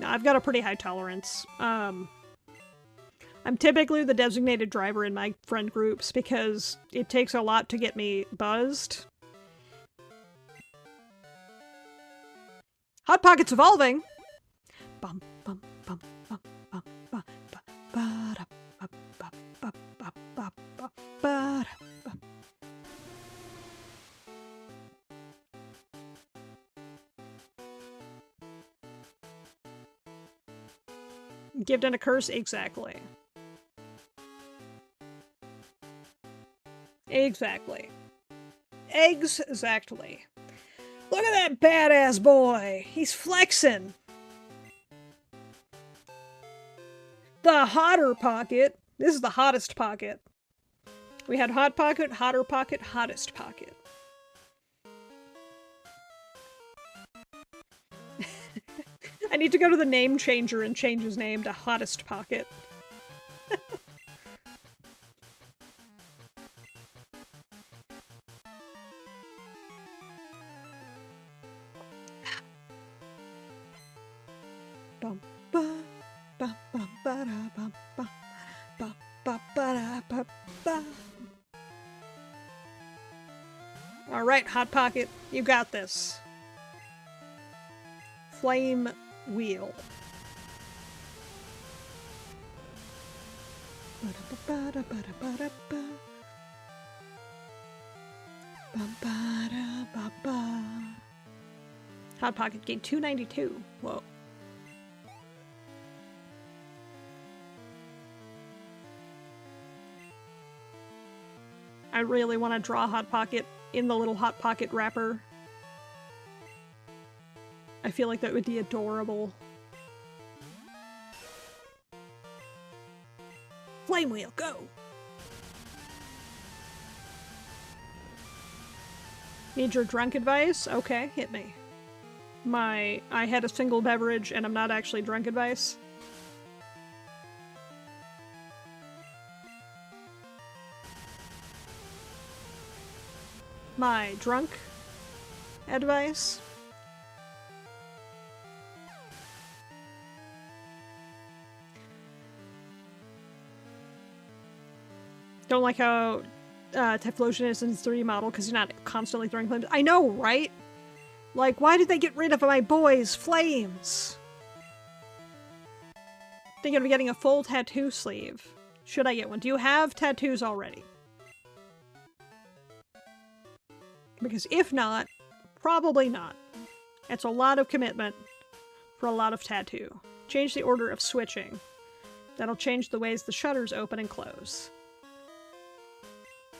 No, I've got a pretty high tolerance. I'm typically the designated driver in my friend groups because it takes a lot to get me buzzed. Hot Pocket's evolving! Bum, bum, bum, bum, bum, bum, bum, ba-da, ba, ba, ba, ba, ba, ba, ba-da, ba. Gived in a curse? Exactly. Exactly. Exactly. Look at that badass boy! He's flexing! The hotter pocket. This is the hottest pocket. We had hot pocket, hotter pocket, hottest pocket. I need to go to the name changer and change his name to hottest pocket. Bum, ba, ba, ba, ba, da, ba, ba, ba, ba, ba, da, ba, ba. All right, Hot Pocket, you got this. Flame wheel. Hot Pocket gained 292. Whoa. I really want to draw Hot Pocket in the little Hot Pocket wrapper. I feel like that would be adorable. Flame wheel, go! Need your drunk advice? Okay, hit me. I had a single beverage and I'm not actually drunk advice. My drunk advice? Don't like how Typhlosion is in his 3D model because he's not constantly throwing flames. I know, right? Like, why did they get rid of my boy's flames? Thinking of getting a full tattoo sleeve. Should I get one? Do you have tattoos already? Because if not, probably not. It's a lot of commitment for a lot of tattoo. Change the order of switching. That'll change the ways the shutters open and close.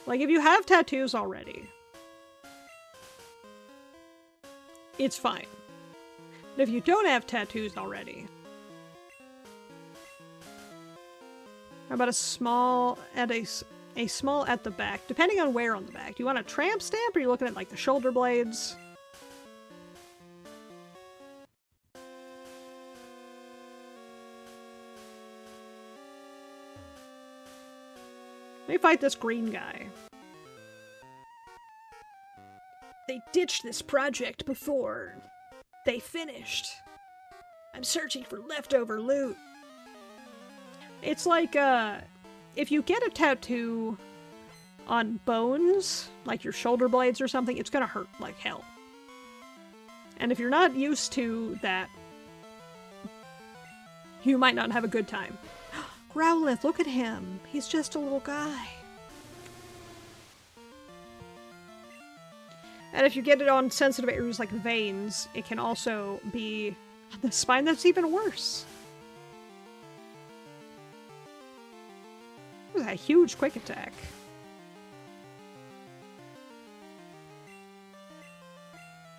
Like, if you have tattoos already, it's fine. But if you don't have tattoos already, how about a small at a small at the back, depending on where on the back. Do you want a tramp stamp, or are you looking at, like, the shoulder blades? Let me fight this green guy. They ditched this project before they finished. I'm searching for leftover loot. It's like, if you get a tattoo on bones, like your shoulder blades or something, it's gonna hurt like hell. And if you're not used to that, you might not have a good time. Growlithe, look at him. He's just a little guy. And if you get it on sensitive areas like veins, it can also be on the spine. That's even worse. It was a huge quick attack.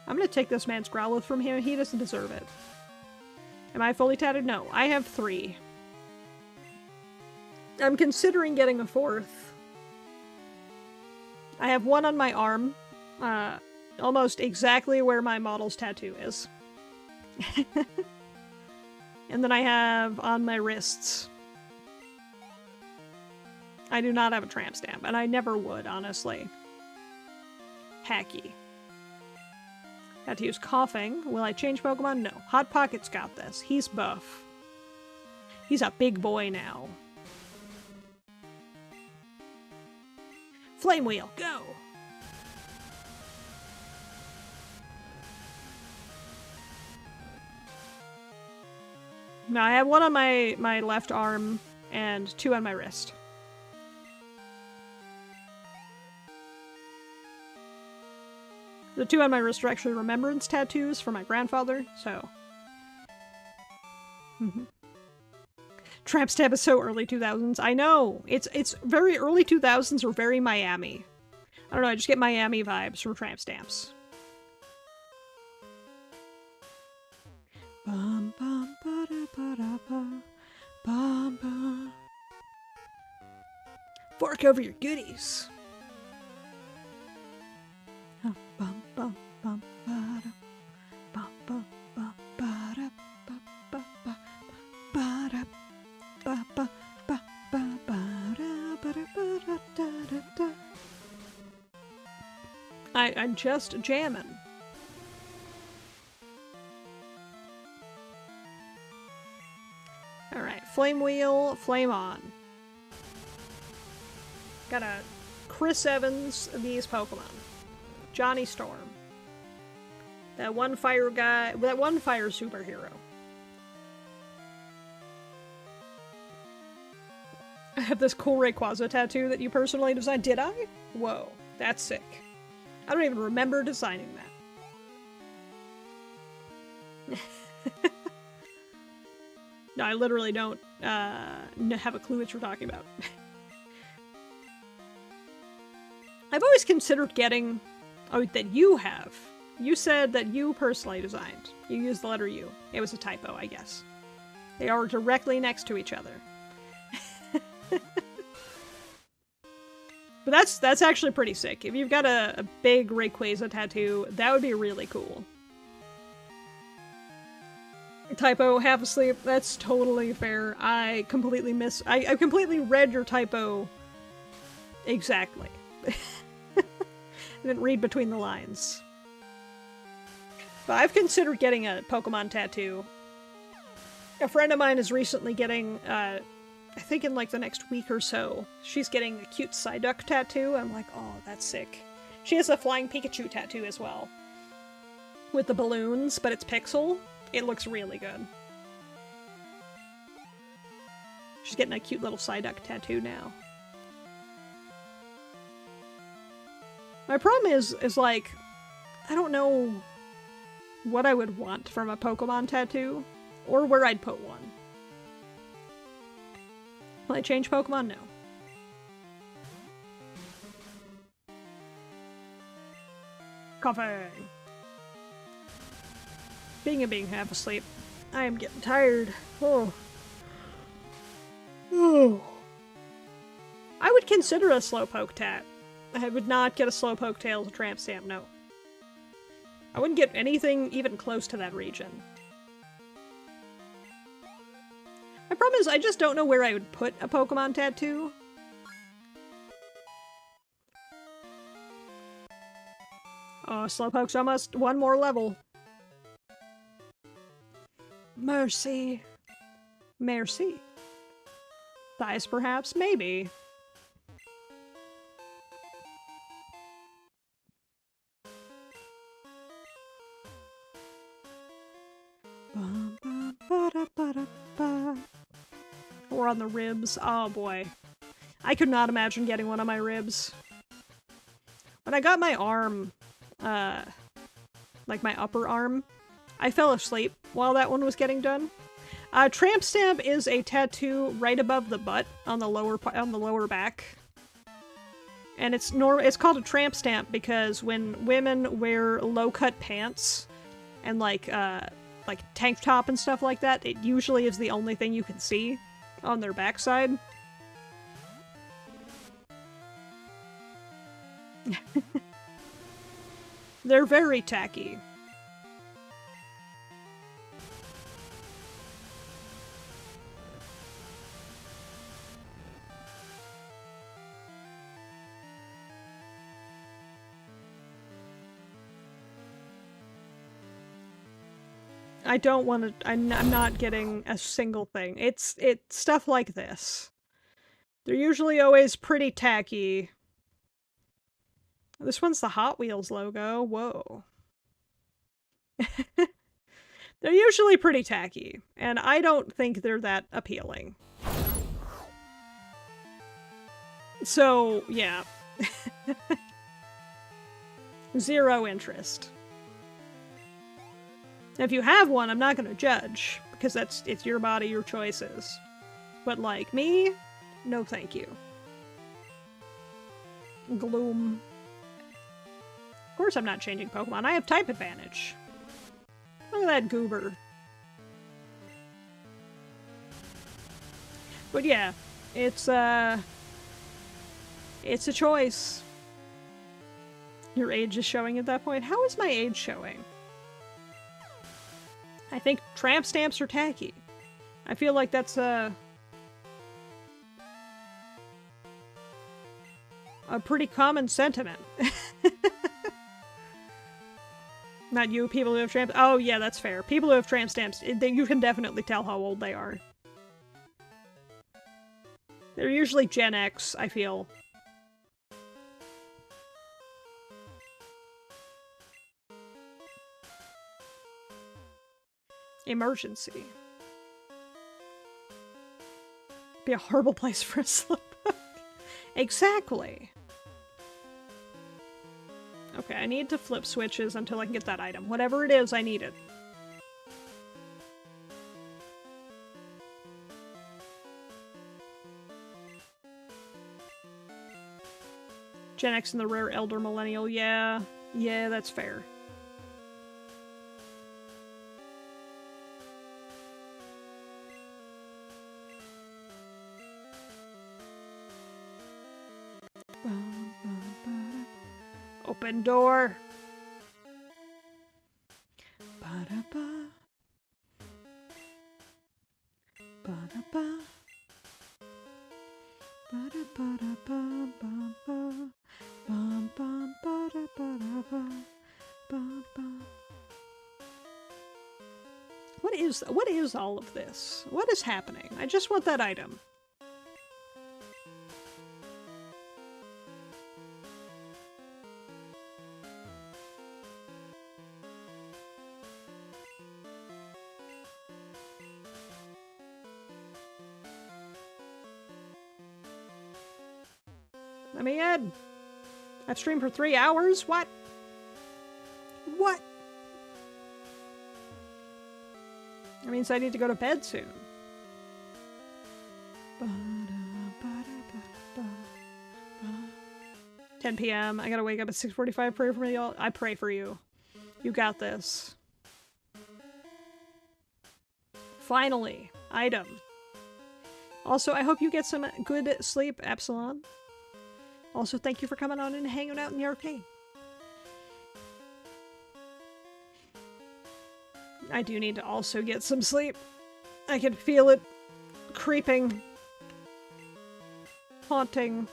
I'm gonna take this man's Growlithe from him. He doesn't deserve it. Am I fully tatted? No. I have 3. I'm considering getting a 4th. I have 1 on my arm. Almost exactly where my model's tattoo is. And then I have on my wrists. I do not have a tramp stamp, and I never would, honestly. Hacky. Had to use coughing. Will I change Pokemon? No. Hot Pocket's got this. He's buff. He's a big boy now. Flame Wheel, go! Now I have 1 on my left arm and 2 on my wrist. The 2 on my wrist are actually remembrance tattoos for my grandfather, so... Tramp stamp is so early 2000s. I know! It's very early 2000s or very Miami. I don't know, I just get Miami vibes from tramp stamps. Bum, bum, ba, da, ba, da, ba, bum, bum. Fork over your goodies. Bum, bum, bum, ba, da, bum, bum, bum, ba, da, ba, ba, ba, ba, da, ba, ba, ba, ba, ba, da, ba, da, ba, da, da, da, da. I'm just jamming. Alright, Flame Wheel, Flame On. Gotta Chris Evans these Pokemon. Johnny Storm. That one fire guy, that one fire superhero. I have this cool Rayquaza tattoo that you personally designed. Did I? Whoa, that's sick. I don't even remember designing that. No, I literally don't have a clue what you're talking about. I've always considered getting... Oh, that you have. You said that you personally designed. You used the letter U. It was a typo, I guess. They are directly next to each other. But that's actually pretty sick. If you've got a big Rayquaza tattoo, that would be really cool. Typo, half asleep, that's totally fair. I completely I completely read your typo exactly. I didn't read between the lines. But I've considered getting a Pokemon tattoo. A friend of mine is recently getting, I think in like the next week or so, she's getting a cute Psyduck tattoo. I'm like, oh, that's sick. She has a Flying Pikachu tattoo as well. With the balloons, but it's pixel. It looks really good. She's getting a cute little Psyduck tattoo now. My problem is like, I don't know what I would want from a Pokemon tattoo, or where I'd put one. Will I change Pokemon? No. Coughing. Being half asleep. I am getting tired. Oh. Oh. I would consider a Slowpoke tat. I would not get a Slowpoke tail as a tramp stamp, no. I wouldn't get anything even close to that region. My problem is I just don't know where I would put a Pokemon tattoo. Oh, Slowpoke's almost one more level. Mercy. Mercy. Thighs, perhaps? Maybe. Or on the ribs. Oh boy. I could not imagine getting one on my ribs. When I got my arm, like my upper arm, I fell asleep while that one was getting done. Tramp stamp is a tattoo right above the butt on the lower back. And it's called a tramp stamp because when women wear low-cut pants and like tank top and stuff like that, it usually is the only thing you can see on their backside. They're very tacky. I don't want to. I'm not getting a single thing. It's stuff like this. They're usually always pretty tacky. This one's the Hot Wheels logo. Whoa. They're usually pretty tacky, and I don't think they're that appealing. So, yeah. Zero interest. If you have one, I'm not gonna judge, because it's your body, your choices. But like me, no thank you. Gloom. Of course I'm not changing Pokemon, I have type advantage. Look at that goober. But yeah, it's a choice. Your age is showing at that point. How is my age showing? I think tramp stamps are tacky. I feel like that's a pretty common sentiment. Not you, people who have tramp... Oh, yeah, that's fair. People who have tramp stamps, you can definitely tell how old they are. They're usually Gen X, I feel. Emergency. Be a horrible place for a slipbook. Exactly. Okay, I need to flip switches until I can get that item. Whatever it is, I need it. Gen X and the rare elder millennial, yeah. Yeah, that's fair. Open door. Ba-da-ba. Ba-da-ba. Ba-da-ba-da-ba-ba-ba. Bum-bum-ba-da-ba-da-ba. What is all of this? What is happening? I just want that item. Let me in. I've streamed for 3 hours? What? What? That means I need to go to bed soon. 10 p.m. I gotta wake up at 6:45. Pray for me, y'all. I pray for you. You got this. Finally. Item. Also, I hope you get some good sleep, Epsilon. Also, thank you for coming on and hanging out in the arcade. I do need to also get some sleep. I can feel it creeping, haunting.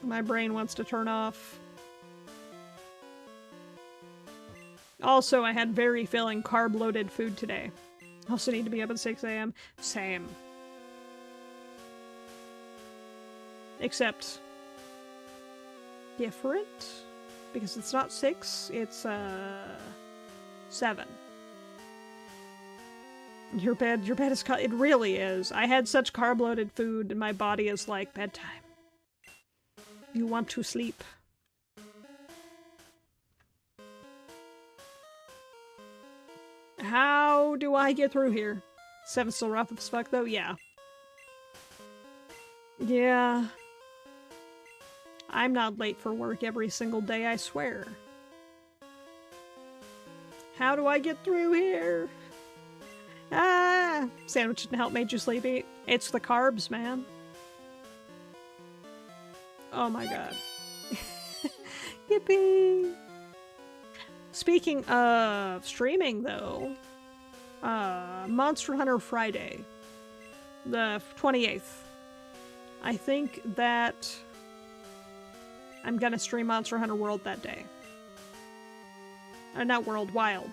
My brain wants to turn off. Also, I had very filling carb-loaded food today. Also need to be up at 6 a.m. Same. Except different, because it's not 6, it's 7. Your bed is it really is. I had such carb-loaded food and my body is like, bedtime. You want to sleep. How do I get through here? 7's still rough as fuck though? Yeah. Yeah. I'm not late for work every single day, I swear. How do I get through here? Ah! Sandwich didn't help, made you sleepy. It's the carbs, man. Oh my god. Yippee! Speaking of streaming, though, Monster Hunter Friday, the 28th. I think that I'm gonna stream Monster Hunter World that day. Not World, Wild.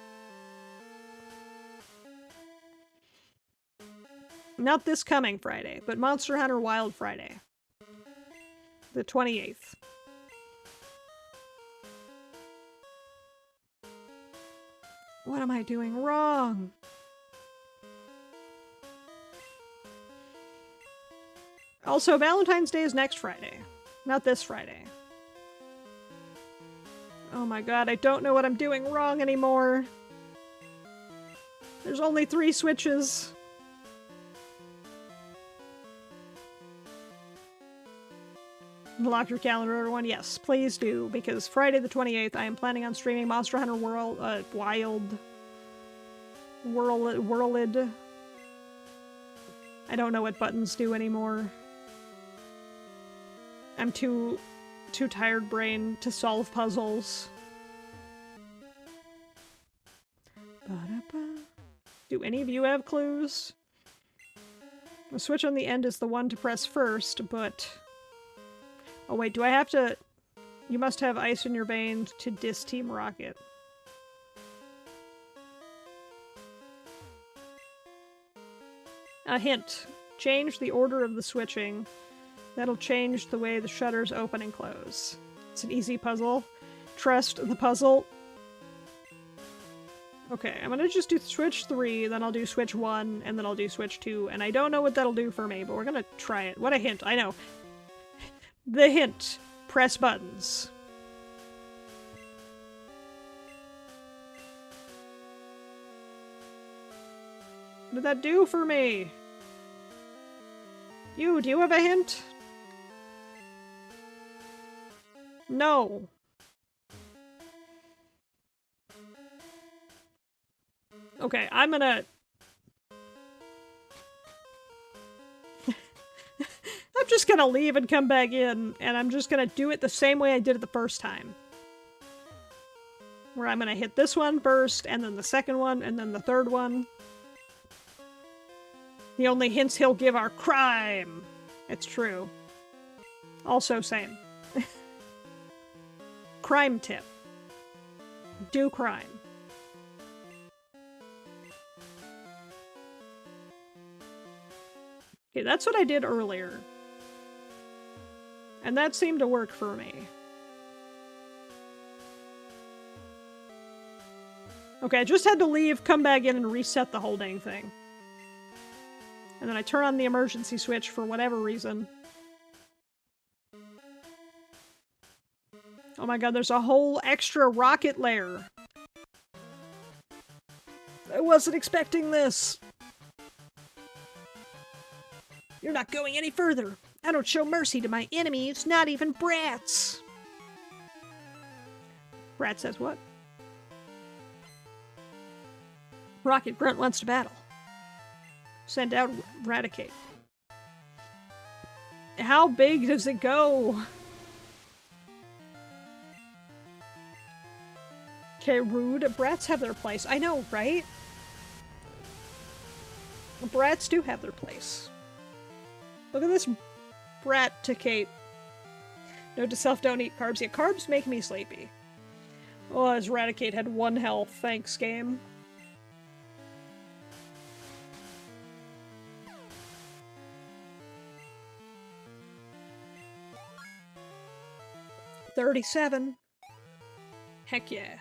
Not this coming Friday, but Monster Hunter Wild Friday. The 28th. What am I doing wrong? Also, Valentine's Day is next Friday. Not this Friday. Oh my god, I don't know what I'm doing wrong anymore. There's only 3 switches. Lock your calendar, everyone. Yes, please do, because Friday the 28th, I am planning on streaming Monster Hunter World, Wild. Whirlid. I don't know what buttons do anymore. I'm too tired brain to solve puzzles. Do any of you have clues? The switch on the end is the one to press first, but... Oh wait, do I have to... You must have ice in your veins to diss Team Rocket. A hint. Change the order of the switching. That'll change the way the shutters open and close. It's an easy puzzle. Trust the puzzle. Okay, I'm gonna just do switch 3, then I'll do switch 1, and then I'll do switch 2, and I don't know what that'll do for me, but we're gonna try it. What a hint, I know. The hint. Press buttons. What did that do for me? Do you have a hint? No. Okay, I'm gonna... I'm just gonna leave and come back in, and I'm just gonna do it the same way I did it the first time. Where I'm gonna hit this one first, and then the second one, and then the third one. The only hints he'll give are crime! It's true. Also same. Crime tip. Do crime. Okay, that's what I did earlier. And that seemed to work for me. Okay, I just had to leave, come back in, and reset the whole dang thing. And then I turn on the emergency switch for whatever reason. Oh my god, there's a whole extra rocket layer. I wasn't expecting this. You're not going any further. I don't show mercy to my enemies, not even brats. Brat says what? Rocket Grunt wants to battle. Send out Eradicate. How big does it go? Okay, rude. Brats have their place. I know, right? Brats do have their place. Look at this brat to Kate. Note to self, don't eat carbs. Yeah, carbs make me sleepy. Oh, as Eradicate had 1 health. Thanks, game. $37. Heck yeah.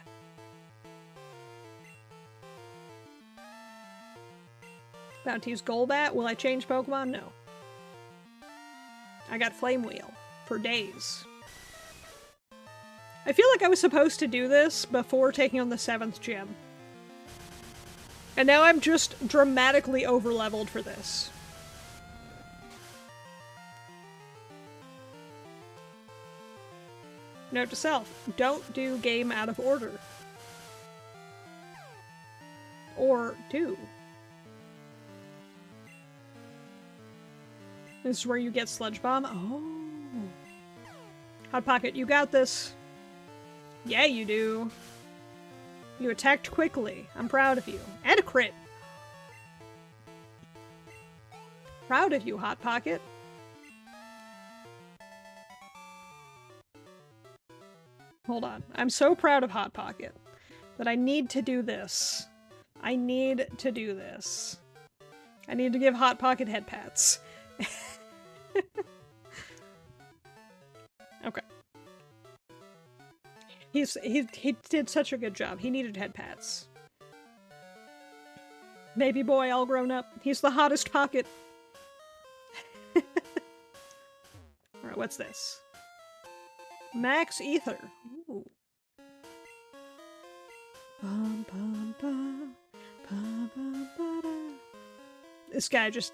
About to use Golbat. Will I change Pokemon? No. I got Flame Wheel for days. I feel like I was supposed to do this before taking on the 7th gym. And now I'm just dramatically over-leveled for this. Note to self, don't do game out of order. Or do. This is where you get Sludge Bomb. Oh. Hot Pocket, you got this. Yeah, you do. You attacked quickly. I'm proud of you. And a crit. Proud of you, Hot Pocket. Hold on. I'm so proud of Hot Pocket that I need to do this. I need to do this. I need to give Hot Pocket head pats. Okay. He did such a good job. He needed head pats. Baby boy all grown up. He's the hottest Pocket. Alright, what's this? Max Ether. Ooh. Bum, bum, bum, bum, bum, ba, da. This guy just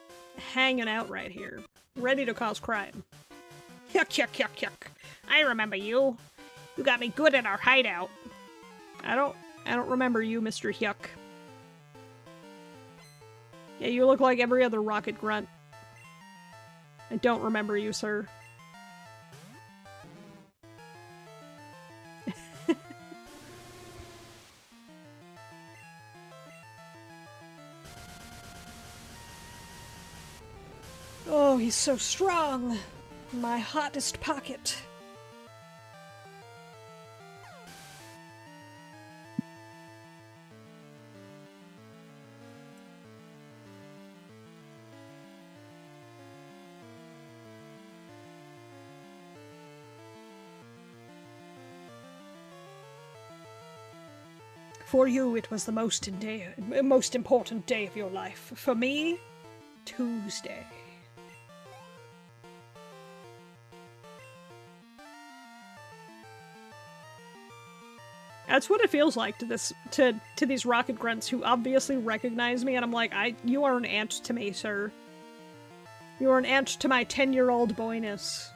hanging out right here, ready to cause crime. Yuck, yuck, yuck, yuck. I remember you. You got me good at our hideout. I don't remember you, Mr. Yuck. Yeah, you look like every other rocket grunt. I don't remember you, sir. Oh, he's so strong. My hottest Pocket. For you, it was the most important day of your life. For me, Tuesday. That's what it feels like to these rocket grunts who obviously recognize me, and I'm like, you are an ant to me, sir. You are an ant to my 10-year-old boyness.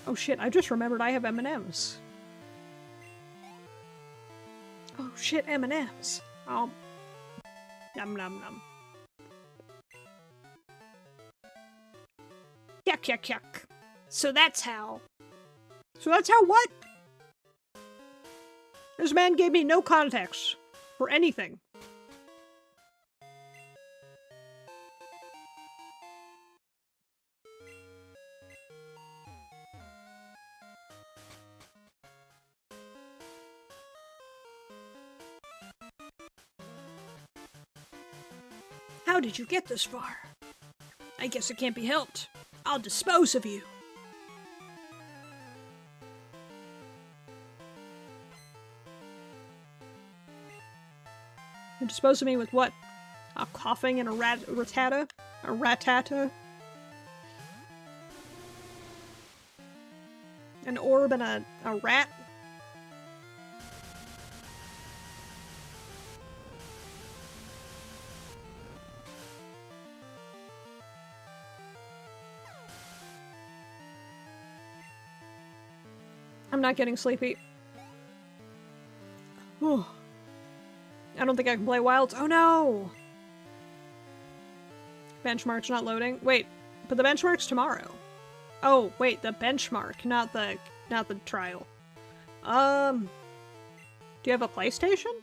Oh shit, I just remembered I have M&Ms. Oh shit, M&Ms. Oh. Yum num num. Yuck yuck yuck. So that's how. So that's how what? This man gave me no context for anything. How did you get this far? I guess it can't be helped. I'll dispose of you. You dispose of me with what? A coughing and a ratata? A ratata? An orb and a rat? I'm not getting sleepy. Whew. I don't think I can play Wilds. Oh no! Benchmark's not loading. Wait, but the benchmark's tomorrow. Oh, wait, the benchmark, not the trial. Do you have a PlayStation?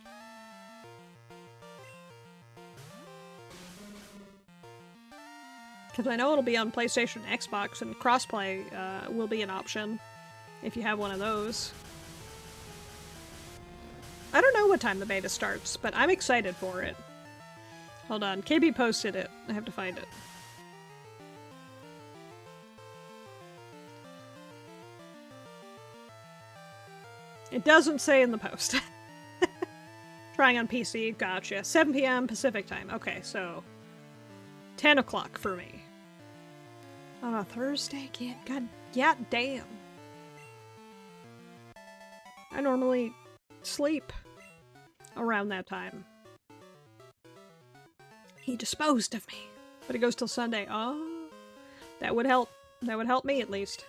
Because I know it'll be on PlayStation and Xbox, and crossplay will be an option. If you have one of those. I don't know what time the beta starts, but I'm excited for it. Hold on, KB posted it. I have to find it. It doesn't say in the post. Trying on PC, gotcha. 7 PM Pacific time. Okay, so 10 o'clock for me. On a Thursday? God damn. I normally sleep around that time. He disposed of me, but it goes till Sunday. Oh, that would help. That would help me at least.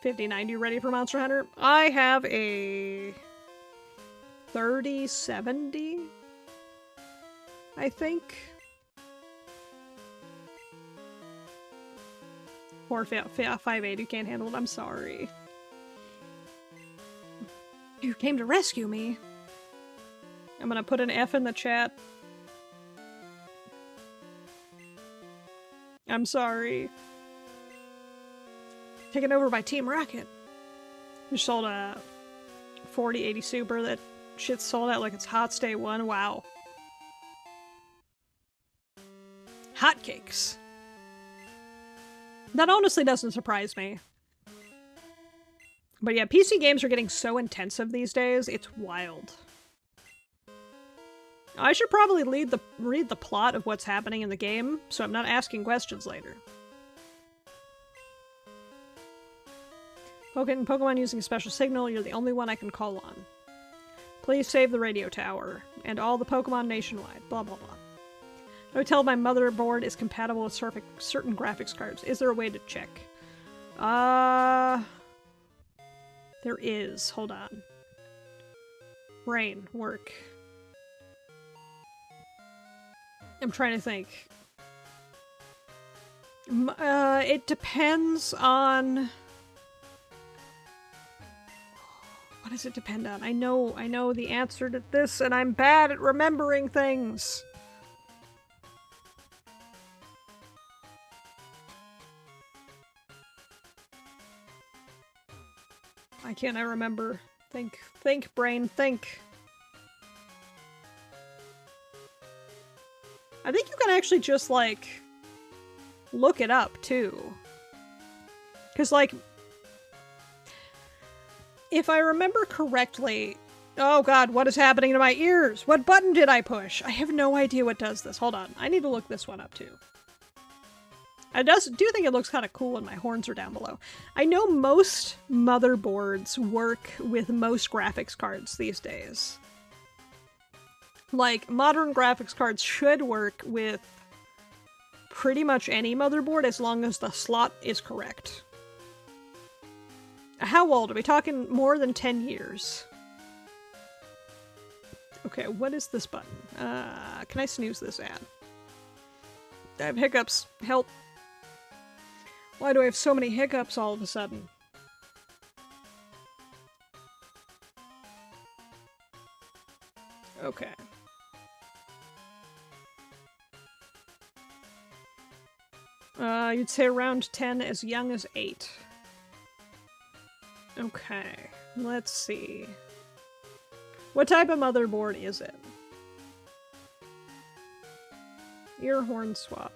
59, you ready for Monster Hunter? I have a 3070, I think. Or 580, you can't handle it, I'm sorry. You came to rescue me. I'm gonna put an F in the chat. I'm sorry. Taken over by Team Rocket. You sold a 4080 Super. That shit's sold out like it's hot day one. Wow. Hotcakes. That honestly doesn't surprise me. But yeah, PC games are getting so intensive these days, it's wild. I should probably read the plot of what's happening in the game, so I'm not asking questions later. Pokemon using a special signal, you're the only one I can call on. Please save the radio tower, and all the Pokemon nationwide, blah blah blah. I would tell my motherboard is compatible with certain graphics cards. Is there a way to check? There is. Hold on. Brain, work. I'm trying to think. It depends on... What does it depend on? I know the answer to this, and I'm bad at remembering things. Why can't I remember? Think, brain, think. I think you can actually just, like, look it up, too. Because, like, if I remember correctly... Oh god, what is happening to my ears? What button did I push? I have no idea what does this. Hold on, I need to look this one up, too. I do think it looks kind of cool when my horns are down below. I know most motherboards work with most graphics cards these days. Like, modern graphics cards should work with pretty much any motherboard as long as the slot is correct. How old? Are we talking more than 10 years? Okay, what is this button? Can I snooze this ad? I have hiccups. Help. Why do I have so many hiccups all of a sudden? Okay. You'd say around 10, as young as 8. Okay, let's see. What type of motherboard is it? Ear horn swap.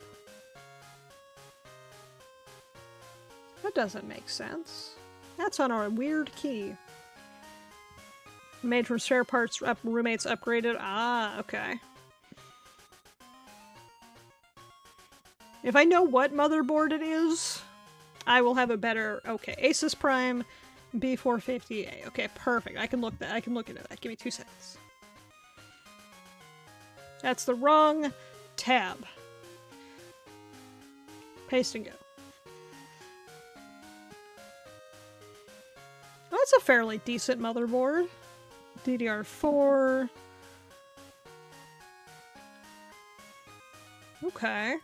That doesn't make sense. That's on our weird key. Made from spare parts, roommates upgraded. Ah, okay. If I know what motherboard it is, I will have a better... Okay, Asus Prime B450A. Okay, perfect. I can look into that. Give me 2 seconds. That's the wrong tab. Paste and go. Well, that's a fairly decent motherboard. DDR4. Okay.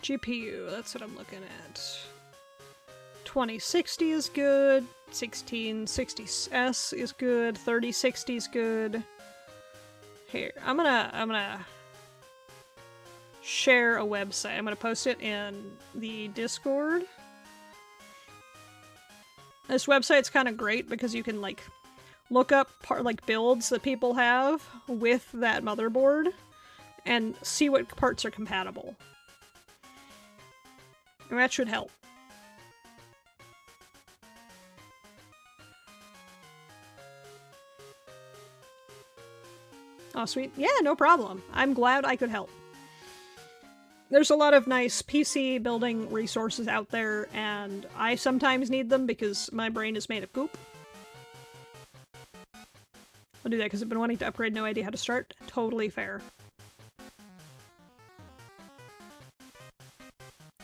GPU, that's what I'm looking at. 2060 is good, 1660S is good, 3060 is good. Here, I'm gonna share a website. I'm gonna post it in the Discord. This website's kind of great because you can like look up builds that people have with that motherboard and see what parts are compatible. And that should help. Oh, sweet. Yeah, no problem. I'm glad I could help. There's a lot of nice PC building resources out there, and I sometimes need them because my brain is made of goop. I'll do that because I've been wanting to upgrade, no idea how to start. Totally fair.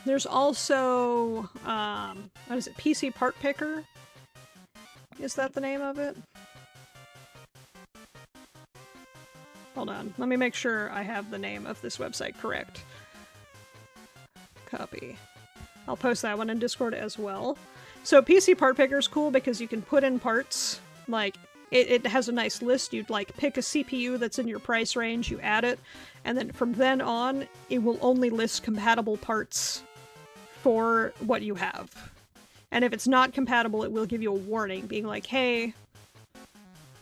There's also, what is it, PC Part Picker? Is that the name of it? Hold on, let me make sure I have the name of this website correct. Copy. I'll post that one in Discord as well. So PC Part Picker is cool because you can put in parts, like, it has a nice list. You'd, like, pick a CPU that's in your price range, you add it, and then from then on, it will only list compatible parts for what you have. And if it's not compatible, it will give you a warning, being like, hey,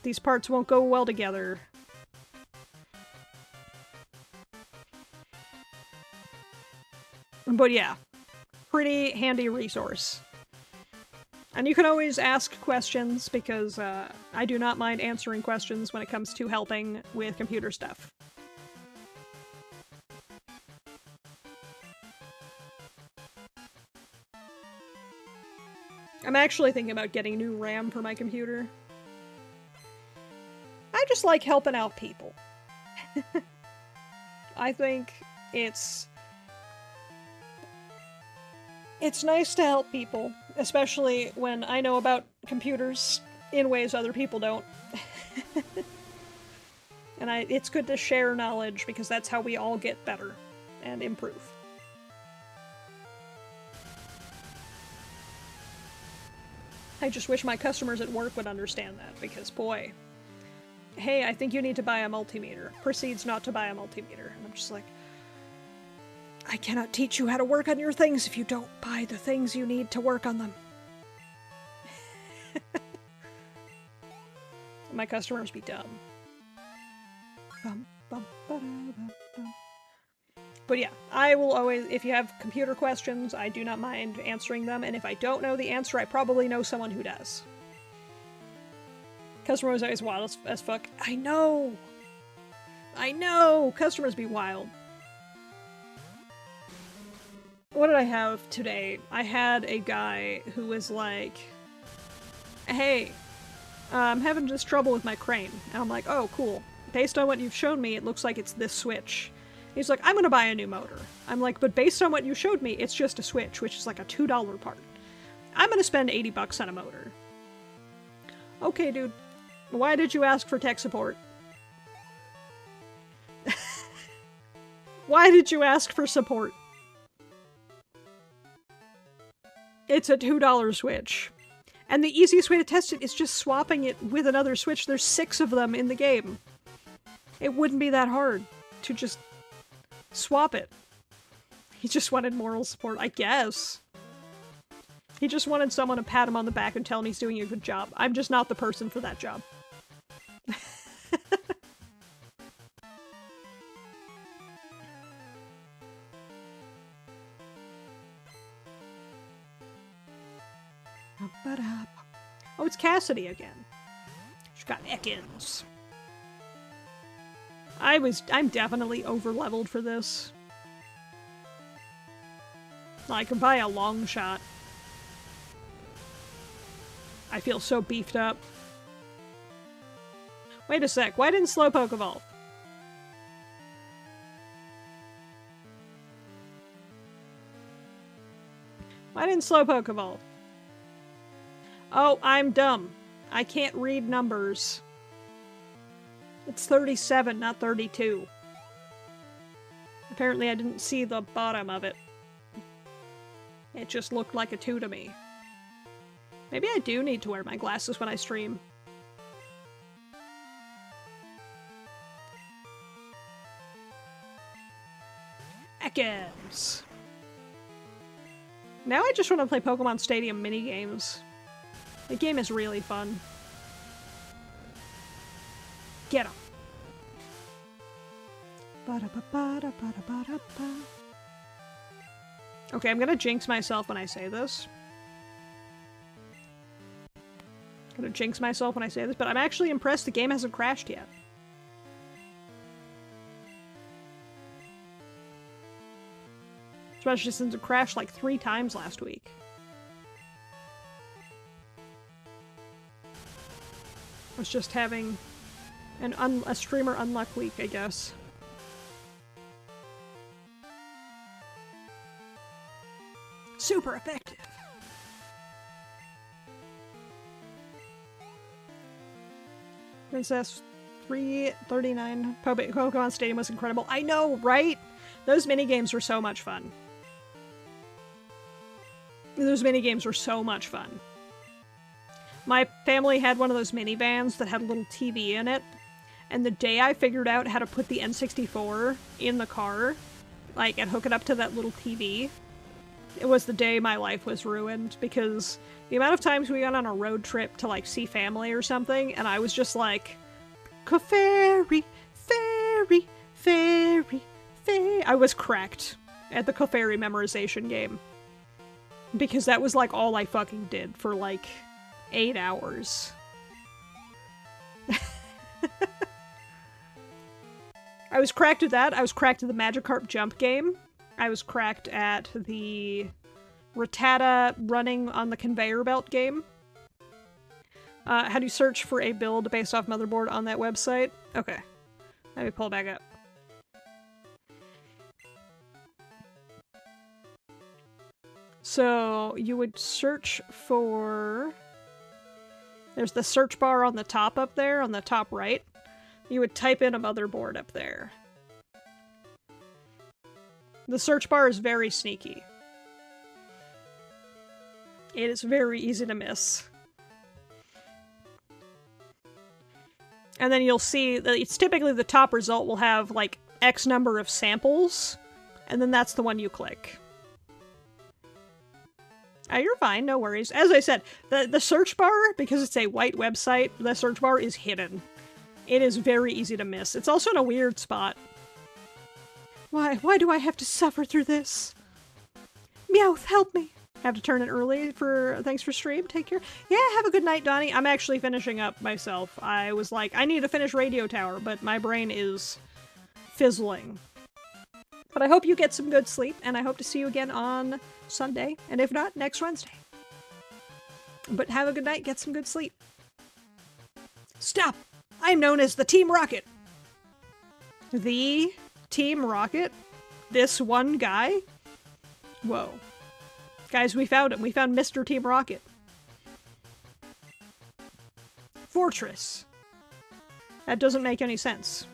these parts won't go well together. But yeah, pretty handy resource. And you can always ask questions, because I do not mind answering questions when it comes to helping with computer stuff. I'm actually thinking about getting new RAM for my computer. I just like helping out people. I think it's nice to help people, especially when I know about computers in ways other people don't. And it's good to share knowledge, because that's how we all get better and improve. I just wish my customers at work would understand that, because boy, hey, I think you need to buy a multimeter. Proceeds not to buy a multimeter. And I'm just like, I cannot teach you how to work on your things if you don't buy the things you need to work on them. My customers be dumb. But yeah, I will always, if you have computer questions, I do not mind answering them, and if I don't know the answer, I probably know someone who does. Customer is always wild as fuck. I know! I know! Customers be wild. What did I have today? I had a guy who was like, hey, I'm having just trouble with my crane. And I'm like, oh, cool. Based on what you've shown me, it looks like it's this switch. He's like, I'm gonna buy a new motor. I'm like, but based on what you showed me, it's just a switch, which is like a $2 part. I'm gonna spend 80 bucks on a motor. Okay, dude. Why did you ask for tech support? Why did you ask for support? It's a $2 switch. And the easiest way to test it is just swapping it with another switch. There's 6 of them in the game. It wouldn't be that hard to just swap it. He just wanted moral support, I guess. He just wanted someone to pat him on the back and tell him he's doing a good job. I'm just not the person for that job. Oh, it's Cassidy again. She's got Ekans. I'm definitely over-leveled for this. I can buy a long shot. I feel so beefed up. Wait a sec, why didn't Slowpoke evolve? Why didn't Slowpoke evolve? Oh, I'm dumb. I can't read numbers. It's 37, not 32. Apparently I didn't see the bottom of it. It just looked like a 2 to me. Maybe I do need to wear my glasses when I stream. Ekans. Now I just want to play Pokemon Stadium minigames. The game is really fun. Get him. Okay, I'm gonna jinx myself when I say this. But I'm actually impressed the game hasn't crashed yet. Especially since it crashed like 3 times last week. I was just having a streamer unluck week, I guess. Super effective. Princess 339 Pokemon Stadium was incredible. I know, right? Those minigames were so much fun. Those minigames were so much fun. My family had one of those minivans that had a little TV in it, and the day I figured out how to put the N64 in the car, like, and hook it up to that little TV, it was the day my life was ruined, because the amount of times we went on a road trip to, like, see family or something, and I was just like, Clefairy, fairy, fairy, fairy. I was cracked at the Clefairy memorization game. Because that was, like, all I fucking did for, like, 8 hours. I was cracked at that. I was cracked at the Magikarp jump game. I was cracked at the Rattata running on the conveyor belt game. How do you search for a build based off motherboard on that website? Okay. Let me pull it back up. So, you would search for... There's the search bar on the top up there, on the top right. You would type in a motherboard up there. The search bar is very sneaky. It is very easy to miss. And then you'll see that it's typically the top result will have, like, X number of samples, and then that's the one you click. You're fine, no worries. As I said, the search bar, because it's a white website, the search bar is hidden. It is very easy to miss. It's also in a weird spot. Why do I have to suffer through this? Meowth, help me! Have to turn it early for thanks for stream. Take care. Yeah, have a good night, Donnie. I'm actually finishing up myself. I was like, I need to finish Radio Tower, but my brain is fizzling. But I hope you get some good sleep, and I hope to see you again on Sunday, and if not, next Wednesday. But have a good night, get some good sleep. Stop! I'm known as the Team Rocket! The Team Rocket? This one guy? Whoa. Guys, we found him. We found Mr. Team Rocket. Fortress. That doesn't make any sense.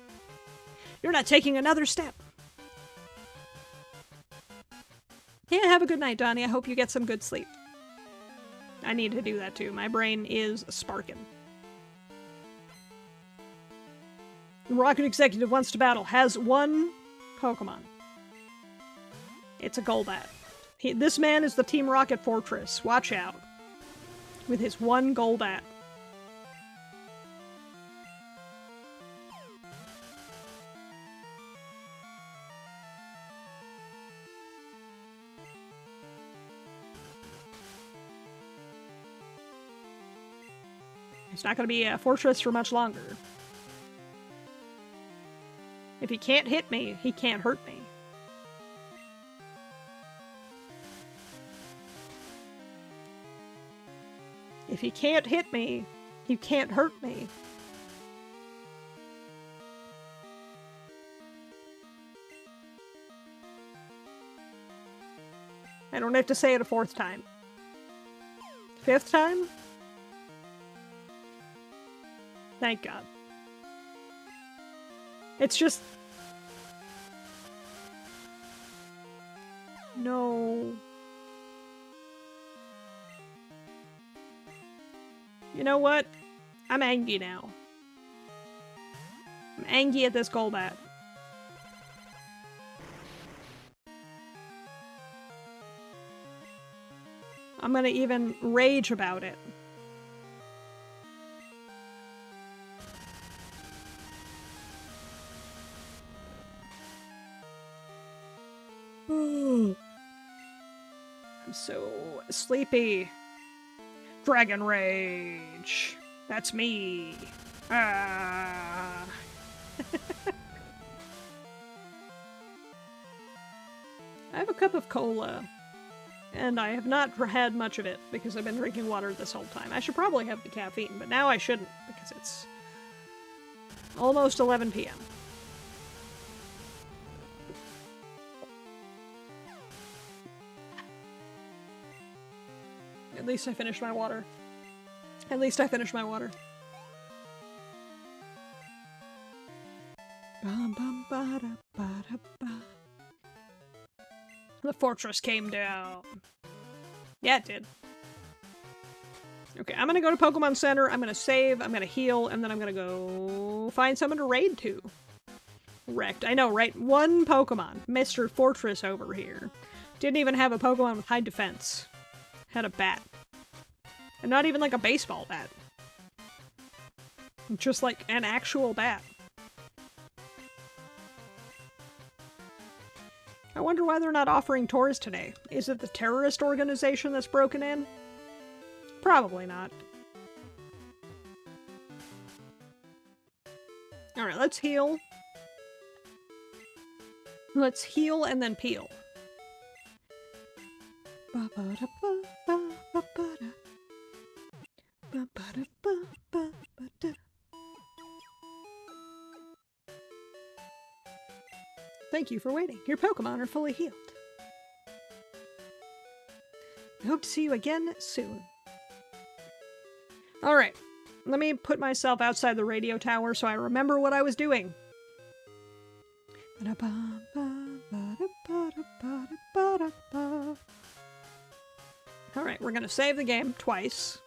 You're not taking another step. Yeah, have a good night, Donnie. I hope you get some good sleep. I need to do that too. My brain is sparking. The Rocket Executive wants to battle. Has one Pokemon. It's a Golbat. This man is the Team Rocket Fortress. Watch out. With his one Golbat. It's not going to be a fortress for much longer. If he can't hit me, he can't hurt me. If he can't hit me, he can't hurt me. I don't have to say it a 4th time. 5th time? Thank God. It's just... No. You know what? I'm angry now. I'm angry at this Golbat. I'm gonna even rage about it. I'm so sleepy. Dragon Rage. That's me. Ah. I have a cup of cola, and I have not had much of it because I've been drinking water this whole time. I should probably have the caffeine, but now I shouldn't because it's almost 11 p.m. At least I finished my water. At least I finished my water. The fortress came down. Yeah, it did. Okay, I'm gonna go to Pokemon Center, I'm gonna save, I'm gonna heal, and then I'm gonna go find someone to raid to. Wrecked. I know, right? One Pokemon. Mr. Fortress over here. Didn't even have a Pokemon with high defense. Had a bat. And not even like a baseball bat. Just like an actual bat. I wonder why they're not offering tours today. Is it the terrorist organization that's broken in? Probably not. Alright, let's heal. Let's heal and then peel. Thank you for waiting. Your Pokemon are fully healed. I hope to see you again soon. Alright, let me put myself outside the radio tower so I remember what I was doing. Alright, we're gonna save the game twice.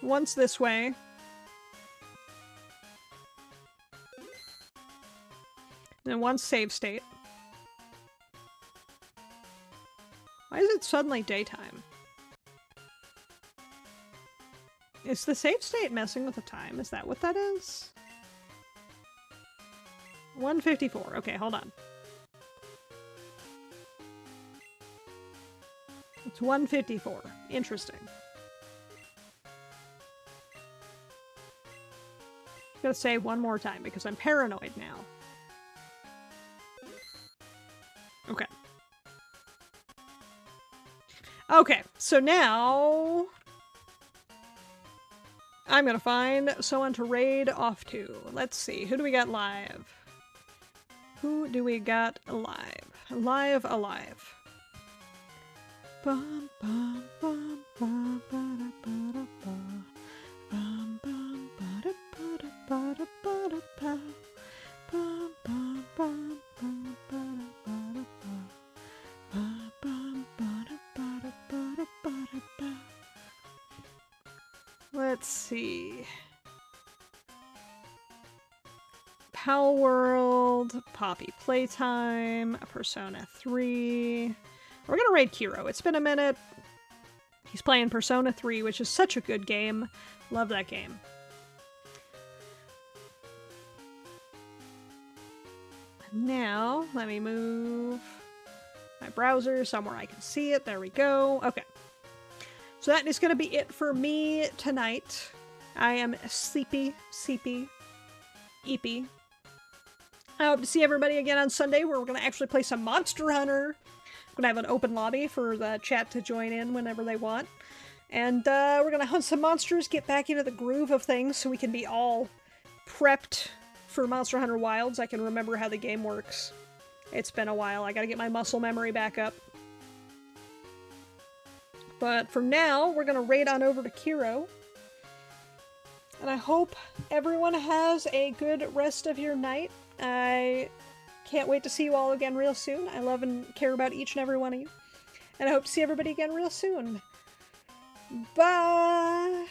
Once this way. And once save state. Why is it suddenly daytime? Is the save state messing with the time? Is that what that is? 1:54. Okay, hold on. It's 1:54. Interesting. Gotta save one more time because I'm paranoid now. Okay. Okay, so now I'm gonna find someone to raid off to. Let's see, who do we got live? Who do we got alive? Alive. Bum, bum, bum, bum, ba-da, ba-da, ba. Bum, bum, ba-da, ba-da, ba-da, ba-da, ba. Bum, bum, bum, bum, ba-da, ba-da, ba. Bum, bum, ba-da, ba-da, ba-da, ba-da, ba. Let's see. Pal World, Poppy Playtime, Persona 3. We're gonna raid Kiro. It's been a minute. He's playing Persona 3, which is such a good game. Love that game. Now, let me move my browser somewhere I can see it. There we go. Okay. So that is going to be it for me tonight. I am sleepy, eepy. I hope to see everybody again on Sunday where we're going to actually play some Monster Hunter. I'm going to have an open lobby for the chat to join in whenever they want. And we're going to hunt some monsters, get back into the groove of things so we can be all prepped for Monster Hunter Wilds. I can remember how the game works. It's been a while. I gotta get my muscle memory back up. But for now, we're gonna raid on over to Kiro. And I hope everyone has a good rest of your night. I can't wait to see you all again real soon. I love and care about each and every one of you. And I hope to see everybody again real soon. Bye!